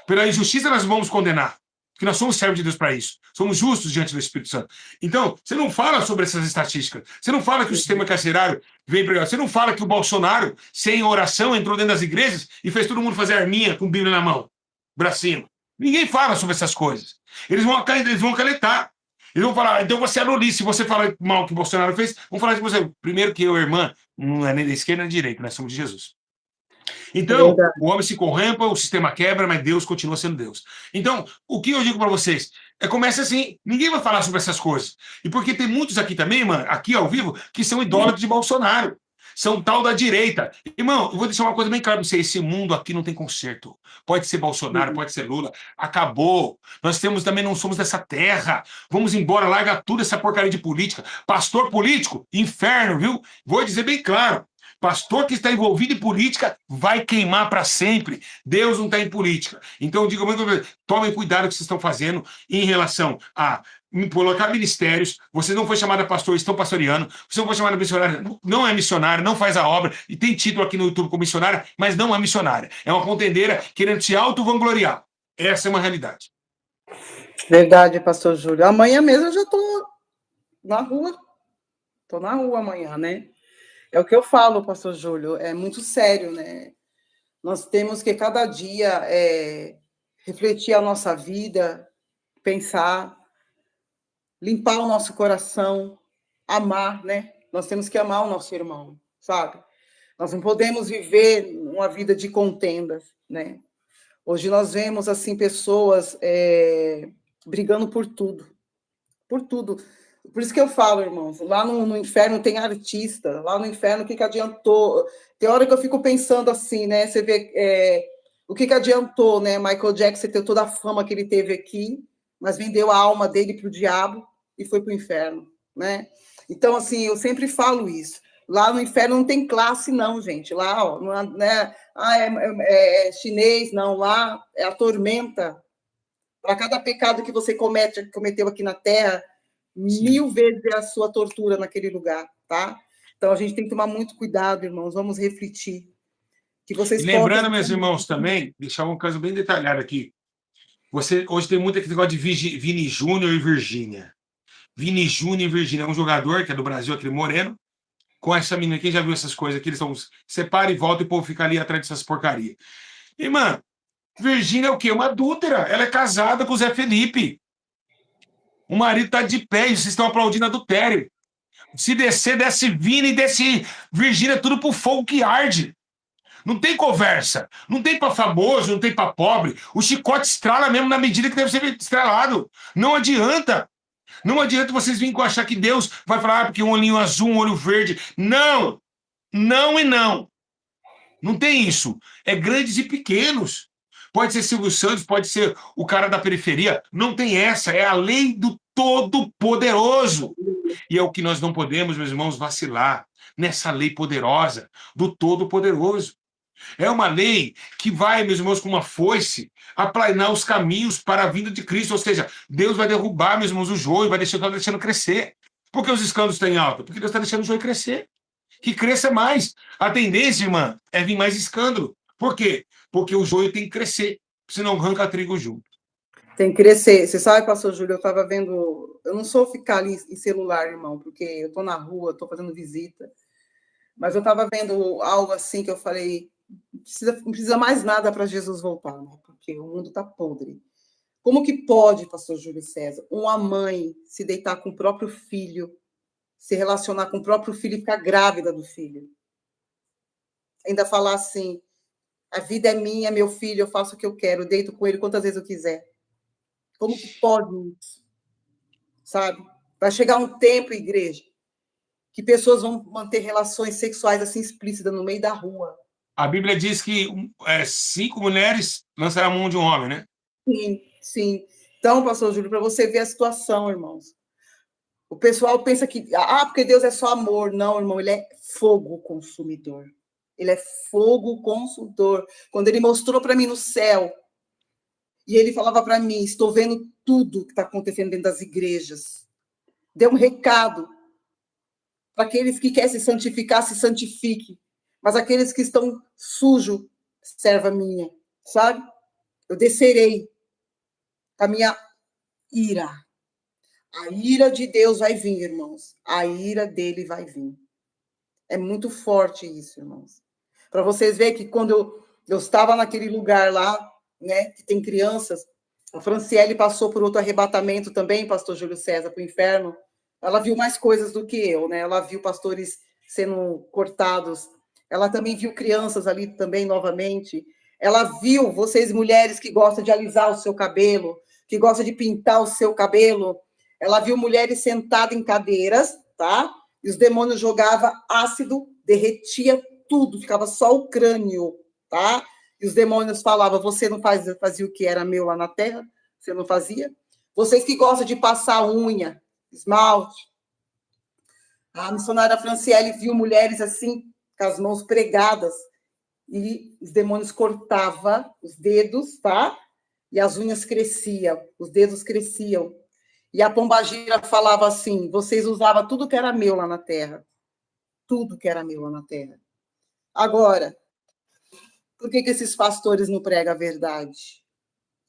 Speaker 1: Pela injustiça nós vamos condenar. Porque nós somos servos de Deus para isso. Somos justos diante do Espírito Santo. Então, você não fala sobre essas estatísticas. Você não fala que o sistema carcerário vem pregar. Você não fala que o Bolsonaro, sem oração, entrou dentro das igrejas e fez todo mundo fazer arminha com Bíblia na mão. Bracinho. Ninguém fala sobre essas coisas. Eles vão acalentar. Eles vão falar, então você anula isso. Se você fala mal que o Bolsonaro fez, vão falar de você. Primeiro que eu, irmã, não é nem da esquerda nem da direita, nós somos de Jesus. Então, o homem se corrompe, o sistema quebra, mas Deus continua sendo Deus. Então, o que eu digo para vocês? Começa assim, ninguém vai falar sobre essas coisas. E porque tem muitos aqui também, mano, aqui ao vivo, que são idólatras de Bolsonaro. São tal da direita. Irmão, eu vou deixar uma coisa bem clara para você. Esse mundo aqui não tem conserto. Pode ser Bolsonaro, pode ser Lula. Acabou. Nós também não somos dessa terra. Vamos embora, larga tudo essa porcaria de política. Pastor político, inferno, viu? Vou dizer bem claro. Pastor que está envolvido em política vai queimar para sempre. Deus não está em política. Então, eu digo muito, tomem cuidado com o que vocês estão fazendo em relação a colocar ministérios. Você não foi chamado a pastor, estão pastoreando. Você não foi chamado a missionária, não é missionária, não faz a obra. E tem título aqui no YouTube como missionária, mas não é missionária. É uma contendeira querendo se auto-vangloriar. Essa é uma realidade.
Speaker 2: Verdade, pastor Júlio. Amanhã mesmo eu já estou na rua. Estou na rua amanhã, né? É o que eu falo, pastor Júlio, é muito sério, né? Nós temos que cada dia refletir a nossa vida, pensar, limpar o nosso coração, amar, né? Nós temos que amar o nosso irmão, sabe? Nós não podemos viver uma vida de contendas, né? Hoje nós vemos, assim, pessoas brigando por tudo. Por tudo. Por isso que eu falo, irmãos, lá no inferno tem artista, lá no inferno o que adiantou? Tem hora que eu fico pensando assim, né? Você vê o que adiantou, né? Michael Jackson ter toda a fama que ele teve aqui, mas vendeu a alma dele para o diabo e foi para o inferno, né? Então, assim, eu sempre falo isso. Lá no inferno não tem classe, não, gente. Lá, ó, não é, é chinês, não. Lá é a tormenta. Para cada pecado que você cometeu aqui na Terra, 1000 vezes é a sua tortura naquele lugar, tá? Então, a gente tem que tomar muito cuidado, irmãos. Vamos refletir. Que vocês
Speaker 1: lembrando, meus irmãos, também, deixar um caso bem detalhado aqui. Hoje tem muito aquele negócio de Vini Júnior e Virgínia. Vini Júnior e Virgínia, é um jogador que é do Brasil, aquele moreno, com essa menina. Quem já viu essas coisas aqui? Eles são separa e volta e o povo fica ali atrás dessas porcarias. E, mano, Virgínia é o quê? Uma adúltera. Ela é casada com o Zé Felipe. O marido tá de pé e vocês estão aplaudindo adultério. Se descer, desce Vini e desce Virgínia, tudo pro fogo que arde. Não tem conversa. Não tem pra famoso, não tem pra pobre. O chicote estrala mesmo na medida que deve ser estralado. Não adianta. Não adianta vocês virem com achar que Deus vai falar porque um olhinho azul, um olho verde. Não. Não e não. Não tem isso. É grandes e pequenos. Pode ser Silvio Santos, pode ser o cara da periferia. Não tem essa. É a lei do Todo-Poderoso. E é o que nós não podemos, meus irmãos, vacilar nessa lei poderosa do Todo-Poderoso. É uma lei que vai, meus irmãos, com uma foice, aplanar os caminhos para a vinda de Cristo. Ou seja, Deus vai derrubar, meus irmãos, o joio, vai deixando crescer. Por que os escândalos estão em alta? Porque Deus está deixando o joio crescer. Que cresça mais. A tendência, irmã, é vir mais escândalo. Por quê? Porque o joio tem que crescer, senão arranca trigo junto.
Speaker 2: Tem que crescer. Você sabe, pastor Júlio, eu estava vendo... Eu não sou ficar ali em celular, irmão, porque eu estou na rua, estou fazendo visita. Mas eu estava vendo algo assim que eu falei... Não precisa mais nada para Jesus voltar, né? Porque o mundo está podre. Como que pode, pastor Júlio César, uma mãe se deitar com o próprio filho, se relacionar com o próprio filho e ficar grávida do filho? Ainda falar assim, a vida é minha, meu filho, eu faço o que eu quero, eu deito com ele quantas vezes eu quiser. Como que pode isso? Sabe? Vai chegar um tempo, igreja, que pessoas vão manter relações sexuais assim explícitas no meio da rua.
Speaker 1: A Bíblia diz que 5 mulheres lançarão a mão de um homem, né?
Speaker 2: Sim, sim. Então, pastor Júlio, para você ver a situação, irmãos. O pessoal pensa que, porque Deus é só amor. Não, irmão, ele é fogo consumidor. Ele é fogo consumidor. Quando ele mostrou para mim no céu, e ele falava para mim, estou vendo tudo que está acontecendo dentro das igrejas. Deu um recado para aqueles que querem se santificar, se santifique. Mas aqueles que estão sujos, serva minha, sabe? Eu descerei a minha ira. A ira de Deus vai vir, irmãos. A ira dele vai vir. É muito forte isso, irmãos. Para vocês verem que quando eu estava naquele lugar lá, né, que tem crianças, a Franciele passou por outro arrebatamento também, pastor Júlio César, para o inferno. Ela viu mais coisas do que eu, né? Ela viu pastores sendo cortados. Ela também viu crianças ali também novamente. Ela viu vocês mulheres que gostam de alisar o seu cabelo, que gostam de pintar o seu cabelo. Ela viu mulheres sentadas em cadeiras, tá? E os demônios jogavam ácido, derretia tudo, ficava só o crânio, tá? E os demônios falavam, você não fazia o que era meu lá na terra? Você não fazia? Vocês que gostam de passar unha, esmalte. A missionária Franciele viu mulheres assim, com as mãos pregadas, e os demônios cortavam os dedos, tá? E as unhas cresciam, os dedos cresciam. E a pombagira falava assim, vocês usavam tudo que era meu lá na terra. Tudo que era meu lá na terra. Agora, por que esses pastores não pregam a verdade?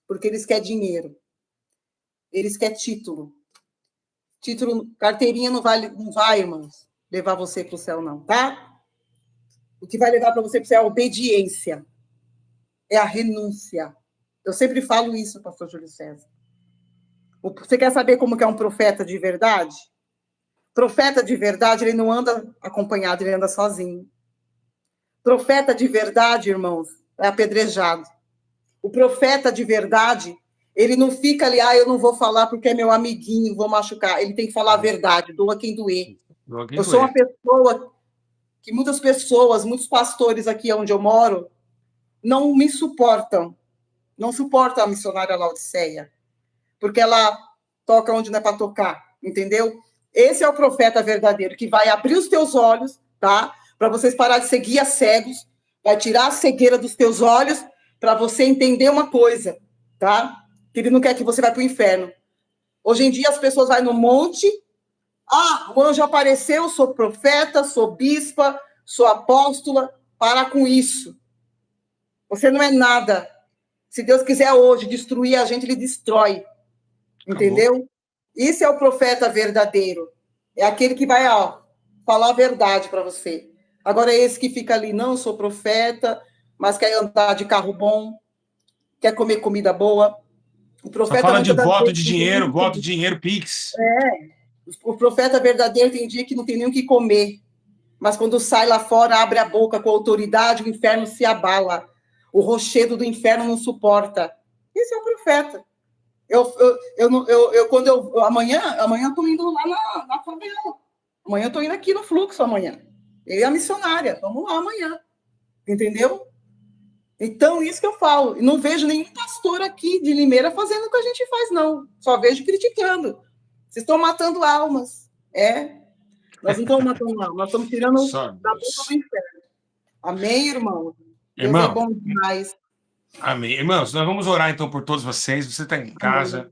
Speaker 2: Porque eles querem dinheiro. Eles querem título. Título, carteirinha não vai, irmãos, levar você para o céu, não, tá? O que vai levar para você para o céu é a obediência. É a renúncia. Eu sempre falo isso, pastor Júlio César. Você quer saber como que é um profeta de verdade? Profeta de verdade, ele não anda acompanhado, ele anda sozinho. Profeta de verdade, irmãos, é apedrejado. O profeta de verdade, ele não fica ali, eu não vou falar porque é meu amiguinho, vou machucar. Ele tem que falar a verdade, doa quem doer. Eu sou uma pessoa que muitas pessoas, muitos pastores aqui onde eu moro, não me suportam. Não suportam a missionária Laodiceia. Porque ela toca onde não é para tocar, entendeu? Esse é o profeta verdadeiro, que vai abrir os teus olhos, tá? Para vocês parar de ser guias cegos, vai tirar a cegueira dos teus olhos, para você entender uma coisa, tá? Que ele não quer que você vá para o inferno. Hoje em dia as pessoas vão no monte, o anjo apareceu, sou profeta, sou bispa, sou apóstola, para com isso. Você não é nada. Se Deus quiser hoje destruir a gente, ele destrói. Entendeu? Acabou. Isso é o profeta verdadeiro. É aquele que vai falar a verdade para você. Agora, esse que fica ali, não, sou profeta, mas quer andar de carro bom, quer comer comida boa. O
Speaker 1: Só
Speaker 2: profeta
Speaker 1: fala de
Speaker 2: muitas das
Speaker 1: voto
Speaker 2: vezes
Speaker 1: de dinheiro, voto de dinheiro, Pix.
Speaker 2: O profeta verdadeiro tem dia que não tem nem o que comer. Mas quando sai lá fora, abre a boca com autoridade, o inferno se abala. O rochedo do inferno não suporta. Esse é o profeta. Amanhã eu estou indo lá na favela. Amanhã eu estou indo aqui no fluxo amanhã. Eu e a missionária. Vamos lá amanhã. Entendeu? Então, isso que eu falo. E não vejo nenhum pastor aqui de Limeira fazendo o que a gente faz, não. Só vejo criticando. Vocês estão matando almas. Nós não estamos matando almas. Nós estamos tirando da boca do inferno. Amém, irmão? Deus é bom demais.
Speaker 1: Amém. Irmãos, nós vamos orar, então, por todos vocês. Você está em casa. Amém.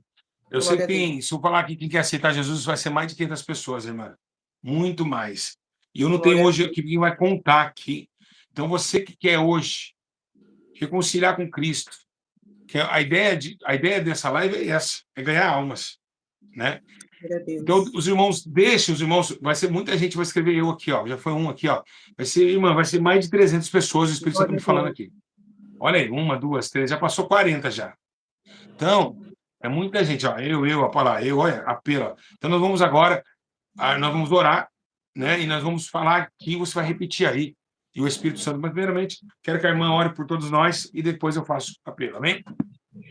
Speaker 1: Eu sei que tem, se eu falar aqui quem quer aceitar Jesus, vai ser mais de 500 pessoas, irmã. Muito mais. E eu não tenho hoje quem vai contar aqui. Então, você que quer hoje reconciliar com Cristo, que a ideia dessa live é essa, é ganhar almas, né? Então, os irmãos, deixem os irmãos, vai ser muita gente, vai escrever eu aqui, ó, já foi um aqui, ó. Vai ser, irmã, vai ser mais de 300 pessoas, o Espírito Santo me falando aqui. Olha aí, 1, 2, 3, já passou 40 já. Então, é muita gente, ó, a Paula, olha, a Pela. Então, nós vamos agora, nós vamos orar, né? E nós vamos falar aqui, você vai repetir aí, e o Espírito Santo, mas primeiramente, quero que a irmã ore por todos nós, e depois eu faço apelo, amém?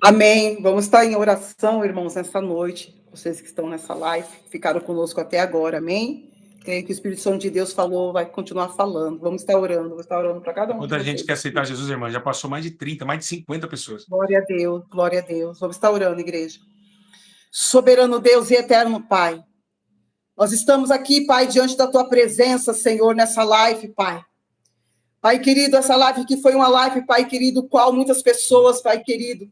Speaker 2: Amém. Vamos estar em oração, irmãos, nessa noite. Vocês que estão nessa live, ficaram conosco até agora, amém? Creio que o Espírito Santo de Deus falou, vai continuar falando. Vamos estar orando para cada um.
Speaker 1: Muita gente quer aceitar Jesus, irmã. Já passou mais de 30, mais de 50 pessoas.
Speaker 2: Glória a Deus, glória a Deus. Vamos estar orando, igreja. Soberano Deus e eterno Pai, nós estamos aqui, Pai, diante da Tua presença, Senhor, nessa live, Pai. Pai querido, essa live que foi uma live, Pai querido, qual muitas pessoas, Pai querido,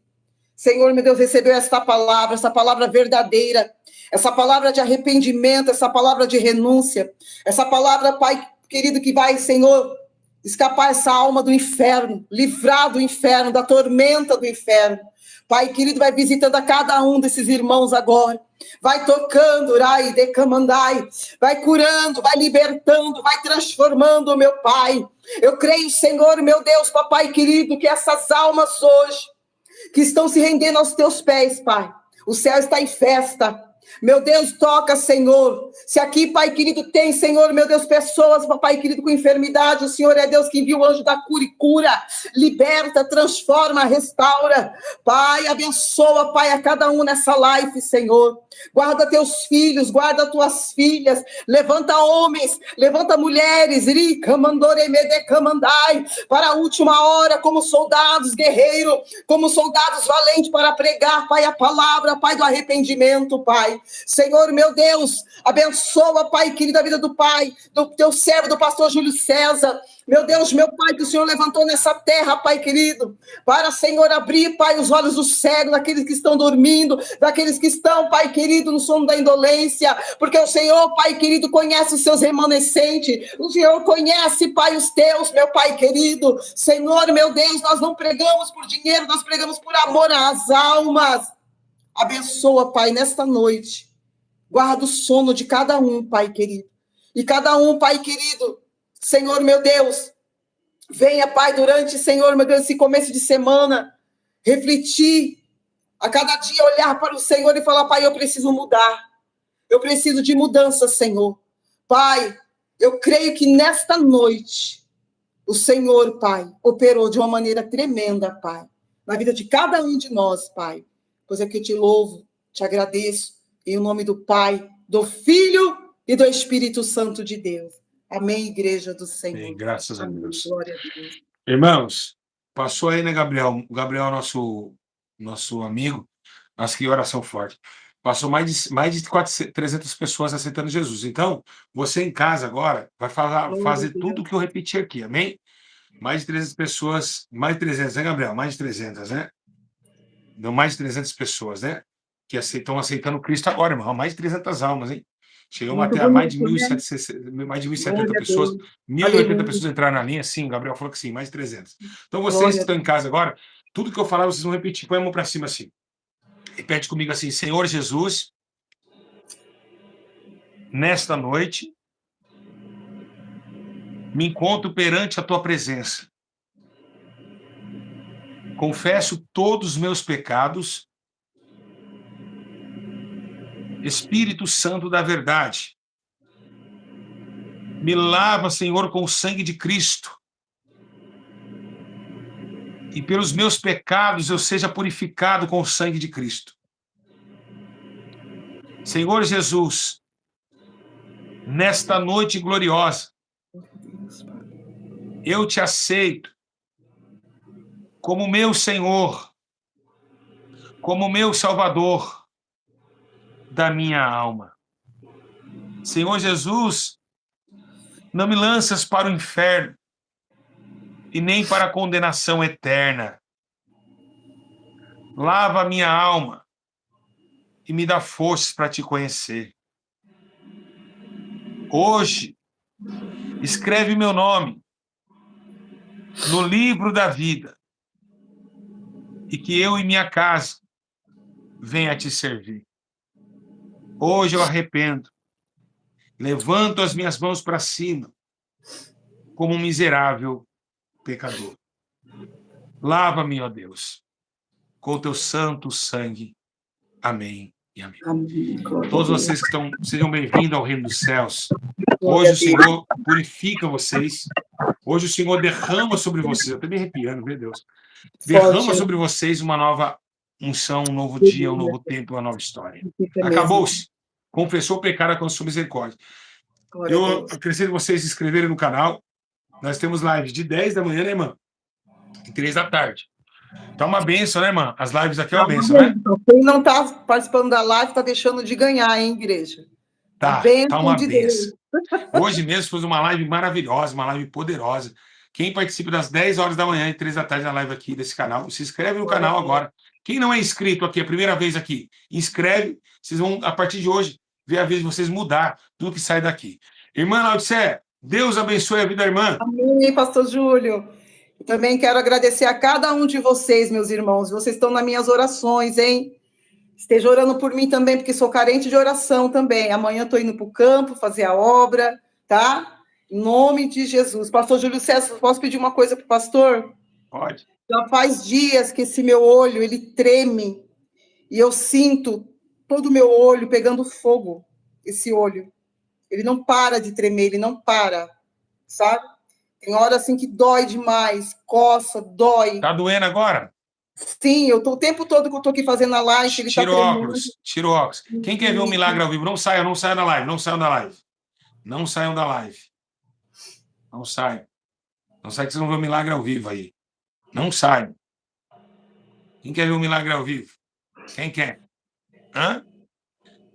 Speaker 2: Senhor, meu Deus, recebeu essa palavra verdadeira, essa palavra de arrependimento, essa palavra de renúncia, essa palavra, Pai querido, que vai, Senhor, escapar essa alma do inferno, livrar do inferno, da tormenta do inferno. Pai querido, vai visitando a cada um desses irmãos agora. Vai tocando, Rai, Decamandai, vai curando, vai libertando, vai transformando, meu Pai. Eu creio, Senhor, meu Deus, papai querido, que essas almas hoje, que estão se rendendo aos teus pés, Pai. O céu está em festa. Meu Deus, toca, Senhor. Se aqui, Pai querido, tem, Senhor, meu Deus, pessoas, Pai querido, com enfermidade, o Senhor é Deus que envia o anjo da cura e cura, liberta, transforma, restaura. Pai, abençoa, Pai, a cada um nessa live, Senhor. Guarda teus filhos, guarda tuas filhas, levanta homens, levanta mulheres, para a última hora, como soldados guerreiros, como soldados valentes para pregar, Pai, a palavra, Pai, do arrependimento, Pai. Senhor, meu Deus, abençoa, Pai, querido, a vida do Pai, do teu servo, do pastor Júlio César. Meu Deus, meu Pai, que o Senhor levantou nessa terra, Pai querido, para, Senhor, abrir, Pai, os olhos dos cegos, daqueles que estão dormindo, daqueles que estão, Pai querido, no sono da indolência, porque o Senhor, Pai querido, conhece os seus remanescentes, o Senhor conhece, Pai, os teus, meu Pai querido. Senhor, meu Deus, nós não pregamos por dinheiro, nós pregamos por amor às almas. Abençoa, Pai, nesta noite, guarda o sono de cada um, Pai querido, e cada um, Pai querido, Senhor, meu Deus, venha, Pai, durante, Senhor, meu Deus, esse começo de semana, refletir, a cada dia olhar para o Senhor e falar, Pai, eu preciso mudar, eu preciso de mudança, Senhor. Pai, eu creio que nesta noite, o Senhor, Pai, operou de uma maneira tremenda, Pai, na vida de cada um de nós, Pai, pois é que eu te louvo, te agradeço, em nome do Pai, do Filho e do Espírito Santo de Deus. Amém, igreja do Senhor.
Speaker 1: Amém, graças a Deus.
Speaker 2: Glória a Deus.
Speaker 1: Irmãos, passou aí, né, Gabriel? O Gabriel é nosso amigo. Nossa, que oração forte. Passou mais de 300 pessoas aceitando Jesus. Então, você em casa agora vai fazer tudo o que eu repeti aqui, amém? Mais de 300 pessoas, mais de 300, né, Gabriel? Mais de 300, né? Deu mais de 300 pessoas, né? Que estão aceitando Cristo agora, irmão. Mais de 300 almas, hein? Chegamos até a mais de 1.070 pessoas, 1.080 pessoas entraram na linha, sim, o Gabriel falou que sim, mais de 300. Então, vocês que estão em casa agora, tudo que eu falar, vocês vão repetir, põe a mão para cima assim. Repete comigo assim, Senhor Jesus, nesta noite, me encontro perante a tua presença. Confesso todos os meus pecados. Espírito Santo da verdade, me lava, Senhor, com o sangue de Cristo. E pelos meus pecados eu seja purificado com o sangue de Cristo. Senhor Jesus, nesta noite gloriosa, eu te aceito como meu Senhor, como meu Salvador da minha alma. Senhor Jesus, não me lanças para o inferno e nem para a condenação eterna. Lava a minha alma e me dá forças para te conhecer. Hoje, escreve meu nome no livro da vida e que eu e minha casa venha te servir. Hoje eu arrependo, levanto as minhas mãos para cima como um miserável pecador. Lava-me, ó Deus, com o teu santo sangue. Amém e amém.
Speaker 2: Amém.
Speaker 1: Todos vocês que estão, sejam bem-vindos ao reino dos céus. Hoje o Senhor purifica vocês. Hoje o Senhor derrama sobre vocês. Eu estou me arrepiando, meu Deus. Derrama sobre vocês uma nova unção, um novo dia, um novo tempo, uma nova história. Acabou-se. Confessou o pecado, alcançou misericórdia. Eu acrescento vocês se inscreverem no canal. Nós temos lives de 10 da manhã, né, irmã? E 3 da tarde. Tá uma benção, né, irmã? As lives aqui é uma benção, né?
Speaker 2: Quem não tá participando da live tá deixando de ganhar, hein, igreja?
Speaker 1: Tá uma benção. Hoje mesmo foi uma live maravilhosa, uma live poderosa. Quem participa das 10 horas da manhã e 3 da tarde na live aqui desse canal, se inscreve no canal agora. Quem não é inscrito aqui, a primeira vez aqui, inscreve. Vocês vão, a partir de hoje, ver a vez de vocês mudar tudo que sai daqui. Irmã Laudicé, Deus abençoe a vida da irmã.
Speaker 2: Amém, pastor Júlio. Eu também quero agradecer a cada um de vocês, meus irmãos. Vocês estão nas minhas orações, hein? Esteja orando por mim também, porque sou carente de oração também. Amanhã estou indo para o campo fazer a obra, tá? Em nome de Jesus. Pastor Júlio César, posso pedir uma coisa para o pastor?
Speaker 1: Pode.
Speaker 2: Já faz dias que esse meu olho, ele treme. E eu sinto todo o meu olho pegando fogo, esse olho. Ele não para de tremer, ele não para, sabe? Tem hora assim que dói demais, coça, dói.
Speaker 1: Tá doendo agora?
Speaker 2: Sim, eu tô o tempo todo que eu tô aqui fazendo a live, ele
Speaker 1: tira
Speaker 2: tá
Speaker 1: óculos, tira óculos. Quem quer ver um milagre ao vivo, não saia da live, não saiam da live. Não saiam da live. Não saiam. Não sai que vocês vão ver um milagre ao vivo aí. Não saiam. Quem quer ver um milagre ao vivo? Quem quer? Hã?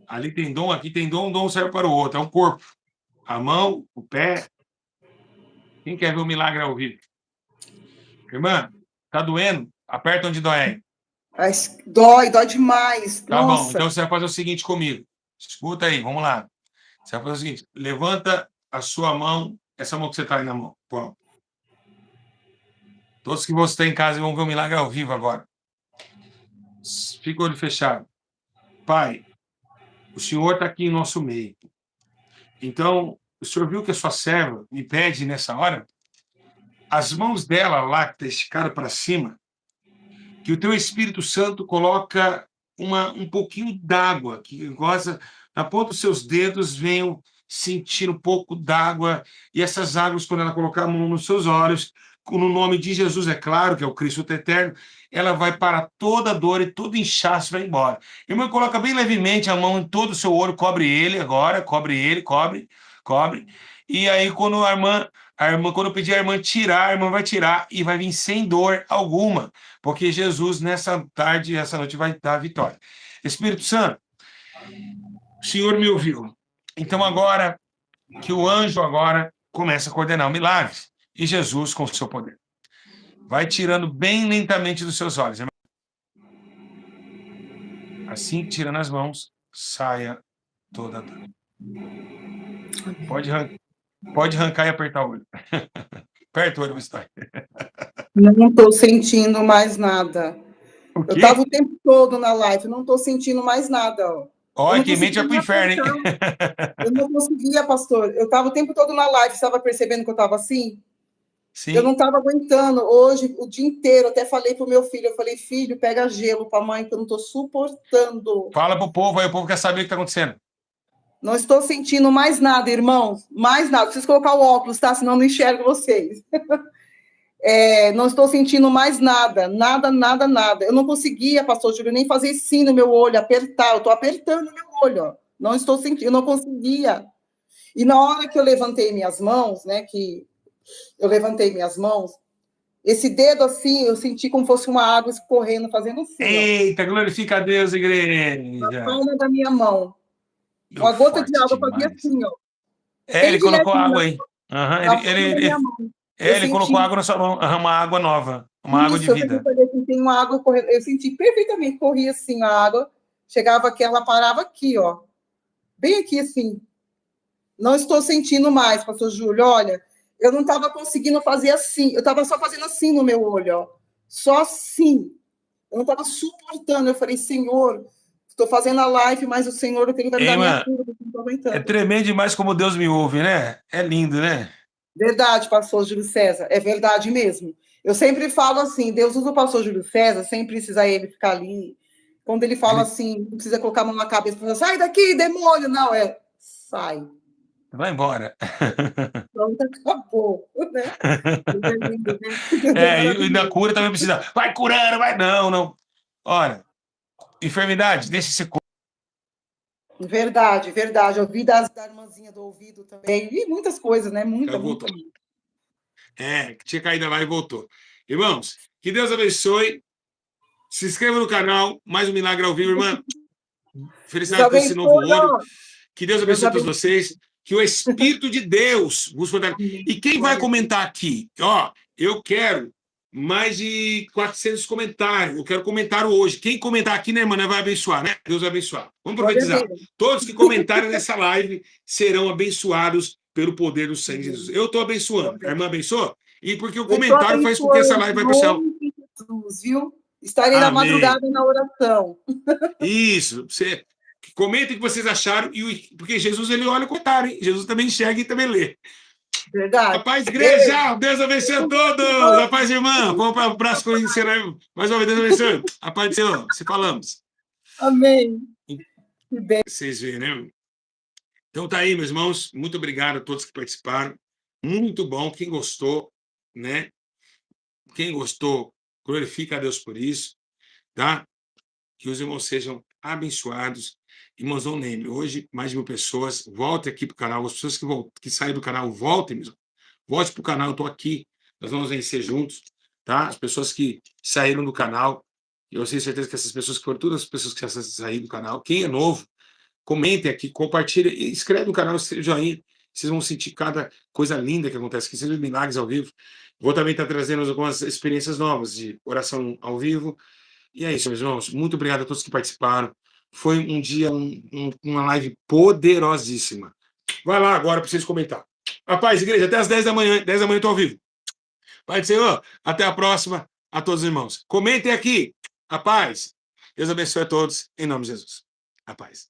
Speaker 1: Ali tem dom, aqui tem dom, um dom serve para o outro. É um corpo. A mão, o pé. Quem quer ver um milagre ao vivo? Irmã, tá doendo? Aperta onde dói aí.
Speaker 2: Dói demais.
Speaker 1: Tá bom, então você vai fazer o seguinte comigo. Escuta aí, vamos lá. Você vai fazer o seguinte: levanta a sua mão, essa mão que você está aí na mão. Pronto. Todos que você tem em casa vão ver o milagre ao vivo agora. Fica o olho fechado. Pai, o Senhor está aqui em nosso meio. Então, o Senhor viu que a sua serva me pede nessa hora? As mãos dela lá, que está esticada para cima, que o teu Espírito Santo coloca um pouquinho d'água, que goza, na ponta dos seus dedos, venham sentir um pouco d'água, e essas águas, quando ela colocar a mão nos seus olhos, no nome de Jesus, é claro, que é o Cristo eterno, ela vai parar toda a dor e todo inchaço vai embora. Irmã, coloca bem levemente a mão em todo o seu olho, cobre ele agora, cobre ele, cobre. E aí, quando quando eu pedir a irmã tirar, a irmã vai tirar e vai vir sem dor alguma, porque Jesus, nessa tarde, essa noite, vai dar a vitória. Espírito Santo, o Senhor me ouviu. Então, agora, que o anjo agora começa a coordenar o milagre. E Jesus, com o seu poder, vai tirando bem lentamente dos seus olhos. Assim que tira nas mãos, saia toda a dor. Pode arrancar e apertar o olho. Aperta o olho, está.
Speaker 2: Não estou sentindo mais nada. Eu estava o tempo todo na live, não estou sentindo mais nada.
Speaker 1: Olha, que mente vai pro inferno, hein?
Speaker 2: Eu não conseguia, pastor. Eu estava o tempo todo na live, estava percebendo que eu estava assim?
Speaker 1: Sim.
Speaker 2: Eu não estava aguentando. Hoje, o dia inteiro, até falei para o meu filho, eu falei, filho, pega gelo para a mãe, que eu não estou suportando.
Speaker 1: Fala pro povo, aí o povo quer saber o que está acontecendo.
Speaker 2: Não estou sentindo mais nada, irmãos. Mais nada. Preciso colocar o óculos, tá? Senão não enxergo vocês. Não estou sentindo mais nada. Nada, nada, nada. Eu não conseguia, pastor Júlio, nem fazer sim no meu olho, apertar. Eu estou apertando meu olho, ó. Não estou sentindo, eu não conseguia. E na hora que eu levantei minhas mãos, né, esse dedo assim, eu senti como fosse uma água escorrendo, fazendo assim,
Speaker 1: Eita, glorifica a Deus,
Speaker 2: na
Speaker 1: igreja.
Speaker 2: palma da minha mão.
Speaker 1: Meu,
Speaker 2: Uma gota de
Speaker 1: forte
Speaker 2: água fazia
Speaker 1: demais.
Speaker 2: assim, ó.
Speaker 1: Ele
Speaker 2: Bem de
Speaker 1: colocou água
Speaker 2: levinho,
Speaker 1: aí. Uhum,
Speaker 2: na palma da minha mão. Eu
Speaker 1: ele colocou
Speaker 2: senti
Speaker 1: água na sua mão, uma água nova, uma água de
Speaker 2: isso, eu
Speaker 1: vida.
Speaker 2: falei assim, tem uma água correndo. Eu senti perfeitamente, corria assim a água, chegava aqui, ela parava aqui, ó. Bem aqui assim. Não estou sentindo mais, pastor Júlio. Olha, eu não estava conseguindo fazer assim. Eu estava só fazendo assim no meu olho, ó. Só assim. Eu não estava suportando. Eu falei, Senhor, estou fazendo a live, mas o Senhor, ele vai me dar minha cura, eu não estou aguentando.
Speaker 1: É tremendo demais como Deus me ouve, né? É lindo, né?
Speaker 2: Verdade, pastor Júlio César. É verdade mesmo. Eu sempre falo assim, Deus usa o pastor Júlio César, sem precisar ele ficar ali. Quando ele fala assim, não precisa colocar a mão na cabeça e falar, sai daqui, demônio. Não, sai.
Speaker 1: Vai embora.
Speaker 2: Pronto, acabou, né? Deus é lindo, né?
Speaker 1: E na cura também precisa. Vai curando, vai. Não, não. Olha, enfermidade, deixa esse corpo.
Speaker 2: Verdade, verdade. Eu ouvi da irmãzinha do ouvido também. E muitas coisas, né? Muita.
Speaker 1: Tinha caído lá e voltou. Irmãos, que Deus abençoe. Se inscreva no canal. Mais um milagre ao vivo, irmã. Felicidade por esse novo olho. Que Deus abençoe a todos vocês. Que o Espírito de Deus vos fortaleça. E quem vai comentar aqui? Ó, eu quero mais de 400 comentários. Eu quero comentário hoje. Quem comentar aqui, né, irmã, vai abençoar, né? Deus vai abençoar. Vamos profetizar. Todos que comentarem nessa live serão abençoados pelo poder do sangue de Jesus. Eu estou abençoando. A irmã abençoa? E porque o comentário faz com que essa live vá para o céu.
Speaker 2: Jesus, viu? Estarei na madrugada na oração.
Speaker 1: Isso. Você comentem o que vocês acharam, porque Jesus ele olha o comentário, hein? Jesus também enxerga e também lê.
Speaker 2: Verdade.
Speaker 1: A paz, igreja! Deus abençoe a todos! A paz, irmã! Vamos para o braço com o mais uma vez, Deus abençoe. A paz do Senhor, se falamos.
Speaker 2: Amém.
Speaker 1: Vocês veem, né? Então tá aí, meus irmãos. Muito obrigado a todos que participaram. Muito bom. Quem gostou, né? Quem gostou, glorifica a Deus por isso, tá? Que os irmãos sejam abençoados. Irmãos, não lembre, hoje mais de 1.000 pessoas. Volte aqui para o canal. As pessoas que saem do canal, voltem, mesmo. Volte para o canal, eu estou aqui. Nós vamos vencer juntos, tá? As pessoas que saíram do canal, eu tenho certeza que essas pessoas, que foram todas as pessoas que já saíram do canal, quem é novo, comentem aqui, compartilhem, inscreve no canal, inscreve joinha. Vocês vão sentir cada coisa linda que acontece aqui, sejam milagres ao vivo. Vou também estar trazendo algumas experiências novas de oração ao vivo. E é isso, meus irmãos. Muito obrigado a todos que participaram. Foi um dia, uma live poderosíssima. Vai lá agora para vocês comentar. Rapaz, igreja, até às 10 da manhã. 10 da manhã eu estou ao vivo. Pai do Senhor, até a próxima a todos os irmãos. Comentem aqui. A paz. Deus abençoe a todos, em nome de Jesus. A paz.